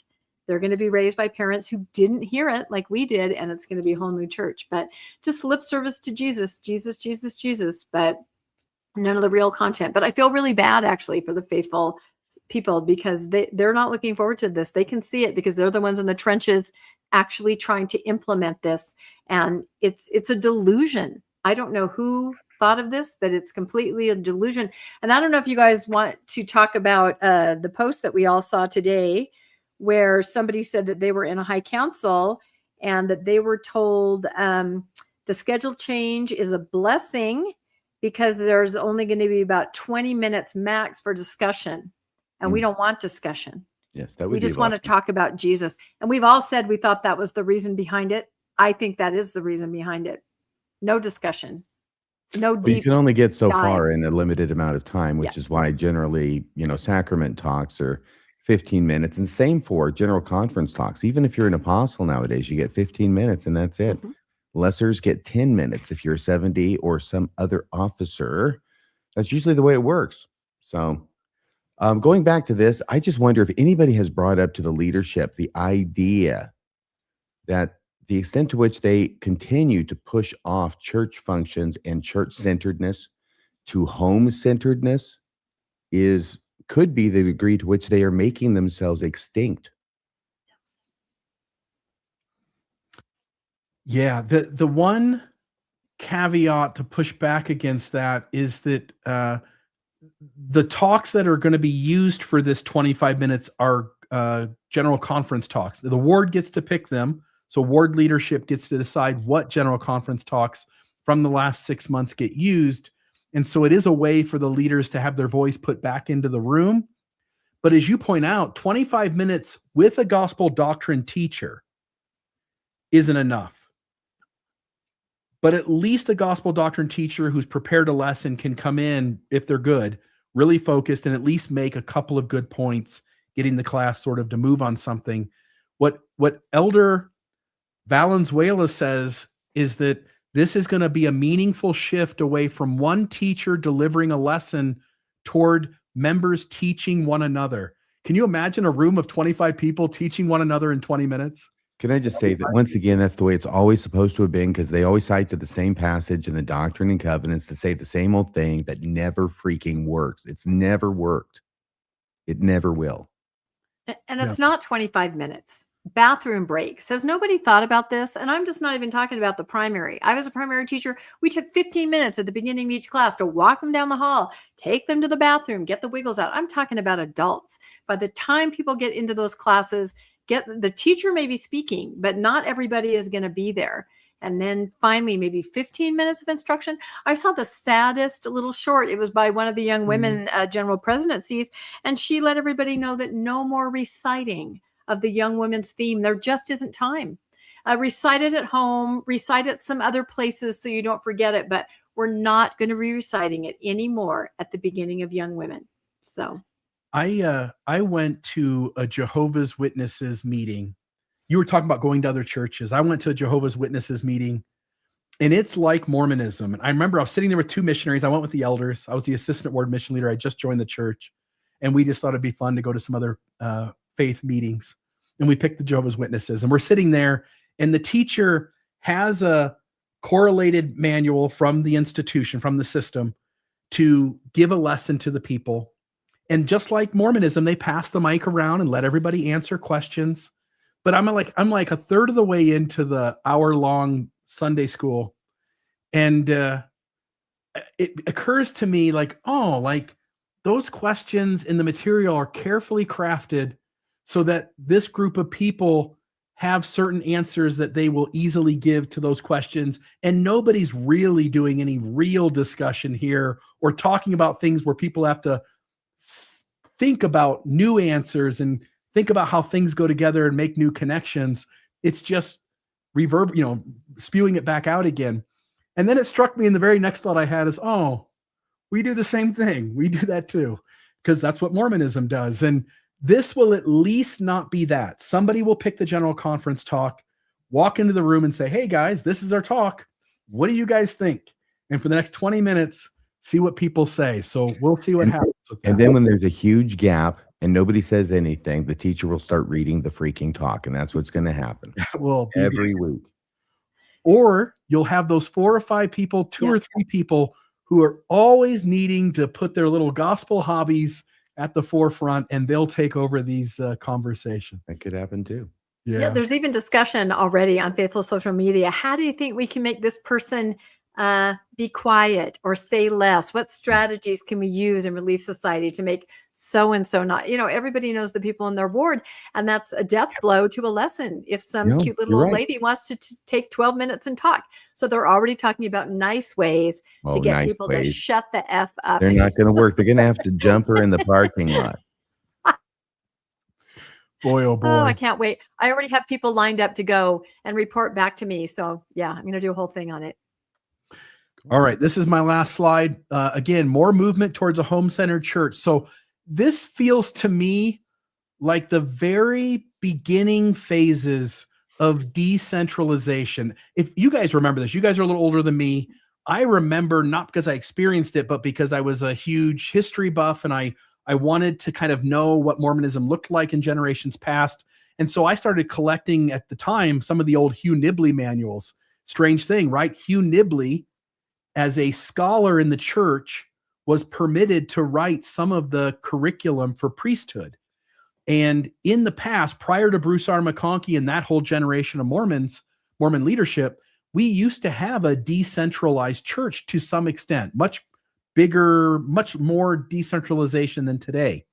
They're going to be raised by parents who didn't hear it like we did, and it's going to be a whole new church. But just lip service to Jesus, Jesus, Jesus, Jesus. But none of the real content. But I feel really bad actually for the faithful people because they're not looking forward to this. They can see it because they're the ones in the trenches actually trying to implement this. And it's a delusion. I don't know who thought of this, but it's completely a delusion. And I don't know if you guys want to talk about the post that we all saw today where somebody said that they were in a high council and that they were told the schedule change is a blessing because there's only going to be about 20 minutes max for discussion. And we don't want discussion. Yes, that would we be just want to talk about Jesus. And we've all said we thought that was the reason behind it. I think that is the reason behind it. No discussion. No But deep. you can only get so far dives. in a limited amount of time, which is why generally, sacrament talks are 15 minutes, and same for general conference talks. Even if you're an apostle nowadays, you get 15 minutes and that's it. Lessers get 10 minutes if you're 70 or some other officer. That's usually the way it works. So going back to this, I just wonder if anybody has brought up to the leadership the idea that the extent to which they continue to push off church functions and church-centeredness to home-centeredness could be the degree to which they are making themselves extinct. Yeah, the one caveat to push back against that is that the talks that are going to be used for this 25 minutes are general conference talks. The ward gets to pick them, so ward leadership gets to decide what general conference talks from the last 6 months get used, and so it is a way for the leaders to have their voice put back into the room. But as you point out, 25 minutes with a gospel doctrine teacher isn't enough. But at least a gospel doctrine teacher who's prepared a lesson can come in, if they're good, really focused, and at least make a couple of good points, getting the class sort of to move on something. What Elder Valenzuela says is that this is going to be a meaningful shift away from one teacher delivering a lesson toward members teaching one another. Can you imagine a room of 25 people teaching one another in 20 minutes? Can I just say that once again, that's the way it's always supposed to have been, because they always cite to the same passage in the Doctrine and Covenants to say the same old thing that never freaking works. It's never worked. It never will. And it's not 25 minutes. Bathroom breaks. Has nobody thought about this? And I'm just not even talking about the primary. I was a primary teacher. We took 15 minutes at the beginning of each class to walk them down the hall, take them to the bathroom, get the wiggles out. I'm talking about adults. By the time people get into those classes, the teacher may be speaking, but not everybody is going to be there. And then finally, maybe 15 minutes of instruction. I saw the saddest little short. It was by one of the young women general presidencies. And she let everybody know that no more reciting of the young women's theme. There just isn't time. Recite it at home, recite it some other places so you don't forget it. But we're not going to be reciting it anymore at the beginning of Young Women. So I went to a Jehovah's Witnesses meeting. You were talking about going to other churches. I went to a Jehovah's Witnesses meeting, and it's like Mormonism. And I remember I was sitting there with two missionaries. I went with the elders. I was the assistant ward mission leader. I just joined the church, and we just thought it'd be fun to go to some other faith meetings. And we picked the Jehovah's Witnesses, and we're sitting there, and the teacher has a correlated manual from the institution, from the system, to give a lesson to the people. And just like Mormonism, they pass the mic around and let everybody answer questions. But I'm like a third of the way into the hour-long Sunday school, and it occurs to me like those questions in the material are carefully crafted so that this group of people have certain answers that they will easily give to those questions, and nobody's really doing any real discussion here or talking about things where people have to think about new answers and think about how things go together and make new connections. It's just spewing it back out again. And then it struck me, and the very next thought I had is, oh, we do the same thing. We do that too, because that's what Mormonism does. And this will at least not be that. Somebody will pick the general conference talk, walk into the room and say, hey guys, this is our talk. What do you guys think? And for the next 20 minutes, see what people say. So we'll see what happens with that. And then when there's a huge gap and nobody says anything, the teacher will start reading the freaking talk. And that's what's going to happen every week. Or you'll have those 4 or 5 people, 2 or 3 people who are always needing to put their little gospel hobbies at the forefront, and they'll take over these conversations. That could happen too. Yeah, there's even discussion already on Faithful social media. How do you think we can make this person be quiet or say less? What strategies can we use in Relief Society to make so-and-so not, everybody knows the people in their ward, and that's a death blow to a lesson if some cute little old lady wants to take 12 minutes and talk. So they're already talking about nice ways to get people to shut the F up. They're not going to work. They're going to have to jump her in the parking lot. Boy, oh boy. Oh, I can't wait. I already have people lined up to go and report back to me. So yeah, I'm going to do a whole thing on it. All right, this is my last slide. Again, more movement towards a home-centered church. So this feels to me like the very beginning phases of decentralization. If you guys remember this, you guys are a little older than me. I remember, not because I experienced it, but because I was a huge history buff and I wanted to kind of know what Mormonism looked like in generations past. And so I started collecting at the time some of the old Hugh Nibley manuals. Strange thing, right? Hugh Nibley, as a scholar in the church, was permitted to write some of the curriculum for priesthood. And in the past, prior to Bruce R. McConkie and that whole generation of Mormon leadership, we used to have a decentralized church to some extent, much bigger, much more decentralization than today.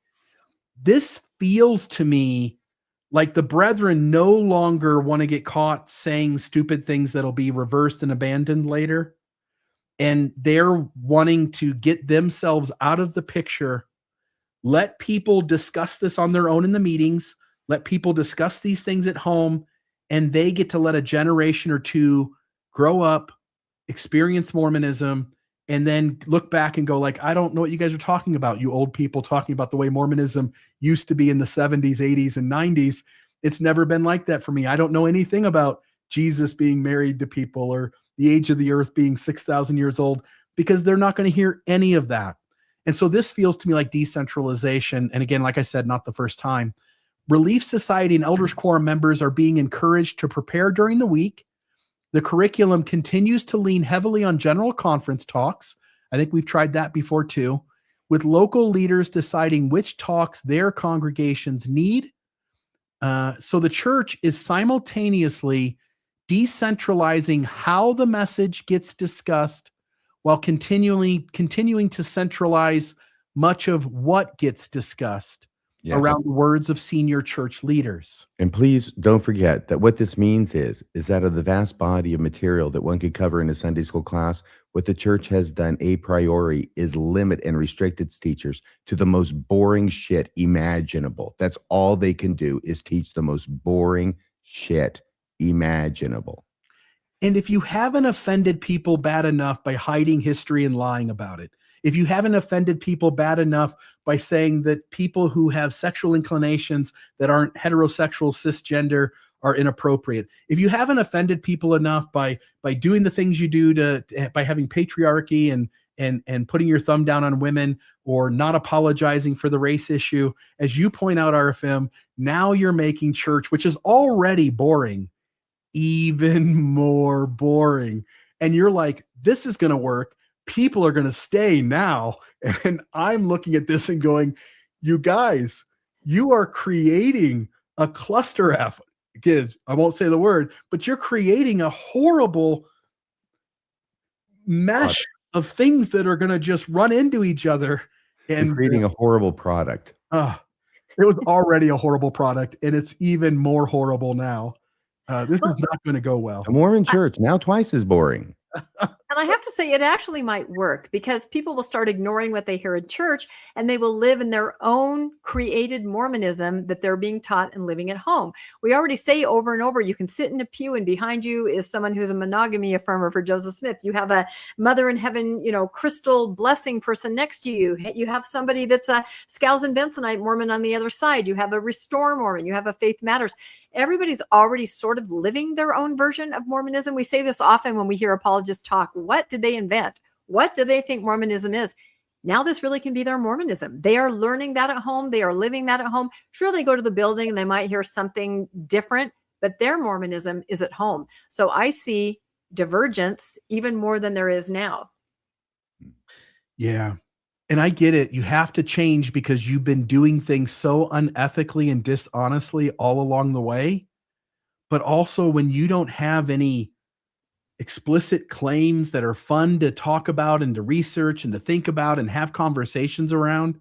This feels to me like the brethren no longer want to get caught saying stupid things that'll be reversed and abandoned later. And they're wanting to get themselves out of the picture, let people discuss this on their own in the meetings, let people discuss these things at home, and they get to let a generation or two grow up, experience Mormonism, and then look back and go like, I don't know what you guys are talking about, you old people talking about the way Mormonism used to be in the 70s, 80s, and 90s. It's never been like that for me. I don't know anything about Jesus being married to people or the age of the earth being 6,000 years old, because they're not going to hear any of that. And so this feels to me like decentralization. And again, like I said, not the first time. Relief Society and Elders Quorum members are being encouraged to prepare during the week. The curriculum continues to lean heavily on general conference talks. I think we've tried that before too, with local leaders deciding which talks their congregations need. So the church is simultaneously decentralizing how the message gets discussed while continuing to centralize much of what gets discussed around the words of senior church leaders. And please don't forget that what this means is that of the vast body of material that one could cover in a Sunday school class, what the church has done a priori is limit and restrict its teachers to the most boring shit imaginable. That's all they can do, is teach the most boring shit imaginable. And if you haven't offended people bad enough by hiding history and lying about it, if you haven't offended people bad enough by saying that people who have sexual inclinations that aren't heterosexual, cisgender are inappropriate, if you haven't offended people enough by doing the things you do by having patriarchy and putting your thumb down on women or not apologizing for the race issue, as you point out, RFM, now you're making church, which is already boring, even more boring. And you're like, this is going to work. People are going to stay now. And I'm looking at this and going, you guys, you are creating a cluster F. Kids, I won't say the word, but you're creating a horrible mesh of things that are going to just run into each other. And you're creating a horrible product. It was already a horrible product, and it's even more horrible now. This is not going to go well. The Mormon church, now twice as boring. And I have to say, it actually might work because people will start ignoring what they hear in church and they will live in their own created Mormonism that they're being taught and living at home. We already say over and over, you can sit in a pew and behind you is someone who's a monogamy affirmer for Joseph Smith. You have a mother in heaven, crystal blessing person next to you. You have somebody that's a Scales and Bensonite Mormon on the other side. You have a Restore Mormon. You have a Faith Matters. Everybody's already sort of living their own version of Mormonism. We say this often when we hear apologists talk. What did they invent? What do they think Mormonism is? Now this really can be their Mormonism. They are learning that at home. They are living that at home. Sure, they go to the building and they might hear something different, but their Mormonism is at home. So I see divergence even more than there is now. Yeah. And I get it. You have to change because you've been doing things so unethically and dishonestly all along the way. But also when you don't have any explicit claims that are fun to talk about and to research and to think about and have conversations around,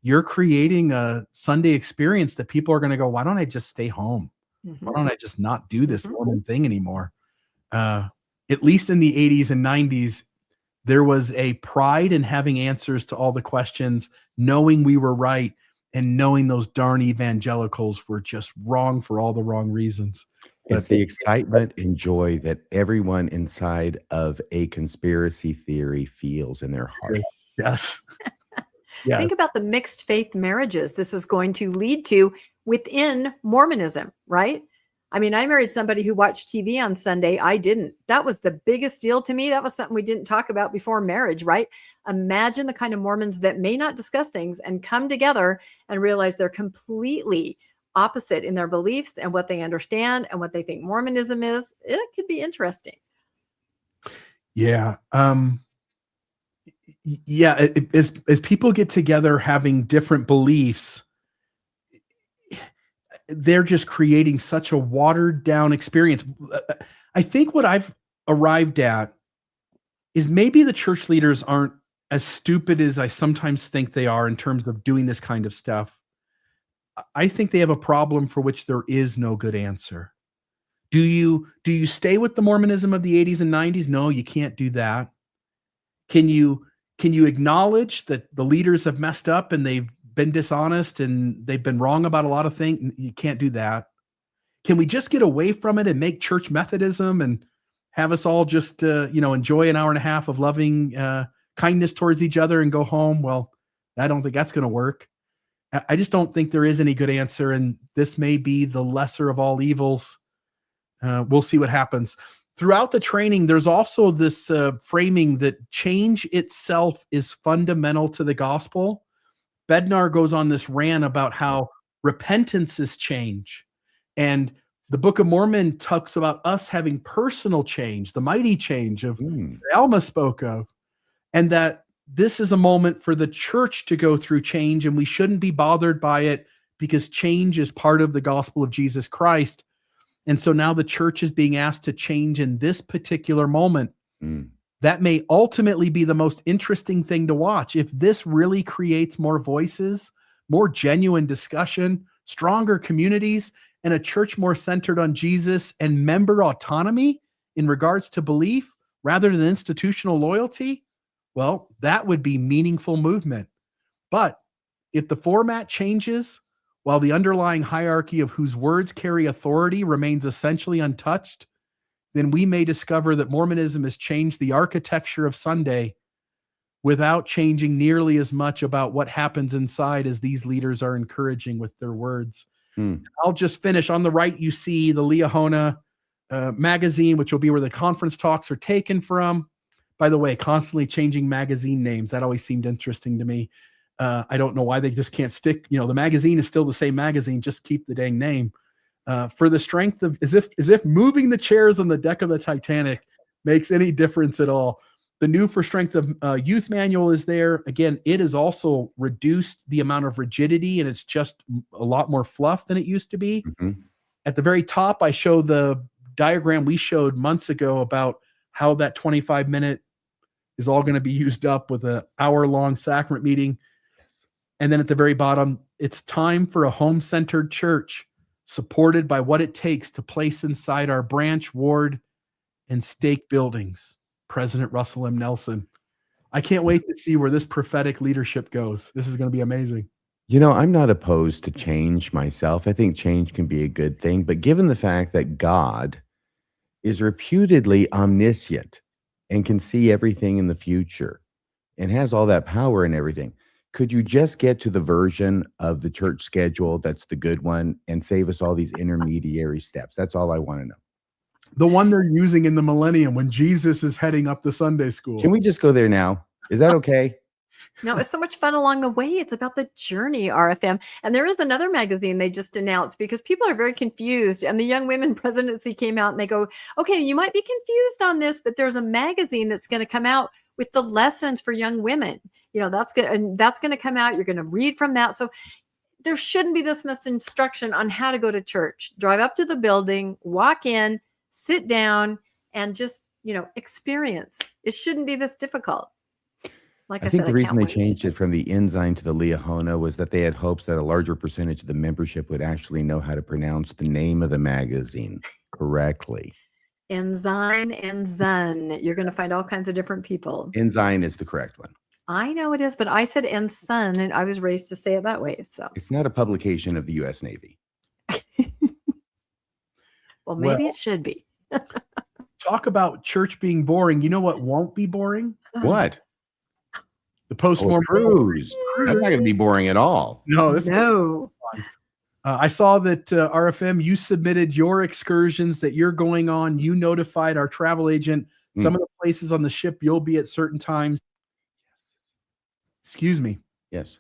you're creating a Sunday experience that people are going to go, why don't I just stay home? Why don't I just not do this Mormon thing anymore? At least in the 80s and 90s, there was a pride in having answers to all the questions, knowing we were right, and knowing those darn evangelicals were just wrong for all the wrong reasons. It's the excitement and joy that everyone inside of a conspiracy theory feels in their heart. Yes. Yeah. Think about the mixed faith marriages this is going to lead to within Mormonism, right? I mean, I married somebody who watched TV on Sunday. I didn't. That was the biggest deal to me. That was something we didn't talk about before marriage, right? Imagine the kind of Mormons that may not discuss things and come together and realize they're completely opposite in their beliefs and what they understand and what they think Mormonism is. It could be interesting. Yeah. As people get together having different beliefs, they're just creating such a watered down experience. I think what I've arrived at is maybe the church leaders aren't as stupid as I sometimes think they are in terms of doing this kind of stuff. I think they have a problem for which there is no good answer. Do you stay with the Mormonism of the 80s and 90s? No, you can't do that. Can you acknowledge that the leaders have messed up and they've been dishonest and they've been wrong about a lot of things? You can't do that. Can we just get away from it and make church Methodism and have us all just enjoy an hour and a half of loving kindness towards each other and go home? Well, I don't think that's going to work. I just don't think there is any good answer, and this may be the lesser of all evils. We'll see what happens. Throughout the training, there's also this framing that change itself is fundamental to the gospel. Bednar goes on this rant about how repentance is change. And the Book of Mormon talks about us having personal change, the mighty change of Alma spoke of, and that this is a moment for the church to go through change, and we shouldn't be bothered by it because change is part of the gospel of Jesus Christ. And so now the church is being asked to change in this particular moment. That may ultimately be the most interesting thing to watch. If this really creates more voices, more genuine discussion, stronger communities, and a church more centered on Jesus and member autonomy in regards to belief rather than institutional loyalty, well, that would be meaningful movement. But if the format changes while the underlying hierarchy of whose words carry authority remains essentially untouched, then we may discover that Mormonism has changed the architecture of Sunday without changing nearly as much about what happens inside as these leaders are encouraging with their words. I'll just finish. On the right, you see the Liahona magazine, which will be where the conference talks are taken from. By the way, constantly changing magazine names. That always seemed interesting to me. I don't know why they just can't stick. The magazine is still the same magazine. Just keep the dang name. For the strength of, as if moving the chairs on the deck of the Titanic makes any difference at all. The new For Strength of Youth manual is there. Again, it has also reduced the amount of rigidity, and it's just a lot more fluff than it used to be. At the very top, I show the diagram we showed months ago about how that 25-minute is all going to be used up with an hour-long sacrament meeting. And then at the very bottom, it's time for a home-centered church supported by what it takes to place inside our branch, ward, and stake buildings President Russell M. Nelson. I can't wait to see where this prophetic leadership goes. This is going to be amazing. You know, I'm not opposed to change myself. I think change can be a good thing. But given the fact that God is reputedly omniscient and can see everything in the future and has all that power and everything, could you just get to the version of the church schedule that's the good one and save us all these intermediary steps? That's all I want to know. The one they're using in the millennium when Jesus is heading up to Sunday school. Can we just go there now? Is that okay? No, it's so much fun along the way. It's about the journey, RFM. And there is another magazine they just announced because people are very confused. And the Young Women Presidency came out and they go, okay, you might be confused on this, but there's a magazine that's going to come out with the lessons for young women. You know, that's going to come out. You're going to read from that. So there shouldn't be this much instruction on how to go to church. Drive up to the building, walk in, sit down, and just, you know, experience. It shouldn't be this difficult. Like I think said, the reason they can't wait. changed it from the Ensign to the Liahona was that they had hopes that a larger percentage of the membership would actually know how to pronounce the name of the magazine correctly. Ensign and Zun. You're going to find all kinds of different people. Ensign is the correct one. I know it is, but I said Ensign, and I was raised to say it that way. So, It's not a publication of the U.S. Navy. well, maybe Well, it should be. talk about church being boring. You know what won't be boring? What? The post-Mormon Cruise. That's not going to be boring at all. No, this No. I saw that RFM, you submitted your excursions that you're going on. You notified our travel agent some of the places on the ship you'll be at certain times. Excuse me. Yes.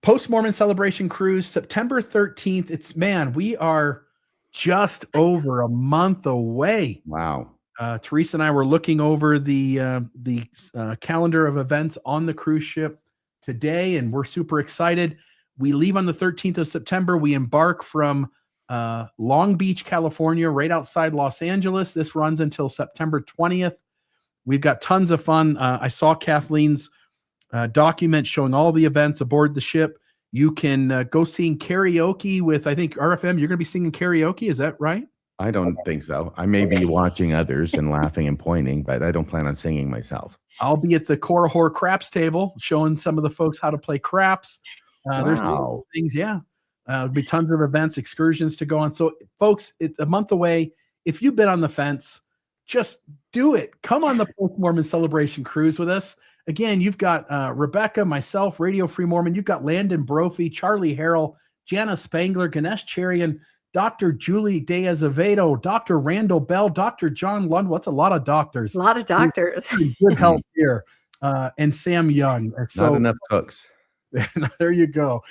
Post-Mormon Celebration Cruise, September 13th. We are just over a month away. Wow. Teresa and I were looking over the calendar of events on the cruise ship today, and we're super excited. We leave on the 13th of September. We embark from Long Beach, California, right outside Los Angeles. This runs until September 20th. We've got tons of fun. I saw Kathleen's document showing all the events aboard the ship. You can go sing karaoke with, I think, RFM, you're going to be singing karaoke. Is that right? I don't think so. I may be watching others and laughing and pointing, but I don't plan on singing myself. I'll be at the Korahor craps table showing some of the folks how to play craps. There's Wow. things, yeah. There'll be tons of events, excursions to go on. So, folks, it's a month away. If you've been on the fence, just do it. Come on the Post-Mormon Celebration Cruise with us. Again, you've got Rebecca, myself, Radio Free Mormon. You've got Landon Brophy, Charlie Harrell, Jana Spangler, Ganesh Cherian, Dr. Julie De Azevedo, Dr. Randall Bell, Dr. John Lund. What's a lot of doctors? A lot of doctors. Good help here. And Sam Young. So, Not enough cooks. there you go.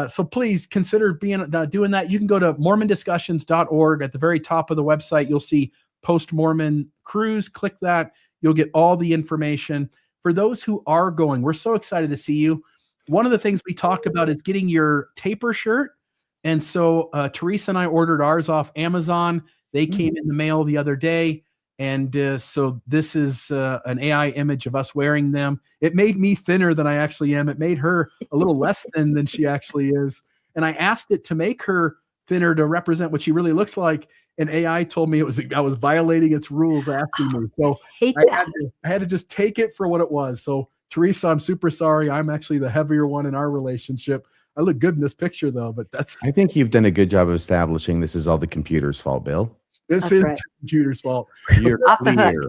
So please consider doing that. You can go to mormondiscussions.org. At the very top of the website, you'll see Post-Mormon Cruise. Click that. You'll get all the information. For those who are going, we're so excited to see you. One of the things we talked about is getting your taper shirt. And so Teresa and I ordered ours off Amazon. They came in the mail the other day. And so this is an AI image of us wearing them. It made me thinner than I actually am. It made her a little less thin than she actually is. And I asked it to make her thinner to represent what she really looks like. And AI told me I was violating its rules asking me. So I had to just take it for what it was. So Teresa, I'm super sorry. I'm actually the heavier one in our relationship. I look good in this picture though, but I think you've done a good job of establishing this is all the computer's fault, Bill. This is the computer's fault. You're clear.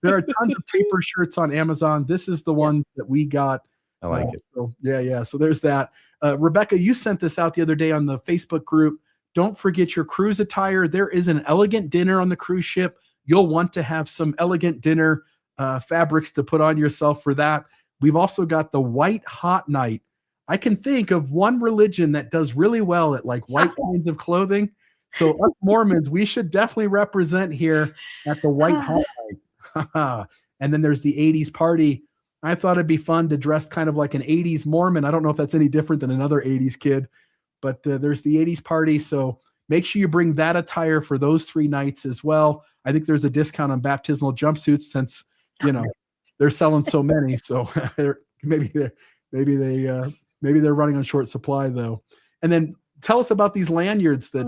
There are tons of taper shirts on Amazon. This is the one that we got. I like it. So, yeah. So there's that. Rebecca, you sent this out the other day on the Facebook group. Don't forget your cruise attire. There is an elegant dinner on the cruise ship. You'll want to have some elegant dinner fabrics to put on yourself for that. We've also got the white hot night. I can think of one religion that does really well at like white kinds of clothing. So us Mormons, we should definitely represent here at the white hot night. And then there's the 80s party. I thought it'd be fun to dress kind of like an 80s Mormon. I don't know if that's any different than another 80s kid, but there's the 80s party. So make sure you bring that attire for those 3 nights as well. I think there's a discount on baptismal jumpsuits since, they're selling so many. So maybe they're running on short supply though. And then tell us about these lanyards that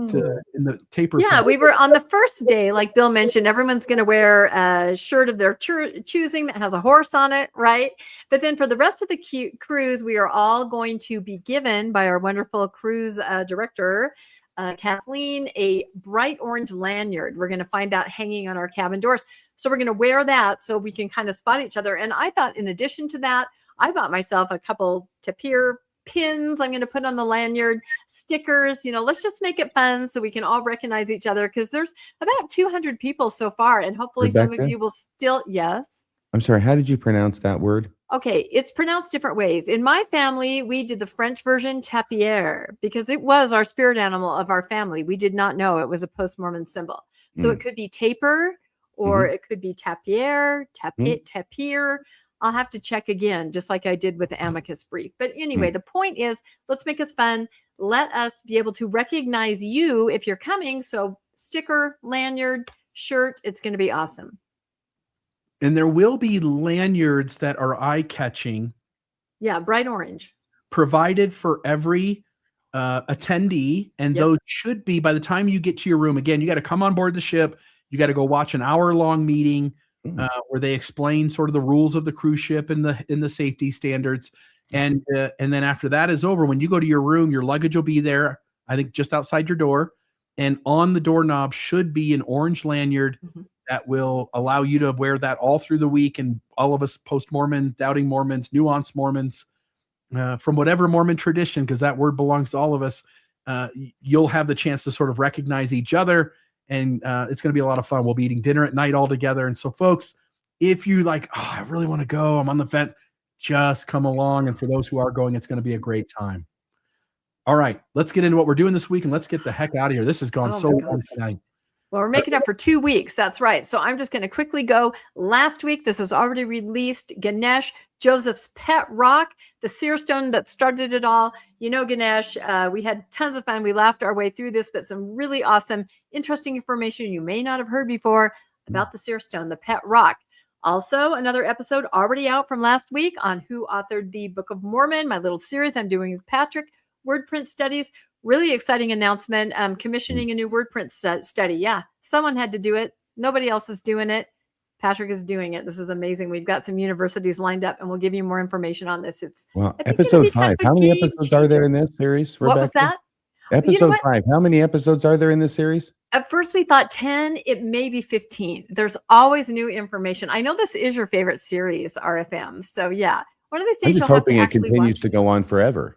in the taper. Yeah, we were on the first day, like Bill mentioned, everyone's going to wear a shirt of their choosing that has a horse on it, right? But then for the rest of the cruise, we are all going to be given by our wonderful cruise director, Kathleen, a bright orange lanyard. We're going to find that hanging on our cabin doors. So we're going to wear that so we can kind of spot each other. And I thought in addition to that, I bought myself a couple tapir pins I'm going to put on the lanyard, stickers, let's just make it fun so we can all recognize each other, because there's about 200 people so far. And hopefully some of you will still, yes. I'm sorry, how did you pronounce that word? Okay, it's pronounced different ways. In my family, we did the French version, tapir, because it was our spirit animal of our family. We did not know it was a post-Mormon symbol. So it could be taper, or it could be tapir, tapir. I'll have to check again, just like I did with the amicus brief. But anyway, the point is, let's make this fun. Let us be able to recognize you if you're coming. So sticker, lanyard, shirt, it's going to be awesome. And there will be lanyards that are eye-catching. Yeah, bright orange. Provided for every attendee. And those should be, by the time you get to your room, again, you got to come on board the ship. You got to go watch an hour-long meeting where they explain sort of the rules of the cruise ship and the safety standards. And then after that is over, when you go to your room, your luggage will be there, I think just outside your door. And on the doorknob should be an orange lanyard that will allow you to wear that all through the week. And all of us post-Mormon, doubting Mormons, nuanced Mormons, from whatever Mormon tradition, because that word belongs to all of us, you'll have the chance to sort of recognize each other. And it's going to be a lot of fun. We'll be eating dinner at night all together. And so, folks, if you I really want to go, I'm on the fence, just come along. And for those who are going, it's going to be a great time. All right, let's get into what we're doing this week, and let's get the heck out of here. This has gone so long tonight. Well, we're making up for 2 weeks. That's right. So I'm just going to quickly go. Last week, this is already released. Ganesh, Joseph's pet rock, the seer stone that started it all. Ganesh, we had tons of fun. We laughed our way through this, but some really awesome, interesting information you may not have heard before about the seer stone, the pet rock. Also, another episode already out from last week on who authored the Book of Mormon, my little series I'm doing with Patrick, word print studies. Really exciting announcement. Commissioning a new word print study. Yeah, someone had to do it. Nobody else is doing it. Patrick is doing it. This is amazing. We've got some universities lined up, and we'll give you more information on this. It's episode 5. How many episodes are there in this series, Rebecca? What was that? Episode 5. How many episodes are there in this series? At first, we thought 10. It may be 15. There's always new information. I know this is your favorite series, RFM. So yeah, one of these days I'm just hoping it continues to go on forever.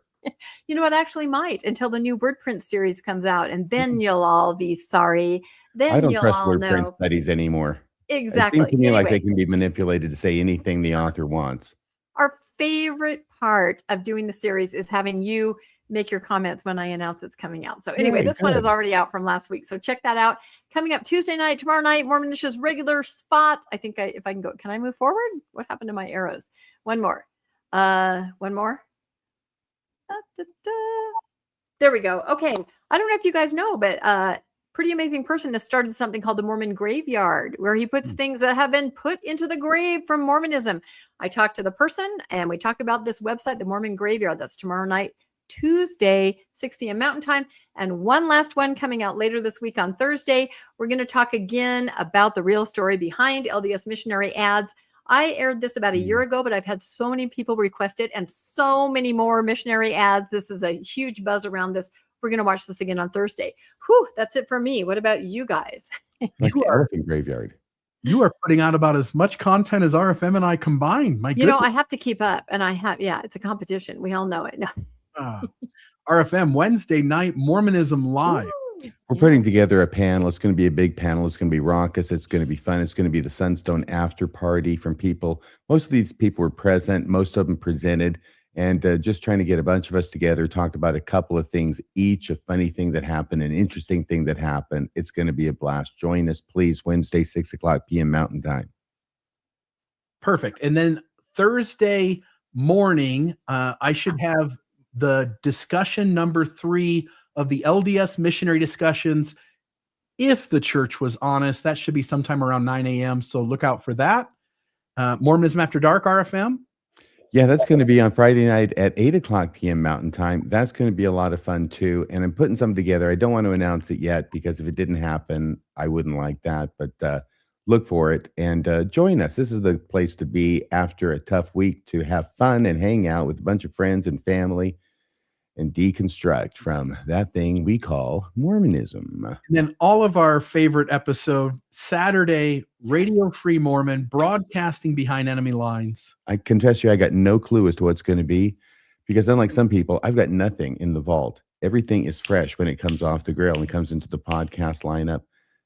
You know what? Actually might, until the new word print series comes out, and then you'll all be sorry. Then I don't you'll trust all word know. print studies anymore. Exactly. It seems to me like they can be manipulated to say anything the author wants. Our favorite part of doing the series is having you make your comments when I announce it's coming out. So anyway, this one is already out from last week. So check that out. Coming up Tuesday night, tomorrow night, Mormonish's regular spot. I think if I can go, can I move forward? What happened to my arrows? One more. One more. There we go. Okay. I don't know if you guys know, but pretty amazing person has started something called the Mormon Graveyard, where he puts things that have been put into the grave from Mormonism. I talked to the person, and we talk about this website, the Mormon Graveyard. That's tomorrow night, Tuesday, 6 p.m. Mountain Time. And one last one coming out later this week on Thursday. We're going to talk again about the real story behind LDS missionary ads. I aired this about a year ago, but I've had so many people request it, and so many more missionary ads. This is a huge buzz around this. We're going to watch this again on Thursday. Whew, that's it for me. What about you guys? Like the Elephant Graveyard. You are putting out about as much content as RFM and I combined. My goodness. I have to keep up, and it's a competition. We all know it. No. RFM Wednesday night, Mormonism Live. We're putting together a panel. It's going to be a big panel. It's going to be raucous. It's going to be fun. It's going to be the Sunstone after party from people. Most of these people were present. Most of them presented. And just trying to get a bunch of us together, talked about a couple of things, each a funny thing that happened, an interesting thing that happened. It's going to be a blast. Join us, please, Wednesday, 6:00 p.m. Mountain Time. Perfect. And then Thursday morning, I should have the discussion number 3 of the LDS missionary discussions. If the church was honest, that should be sometime around 9 a.m. So look out for that. Mormonism After Dark, RFM. Yeah, that's going to be on Friday night at 8 o'clock p.m. Mountain Time. That's going to be a lot of fun too. And I'm putting something together. I don't want to announce it yet because if it didn't happen, I wouldn't like that. But look for it and join us. This is the place to be after a tough week to have fun and hang out with a bunch of friends and family and deconstruct from that thing we call Mormonism. And then all of our favorite episode, Saturday, Radio Free Mormon, broadcasting behind enemy lines. I confess to you, I got no clue as to what's going to be because unlike some people, I've got nothing in the vault. Everything is fresh when it comes off the grill and comes into the podcast lineup.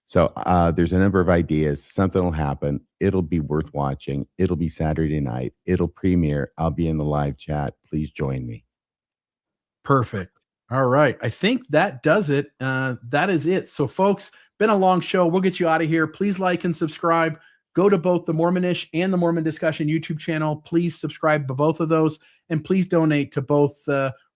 So there's a number of ideas. Something will happen. It'll be worth watching. It'll be Saturday night. It'll premiere. I'll be in the live chat. Please join me. Perfect. All right. I think that does it. That is it. So, folks, been a long show. We'll get you out of here. Please like and subscribe. Go to both the Mormonish and the Mormon Discussion YouTube channel. Please subscribe to both of those. And please donate to both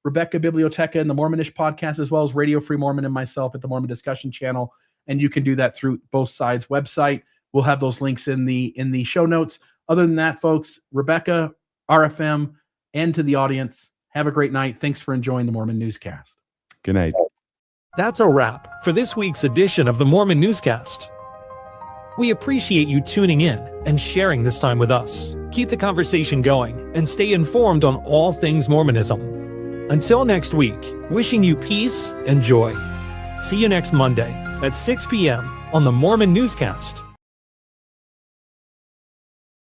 Rebecca Biblioteca and the Mormonish podcast, as well as Radio Free Mormon and myself at the Mormon Discussion channel. And you can do that through both sides' website. We'll have those links in the show notes. Other than that, folks, Rebecca, RFM, and to the audience, have a great night. Thanks for enjoying the Mormon Newscast. Good night. That's a wrap for this week's edition of the Mormon Newscast. We appreciate you tuning in and sharing this time with us. Keep the conversation going and stay informed on all things Mormonism. Until next week, wishing you peace and joy. See you next Monday at 6 p.m. on the Mormon Newscast.